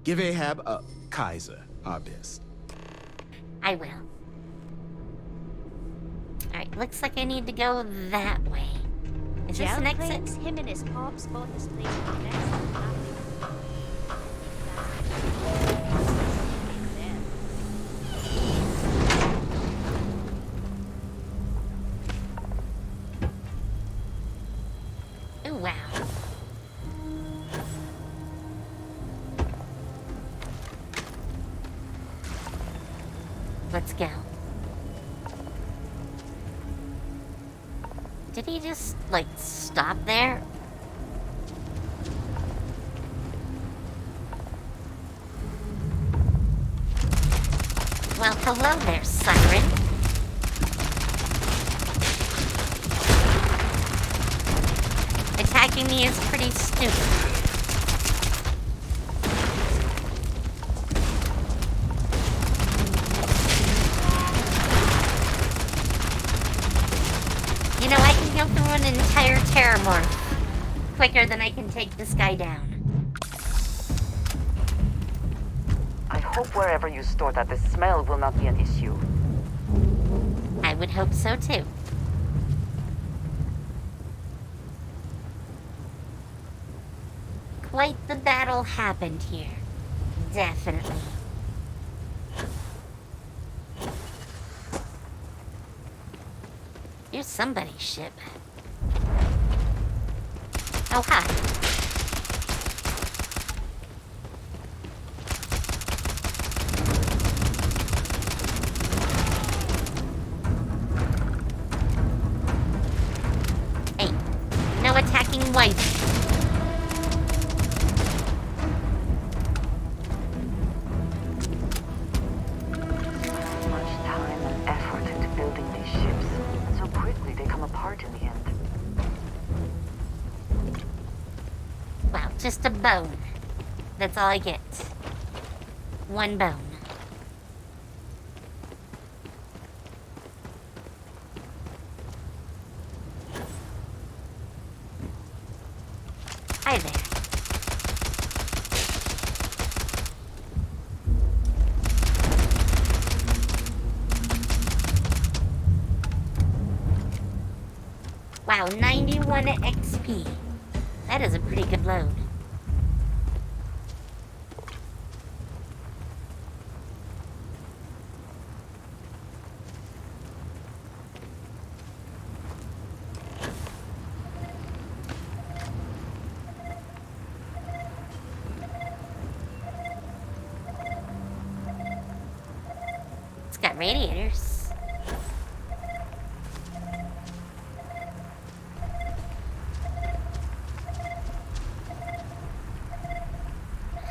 Give Ahab a Kaiser our best. I will. Alright, looks like I need to go that way. Is this an exit? Claims him and his pops bought this place for next to nothing. Oh, wow. Let's go. Did he just, like, stop there? Well, hello there, siren. Attacking me is pretty stupid. You know, I can go through an entire Terrormorph quicker than I can take this guy down. I hope wherever you store that, the smell will not be an issue. I would hope so too. Quite the battle happened here. Definitely. Here's somebody's ship. Oh, hi. Hey, no attacking white. bone. That's all I get. One bone. Hi there. Wow, 91 XP. That is a pretty good load. It's got radiators.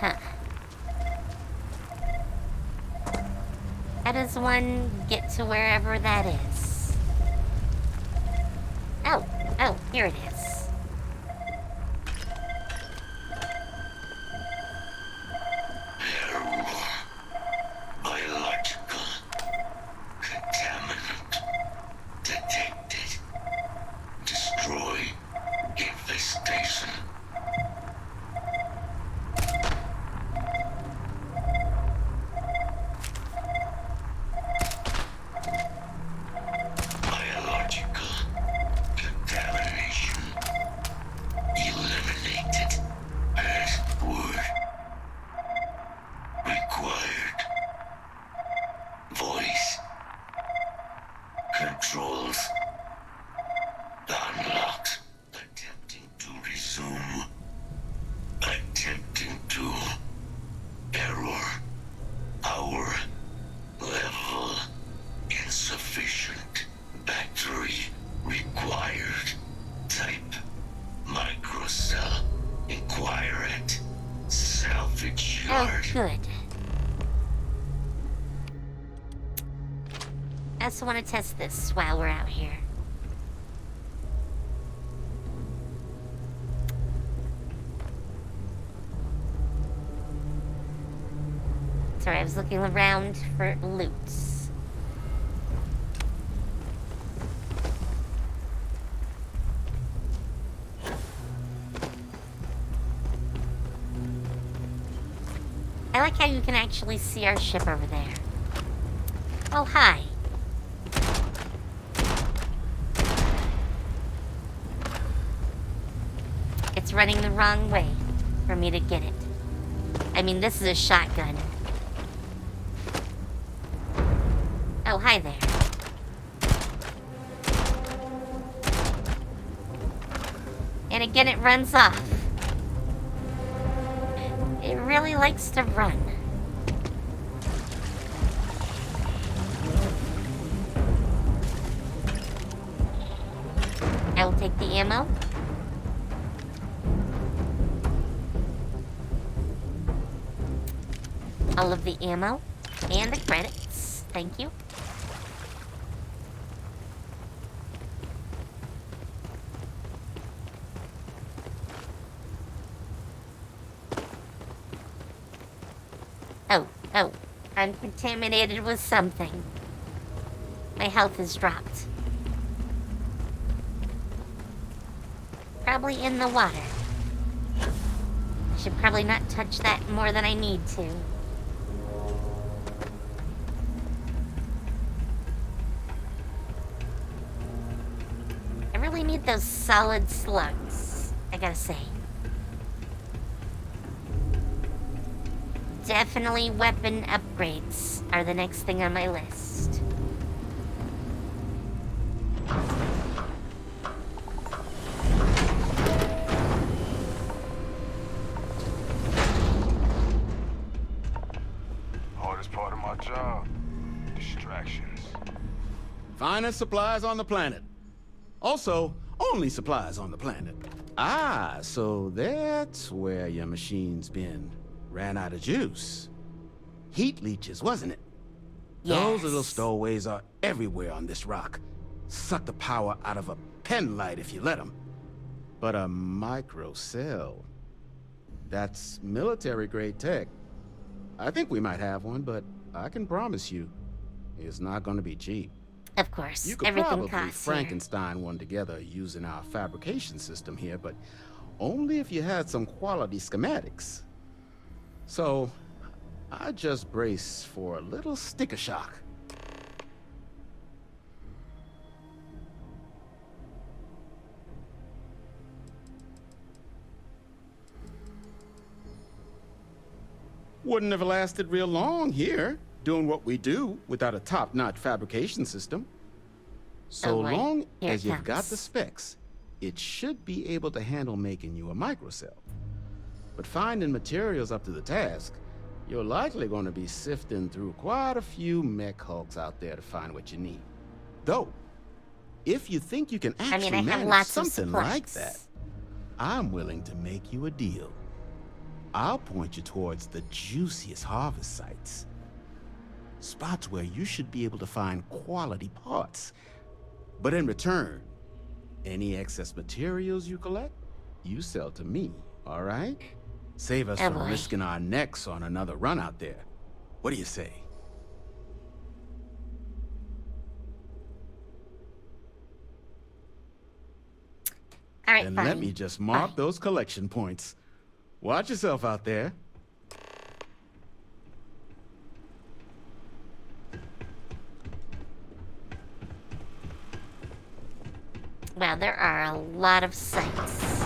Huh. How does one get to wherever that is? Oh, here it is. Biological contaminant detected. Destroy infestation. Biological contamination eliminated. Password required. Voice controls unlocked. Attempting to resume. Attempting to error. Power level insufficient. Battery required. Type microcell. Inquire at salvage Oh, yard. good. I also want to test this while we're out here. Sorry, I was looking around for loot. I like how you can actually see our ship over there. Oh, hi. It's running the wrong way for me to get it. I mean, this is a shotgun. Oh, hi there. And again, it runs off. It really likes to run. I will take the ammo. All of the ammo and the credits. Thank you. Oh, I'm contaminated with something. My health has dropped. Probably in the water. I should probably not touch that more than I need to. I really need those solid slugs, I gotta say. Definitely weapon upgrades are the next thing on my list. Hardest part of my job. Distractions. Finest supplies on the planet. Also, only supplies on the planet. Ah, so that's where your machine's been. Ran out of juice. Heat leeches, wasn't it? Yes. Those little stowaways are everywhere on this rock. Suck the power out of a pen light if you let them. But a microcell. That's military-grade tech. I think we might have one, but I can promise you, it's not going to be cheap. Of course, You could everything probably costs here. Frankenstein one together using our fabrication system here, but only if you had some quality schematics. So, I just brace for a little sticker shock. Wouldn't have lasted real long here, doing what we do without a top-notch fabrication system. So long as you've got the specs, it should be able to handle making you a microcell. But finding materials up to the task, you're likely going to be sifting through quite a few mech hulks out there to find what you need. Though, if you think you can actually manage something like that, I'm willing to make you a deal. I'll point you towards the juiciest harvest sites. Spots where you should be able to find quality parts. But in return, any excess materials you collect, you sell to me, all right? Save us from risking our necks on another run out there. What do you say? All right, then fine. let me just mark those collection points. Watch yourself out there. Wow, there are a lot of sites.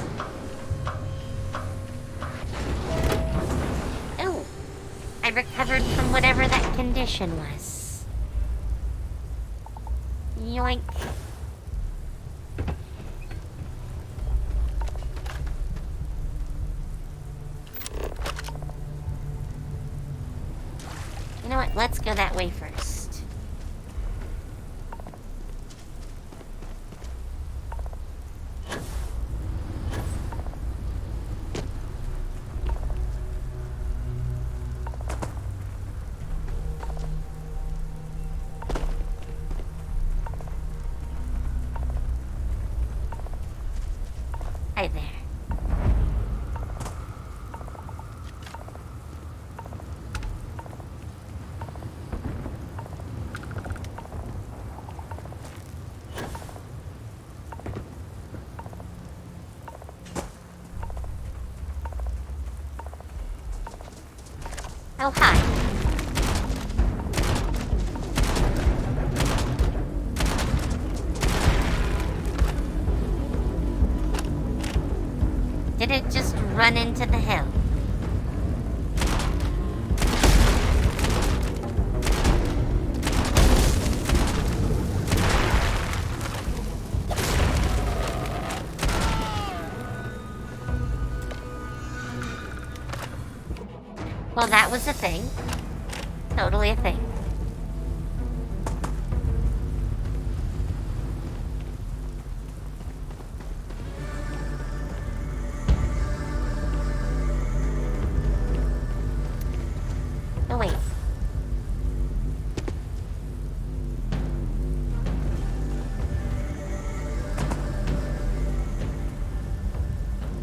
Oh, I recovered from whatever that condition was. Yoink. You know what? Let's go that way first. Hi there. Oh, hi. Did it just run into the hill? Well, that was a thing. Totally a thing. Oh, wait.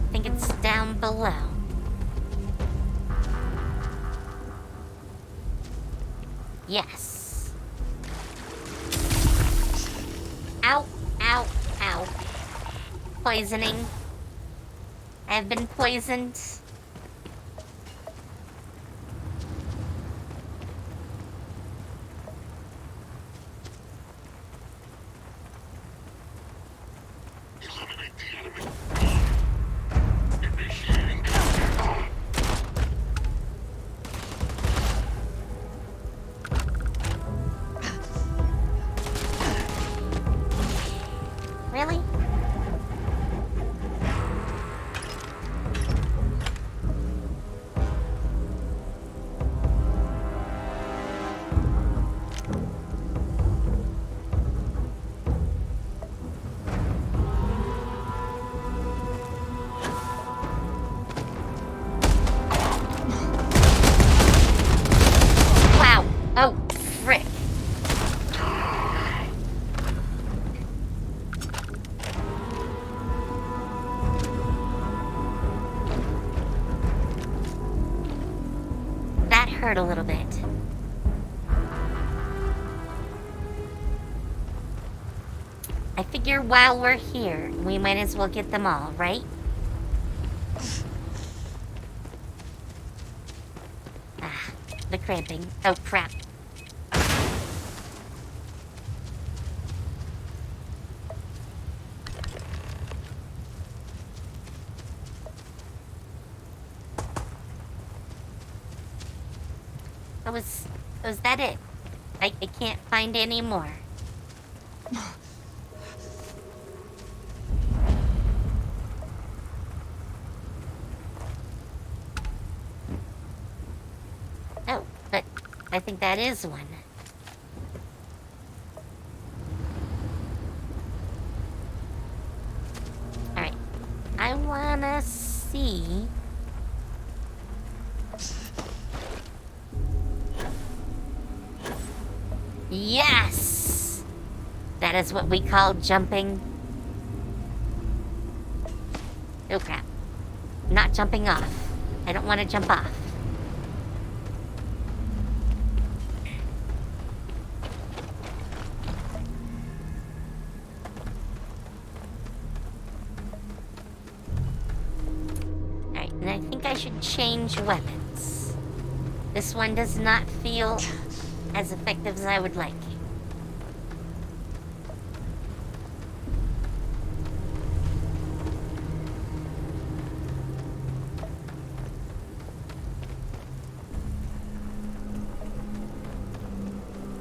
I think it's down below. Yes. Ow, ow, ow. Poisoning. I've been poisoned. Really? Wow. Oh, frick. hurt a little bit. I figure while we're here, we might as well get them all, right? Ah, the cramping. Oh, crap. Was that it? I can't find any more. Oh, but I think that is one. Alright. I wanna see... Yes! That is what we call jumping. Oh crap. Not jumping off. I don't want to jump off. Alright, and I think I should change weapons. This one does not feel as effective as I would like.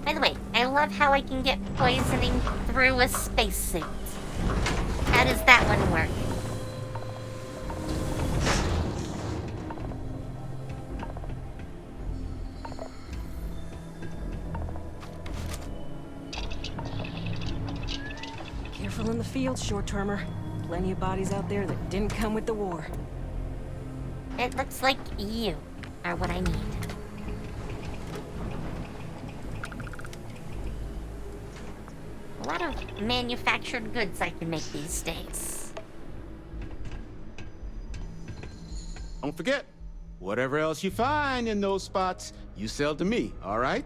By the way, I love how I can get poisoning through a spacesuit. How does that one work? Careful in the field, short-termer. Plenty of bodies out there that didn't come with the war. It looks like you are what I need. A lot of manufactured goods I can make these days. Don't forget, whatever else you find in those spots, you sell to me, all right?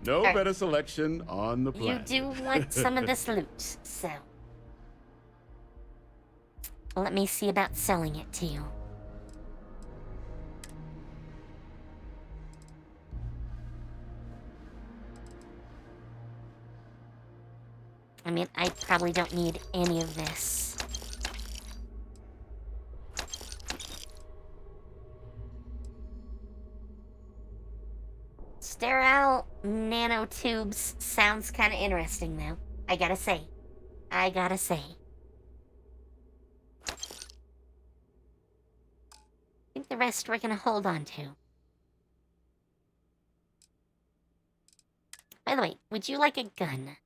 No better selection on the planet. You do want some of this loot, so... Let me see about selling it to you. I mean, I probably don't need any of this. Sterile nanotubes sounds kind of interesting, though. I gotta say. I think the rest we're gonna hold on to. By the way, would you like a gun?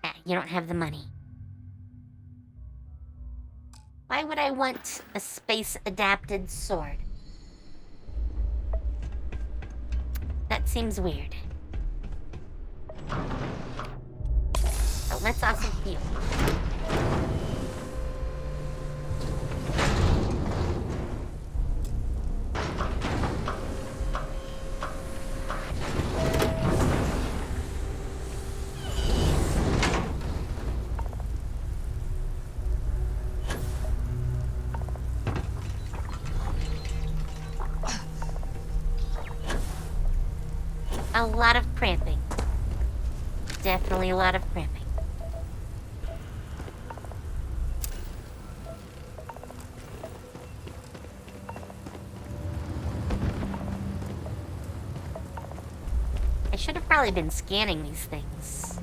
Ah, you don't have the money. Why would I want a space-adapted sword? That seems weird. Oh, let's also heal. A lot of cramping. Definitely a lot of cramping. I should have probably been scanning these things.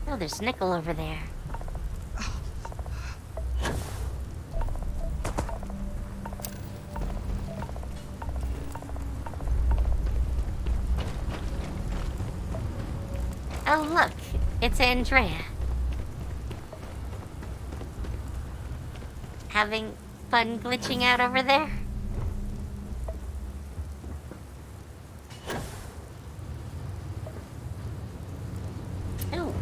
Oh, there's nickel over there. Oh, look. It's Andrea. Having fun glitching out over there? Ooh,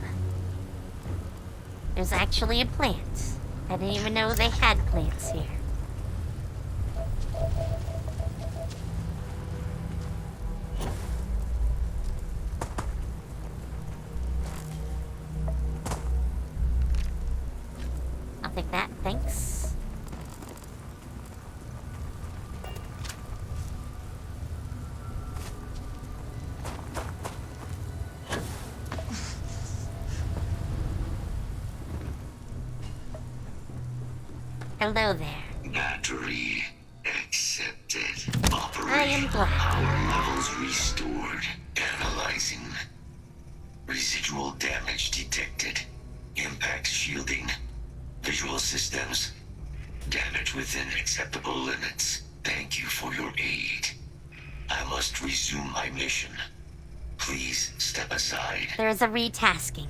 There's actually a plant. I didn't even know they had plants here. I'll take that, thanks. Hello there. Battery accepted. I am glad. Power levels restored. Analyzing. Residual damage detected. Impact shielding. Visual systems. Damage within acceptable limits. Thank you for your aid. I must resume my mission. Please step aside. There is a retasking.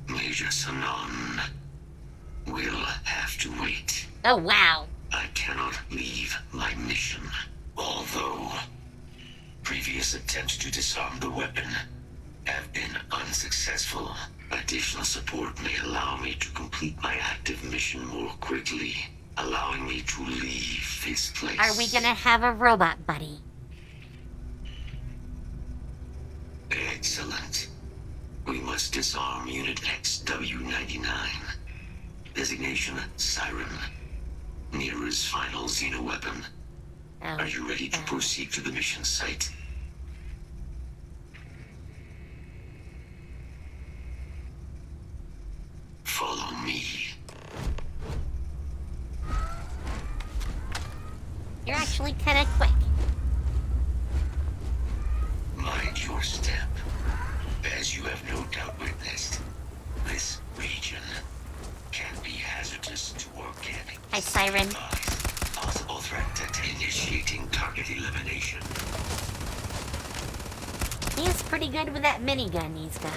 Major Sanon will have to wait. Oh, wow. I cannot leave my mission. Although previous attempts to disarm the weapon have been unsuccessful, additional support may allow me to complete my active mission more quickly, allowing me to leave this place. Are we gonna have a robot buddy? Excellent. We must disarm Unit XW-99. Designation Siren. Nearest final xenoweapon. Are you ready to proceed to the mission site? Follow me. You're actually kind of quick. Mind your step. As you have no doubt witnessed, this region can be hazardous to organic. Hi, Siren. Possible threat initiating target elimination. He is pretty good with that minigun he's got.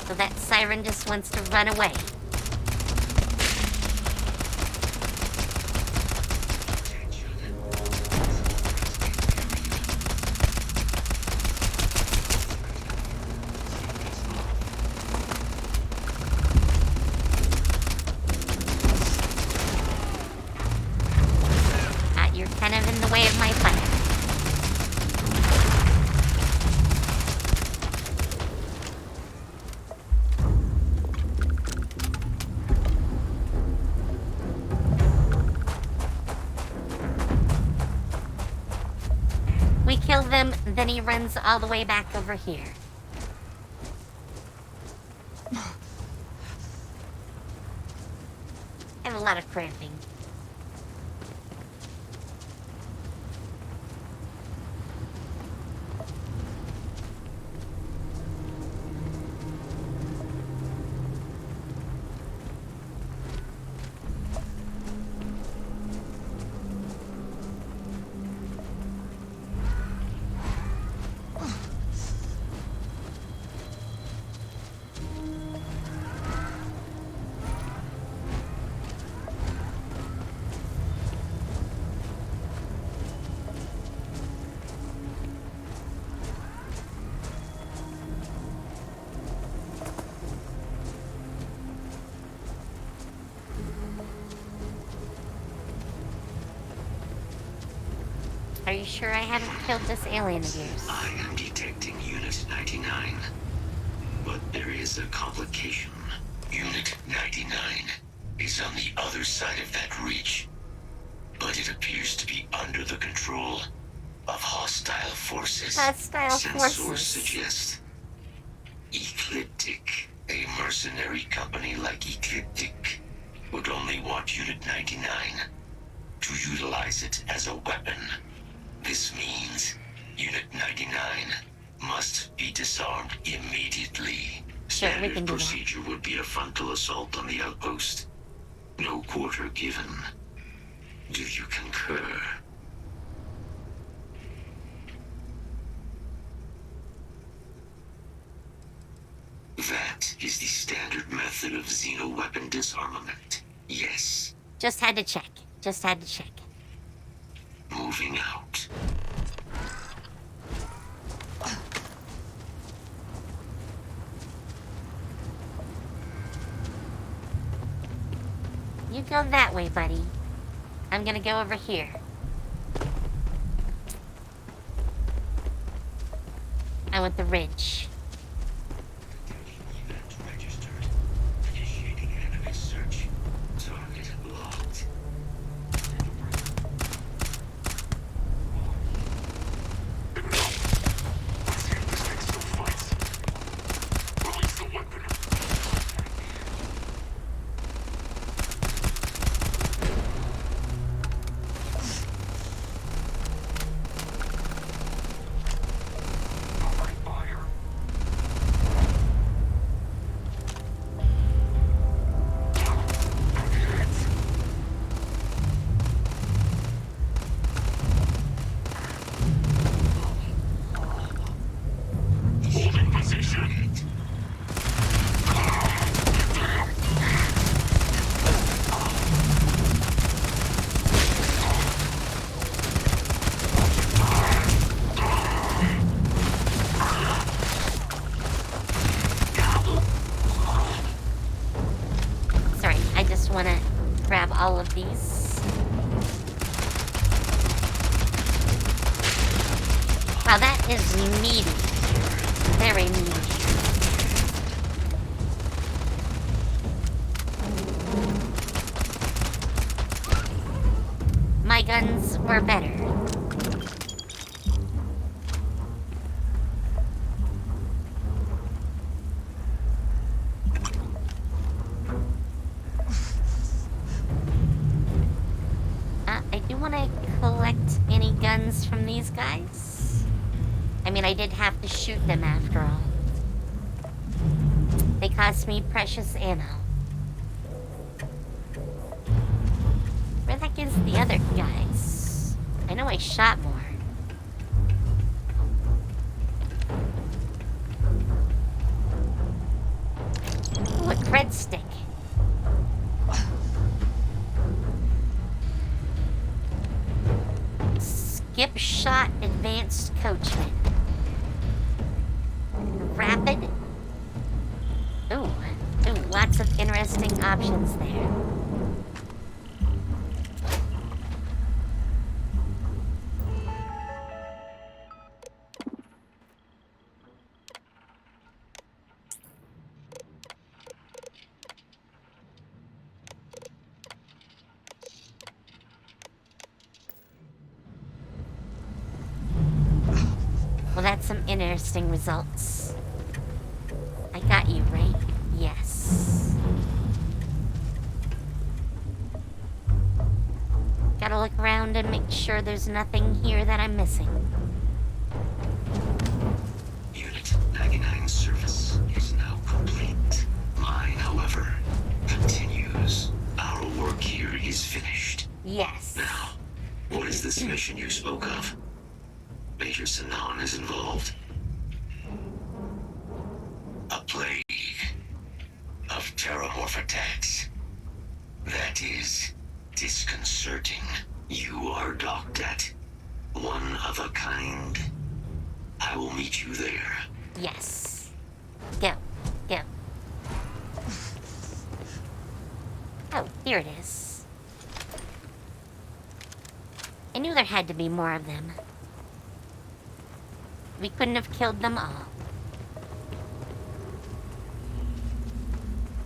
So that Siren just wants to run away. You're kind of in the way of my plan. We kill them, then he runs all the way back over here. I have a lot of cramping. Are you sure I haven't killed this alien of yours? I am detecting Unit 99. But there is a complication. Unit 99 is on the other side of that reach. But it appears to be under the control of hostile forces. Hostile Sensors forces. suggest Ecliptic, a mercenary company like Ecliptic, would only want Unit 99 to utilize it as a weapon. This means Unit 99 must be disarmed immediately. Sure, we can Standard do that. procedure would be a frontal assault on the outpost. No quarter given. Do you concur? That is the standard method of xeno-weapon disarmament. Yes, Just had to check. Just had to check. Moving out. You go that way, buddy. I'm gonna go over here. I want the ridge. Initiating enemy search. Target locked. Let's see if this thing still fights. Release the weapon. Holding position. Sorry, I just want to grab all of these. Wow, that is meaty. Very meaty. My guns were better. I do want to collect any guns from these guys. I mean, I did have to shoot them after all. They cost me precious ammo. Where the heck is the other guys? I know I shot more. Ooh, a cred stick. Skip shot advanced coachman. Rapid. Ooh, lots of interesting options there. Well, that's some interesting results. I got you, right? Yes. Gotta look around and make sure there's nothing here that I'm missing. Unit 99 service is now complete. Mine, however, continues. Our work here is finished. Yes. Now, what is this mission you spoke of? Major Sanan is involved. A plague of Terrormorph attacks. That is disconcerting. You are docked at one of a kind. I will meet you there. Yes. Go. Go. Oh, here it is. I knew there had to be more of them. We couldn't have killed them all.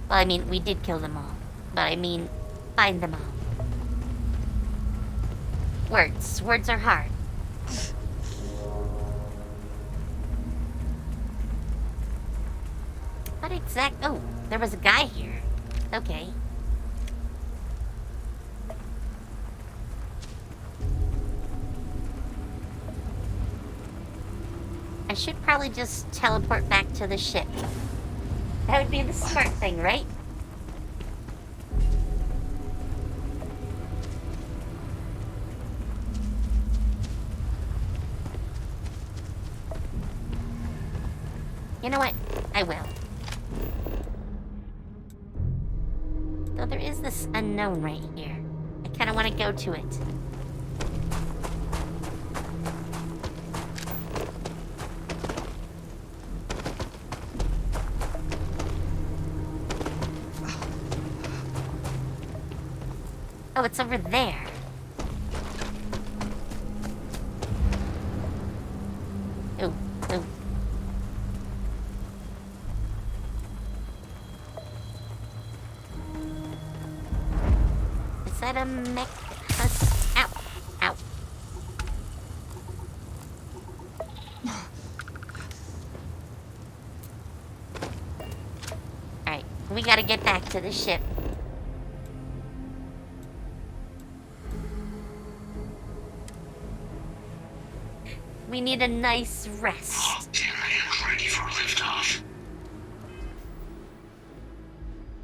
Well, I mean, we did kill them all. But I mean, find them all. Words are hard. What exact... Oh, there was a guy here. Okay. I should probably just teleport back to the ship. That would be the smart thing, right? You know what? I will. Though there is this unknown right here. kind of want to go to it. Oh, it's over there. Oh, oh. Is that a mech husk? Ow. Ow. Alright, we gotta get back to the ship. We need a nice rest. Ready for liftoff.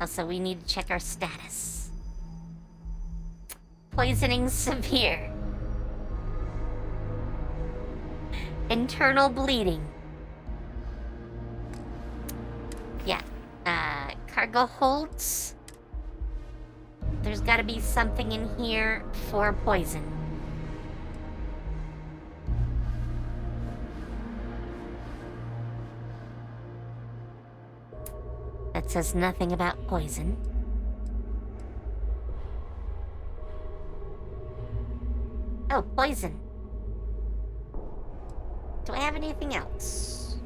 Also, we need to check our status. Poisoning severe. Internal bleeding. Yeah. Cargo holds. There's gotta be something in here for poison. That says nothing about poison. Oh, poison. Do I have anything else?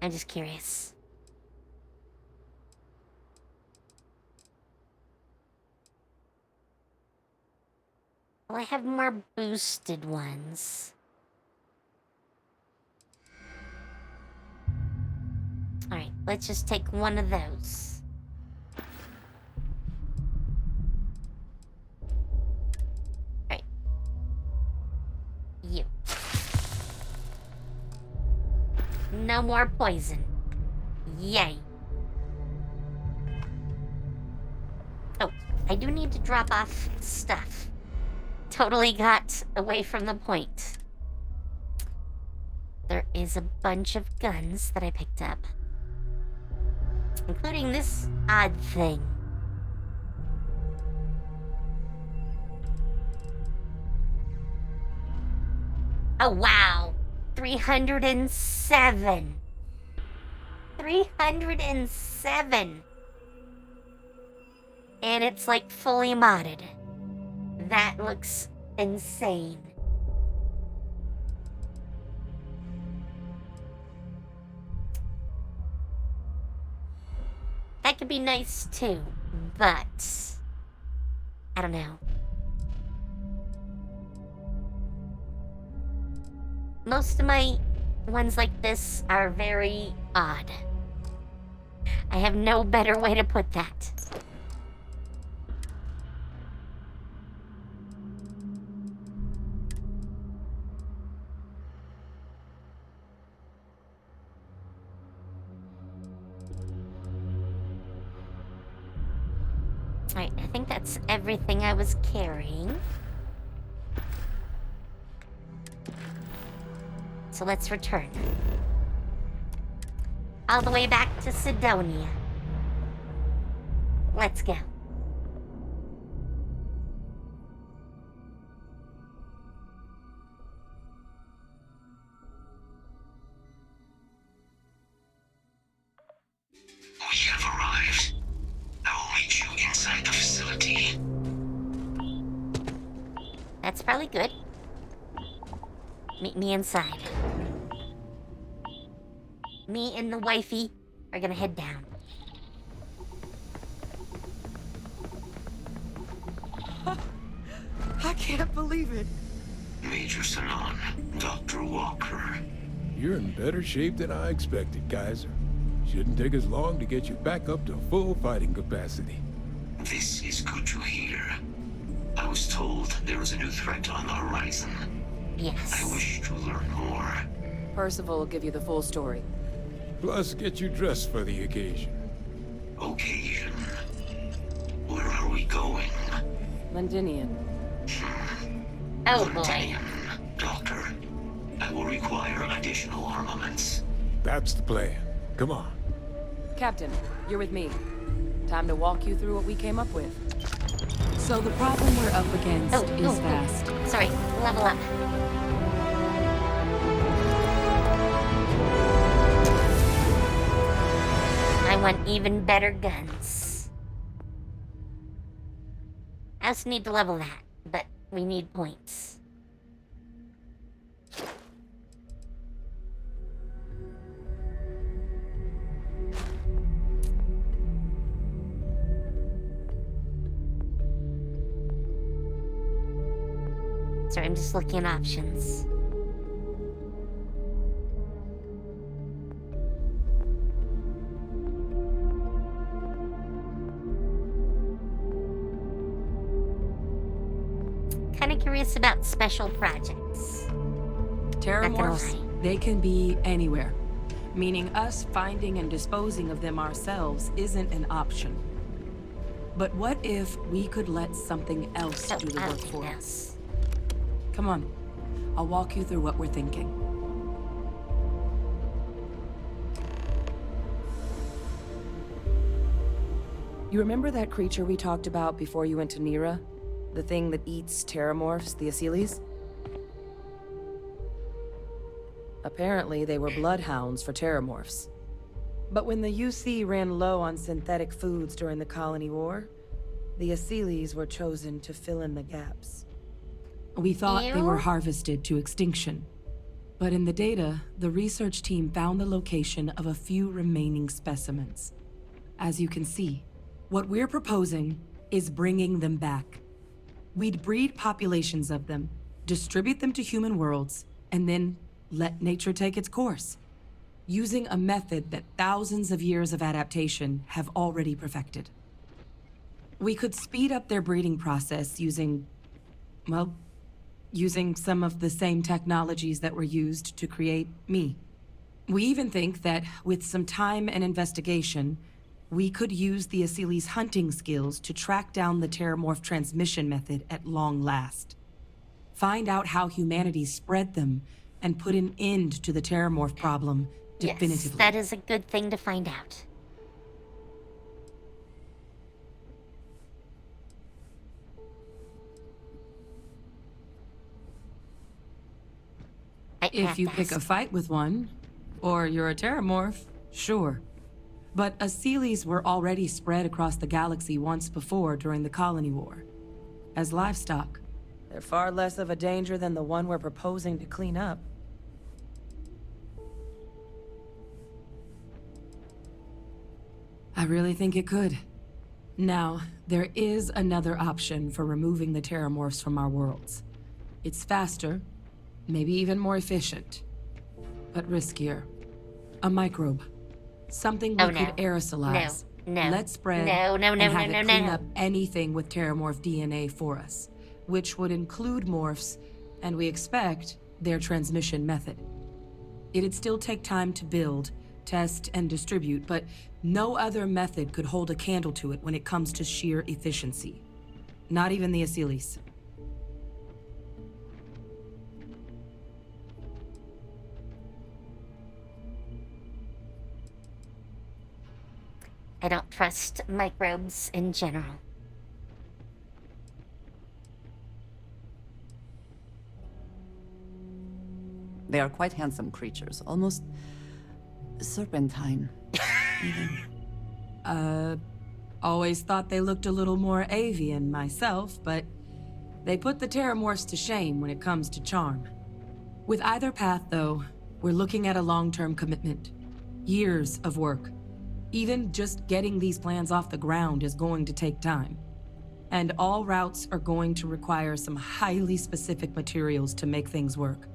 I'm just curious. Well, I have more boosted ones. Alright, let's just take one of those. Alright. You. No more poison. Yay. Oh, I do need to drop off stuff. Totally got away from the point. There is a bunch of guns that I picked up. Including this odd thing. Oh, wow. 307. 307. And it's like fully modded. That looks insane. That could be nice too, but I don't know. Most of my ones like this are very odd. I have no better way to put that. Alright, I think that's everything I was carrying. So let's return. All the way back to Sidonia. Let's go. We have arrived. I will meet you inside the facility. That's probably good. Meet me inside. Me and the wifey are gonna head down. I can't believe it. Major Sanon, Dr. Walker. You're in better shape than I expected, Kaiser. Shouldn't take us long to get you back up to full fighting capacity. This is good to hear. I was told there was a new threat on the horizon. Yes. I wish to learn more. Percival will give you the full story. Plus, get you dressed for the occasion. Occasion? Where are we going? Londinian. Oh boy. Londinian. Doctor, I will require additional armaments. That's the plan. Come on. Captain, you're with me. Time to walk you through what we came up with. So the problem we're up against is vast. Sorry, level up. I want even better guns. I also need to level that, but we need points. Sorry, I'm just looking at options. Kinda curious about special projects. Terrormorphs, they can be anywhere. Meaning us finding and disposing of them ourselves isn't an option. But what if we could let something else do the work for us? Come on, I'll walk you through what we're thinking. You remember that creature we talked about before you went to Nira? The thing that eats Terrormorphs, the Asylees? Apparently, they were bloodhounds for Terrormorphs. But when the UC ran low on synthetic foods during the Colony War, the Asylees were chosen to fill in the gaps. We thought they were harvested to extinction. But in the data, the research team found the location of a few remaining specimens. As you can see, what we're proposing is bringing them back. We'd breed populations of them, distribute them to human worlds, and then let nature take its course, using a method that thousands of years of adaptation have already perfected. We could speed up their breeding process using some of the same technologies that were used to create me. We even think that with some time and investigation, we could use the Asylees' hunting skills to track down the Terrormorph transmission method at long last. Find out how humanity spread them and put an end to the Terrormorph problem definitively. Yes, that is a good thing to find out. If you pick a fight with one, or you're a Terrormorph, sure. But Asylees were already spread across the galaxy once before during the Colony War. As livestock, they're far less of a danger than the one we're proposing to clean up. I really think it could. Now, there is another option for removing the Terrormorphs from our worlds. It's faster, maybe even more efficient, but riskier. A microbe. Something we could aerosolize. Let spread and have it clean up anything with Terrormorph DNA for us, which would include morphs, and we expect their transmission method. It'd still take time to build, test, and distribute, but no other method could hold a candle to it when it comes to sheer efficiency. Not even the Asylees. I don't trust microbes in general. They are quite handsome creatures, almost serpentine, even. Always thought they looked a little more avian myself, but they put the Terrormorphs to shame when it comes to charm. With either path, though, we're looking at a long-term commitment. Years of work. Even just getting these plans off the ground is going to take time. And all routes are going to require some highly specific materials to make things work.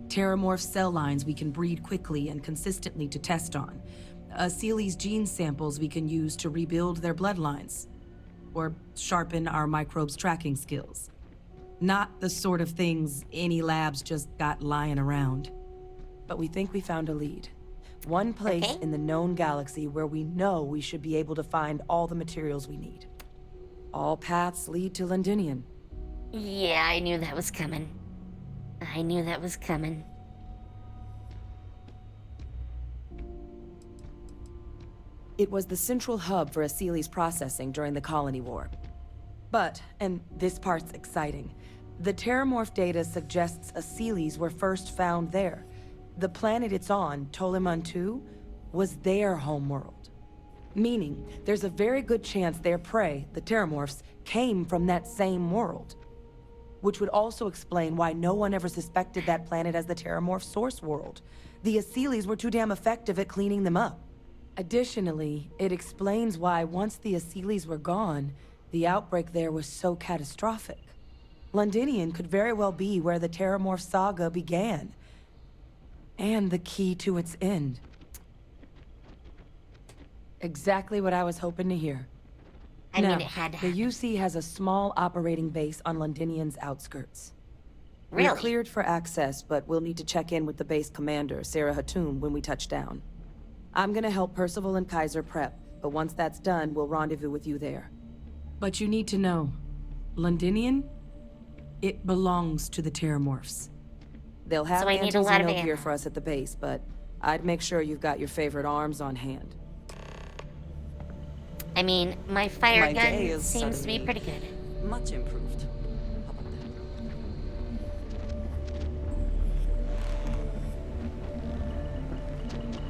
Terrormorph cell lines we can breed quickly and consistently to test on. Asylees' gene samples we can use to rebuild their bloodlines. Or sharpen our microbes' tracking skills. Not the sort of things any labs just got lying around. But we think we found a lead. One place in the known galaxy where we know we should be able to find all the materials we need. All paths lead to Londinium. Yeah, I knew that was coming. I knew that was coming. It was the central hub for Asili's processing during the Colony War. But, and this part's exciting, the Terrormorph data suggests Asilis were first found there. The planet it's on, Toliman 2, was their homeworld. Meaning, there's a very good chance their prey, the Terrormorphs, came from that same world. Which would also explain why no one ever suspected that planet as the Terrormorph source world. The Asilis were too damn effective at cleaning them up. Additionally, it explains why once the Asilis were gone, the outbreak there was so catastrophic. Londinian could very well be where the Terrormorph saga began. And the key to its end. Exactly what I was hoping to hear. I mean, it had to the UC has a small operating base on Londinian's outskirts. Really? We're cleared for access, but we'll need to check in with the base commander, Sarah Hatum, when we touch down. I'm gonna help Percival and Kaiser prep, but once that's done, we'll rendezvous with you there. But you need to know, Londinian, it belongs to the Terrormorphs. They'll have So I need a lot of gear ammo. for us at the base, but I'd make sure you've got your favorite arms on hand. I mean, my fire My gun day is seems to be suddenly pretty good. Much improved.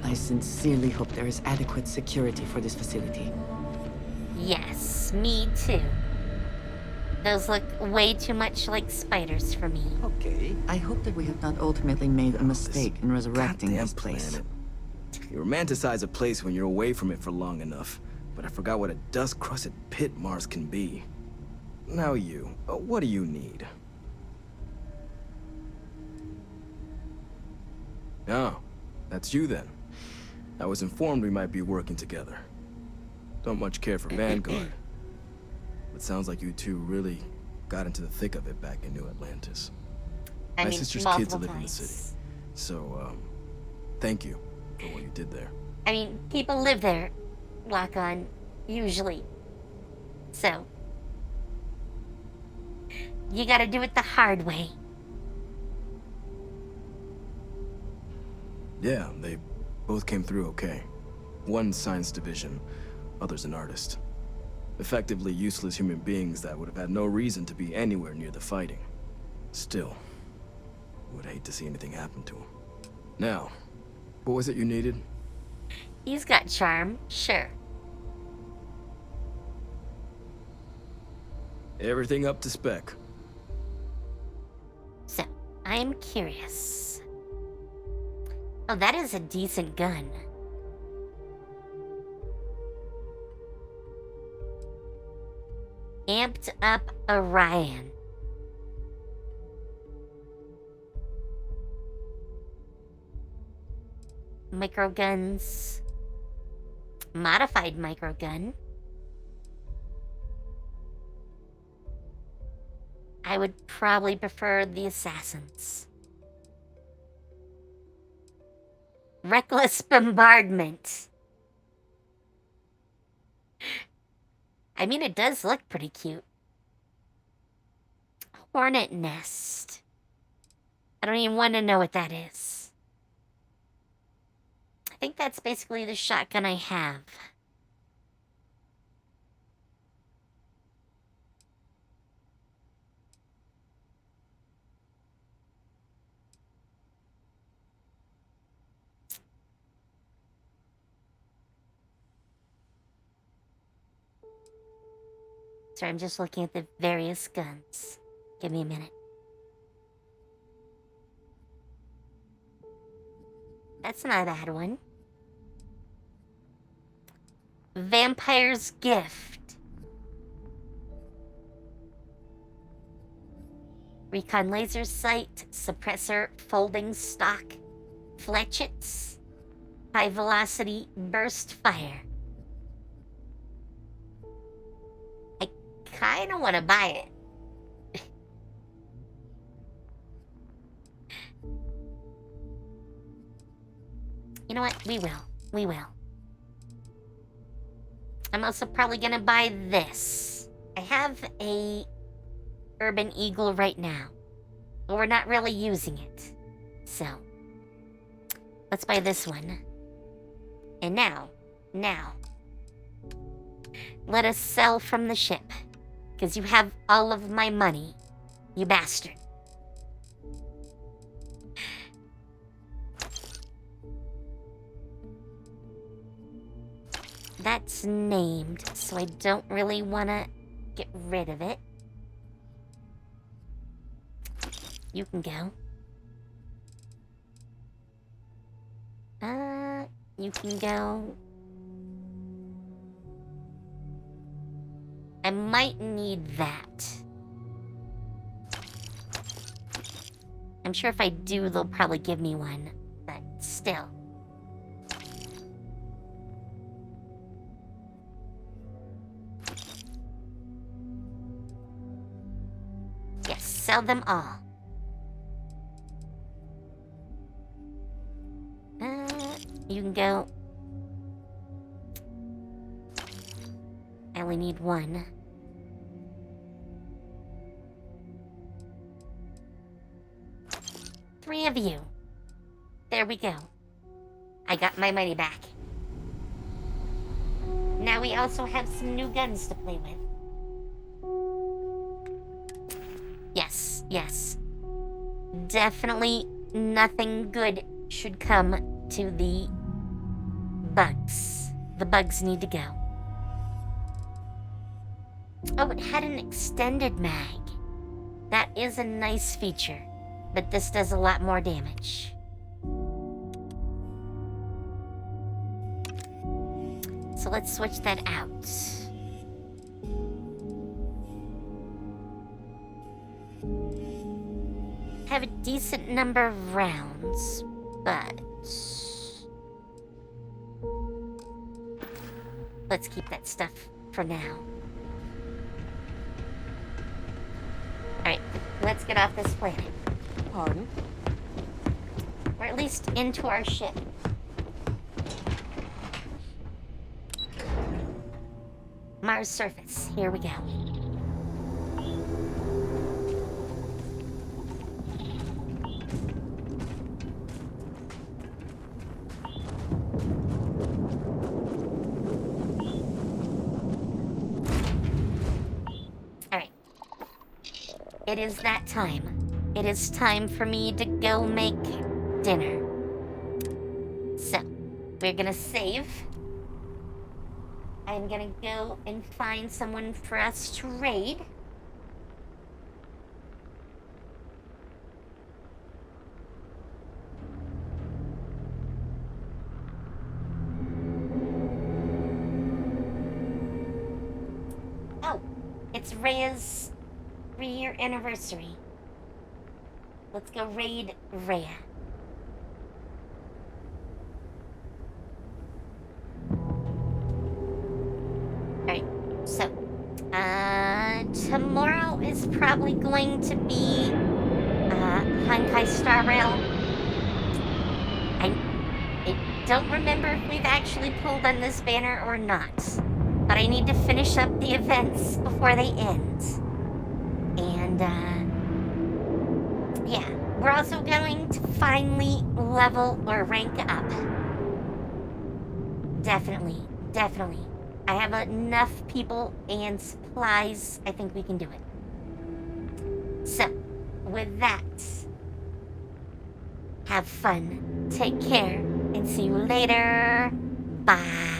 I sincerely hope there is adequate security for this facility. Yes, me too. Those look way too much like spiders for me. Okay. I hope that we have not ultimately made a mistake in resurrecting Goddamn this place. planet. You romanticize a place when you're away from it for long enough, but I forgot what a dust-crusted pit Mars can be. Now you, what do you need? Oh, that's you then. I was informed we might be working together. Don't much care for Vanguard. But sounds like you two really got into the thick of it back in New Atlantis. I My mean, sister's kids multiple live in the times. city. So, thank you for what you did there. I mean, people live there, lock on, usually. So, you gotta do it the hard way. Yeah, they both came through okay. One science division, other's an artist. Effectively useless human beings that would have had no reason to be anywhere near the fighting. Still, would hate to see anything happen to him. Now, what was it you needed? He's got charm, sure. Everything up to spec. So, I'm curious. Oh, that is a decent gun. Amped up Orion. Microguns. Modified microgun. I would probably prefer the assassins. Reckless bombardment. I mean, it does look pretty cute. Hornet nest. I don't even want to know what that is. I think that's basically the shotgun I have. Sorry, I'm just looking at the various guns. Give me a minute. That's not a bad one. Vampire's Gift. Recon laser sight, suppressor, folding stock, fletchets, high velocity burst fire. I kinda wanna buy it. You know what? We will. We will. I'm also probably gonna buy this. I have a Urban Eagle right now, but we're not really using it. So, let's buy this one. And now, Let us sell from the ship. Because you have all of my money, you bastard. That's named, so I don't really want to get rid of it. You can go. You can go. I might need that. I'm sure if I do, they'll probably give me one, but still. Yes, sell them all. You can go. I only need one. Three of you. There we go. I got my money back. Now we also have some new guns to play with. Yes, yes. Definitely nothing good should come to the bugs. The bugs need to go. Oh, it had an extended mag. That is a nice feature, but this does a lot more damage. So let's switch that out. Have a decent number of rounds, but let's keep that stuff for now. Alright, let's get off this planet. Pardon? Or at least into our ship. Mars surface, here we go. It is that time. It is time for me to go make dinner. So, we're gonna save. I'm gonna go and find someone for us to raid. Oh, it's Rhea's 3-year anniversary. Let's go raid Rhea. Alright, so tomorrow is probably going to be Hankai Star Rail. I don't remember if we've actually pulled on this banner or not, but I need to finish up the events before they end. And, yeah, we're also going to finally level or rank up. Definitely, definitely. I have enough people and supplies. I think we can do it. So, with that, have fun, take care, and see you later. Bye.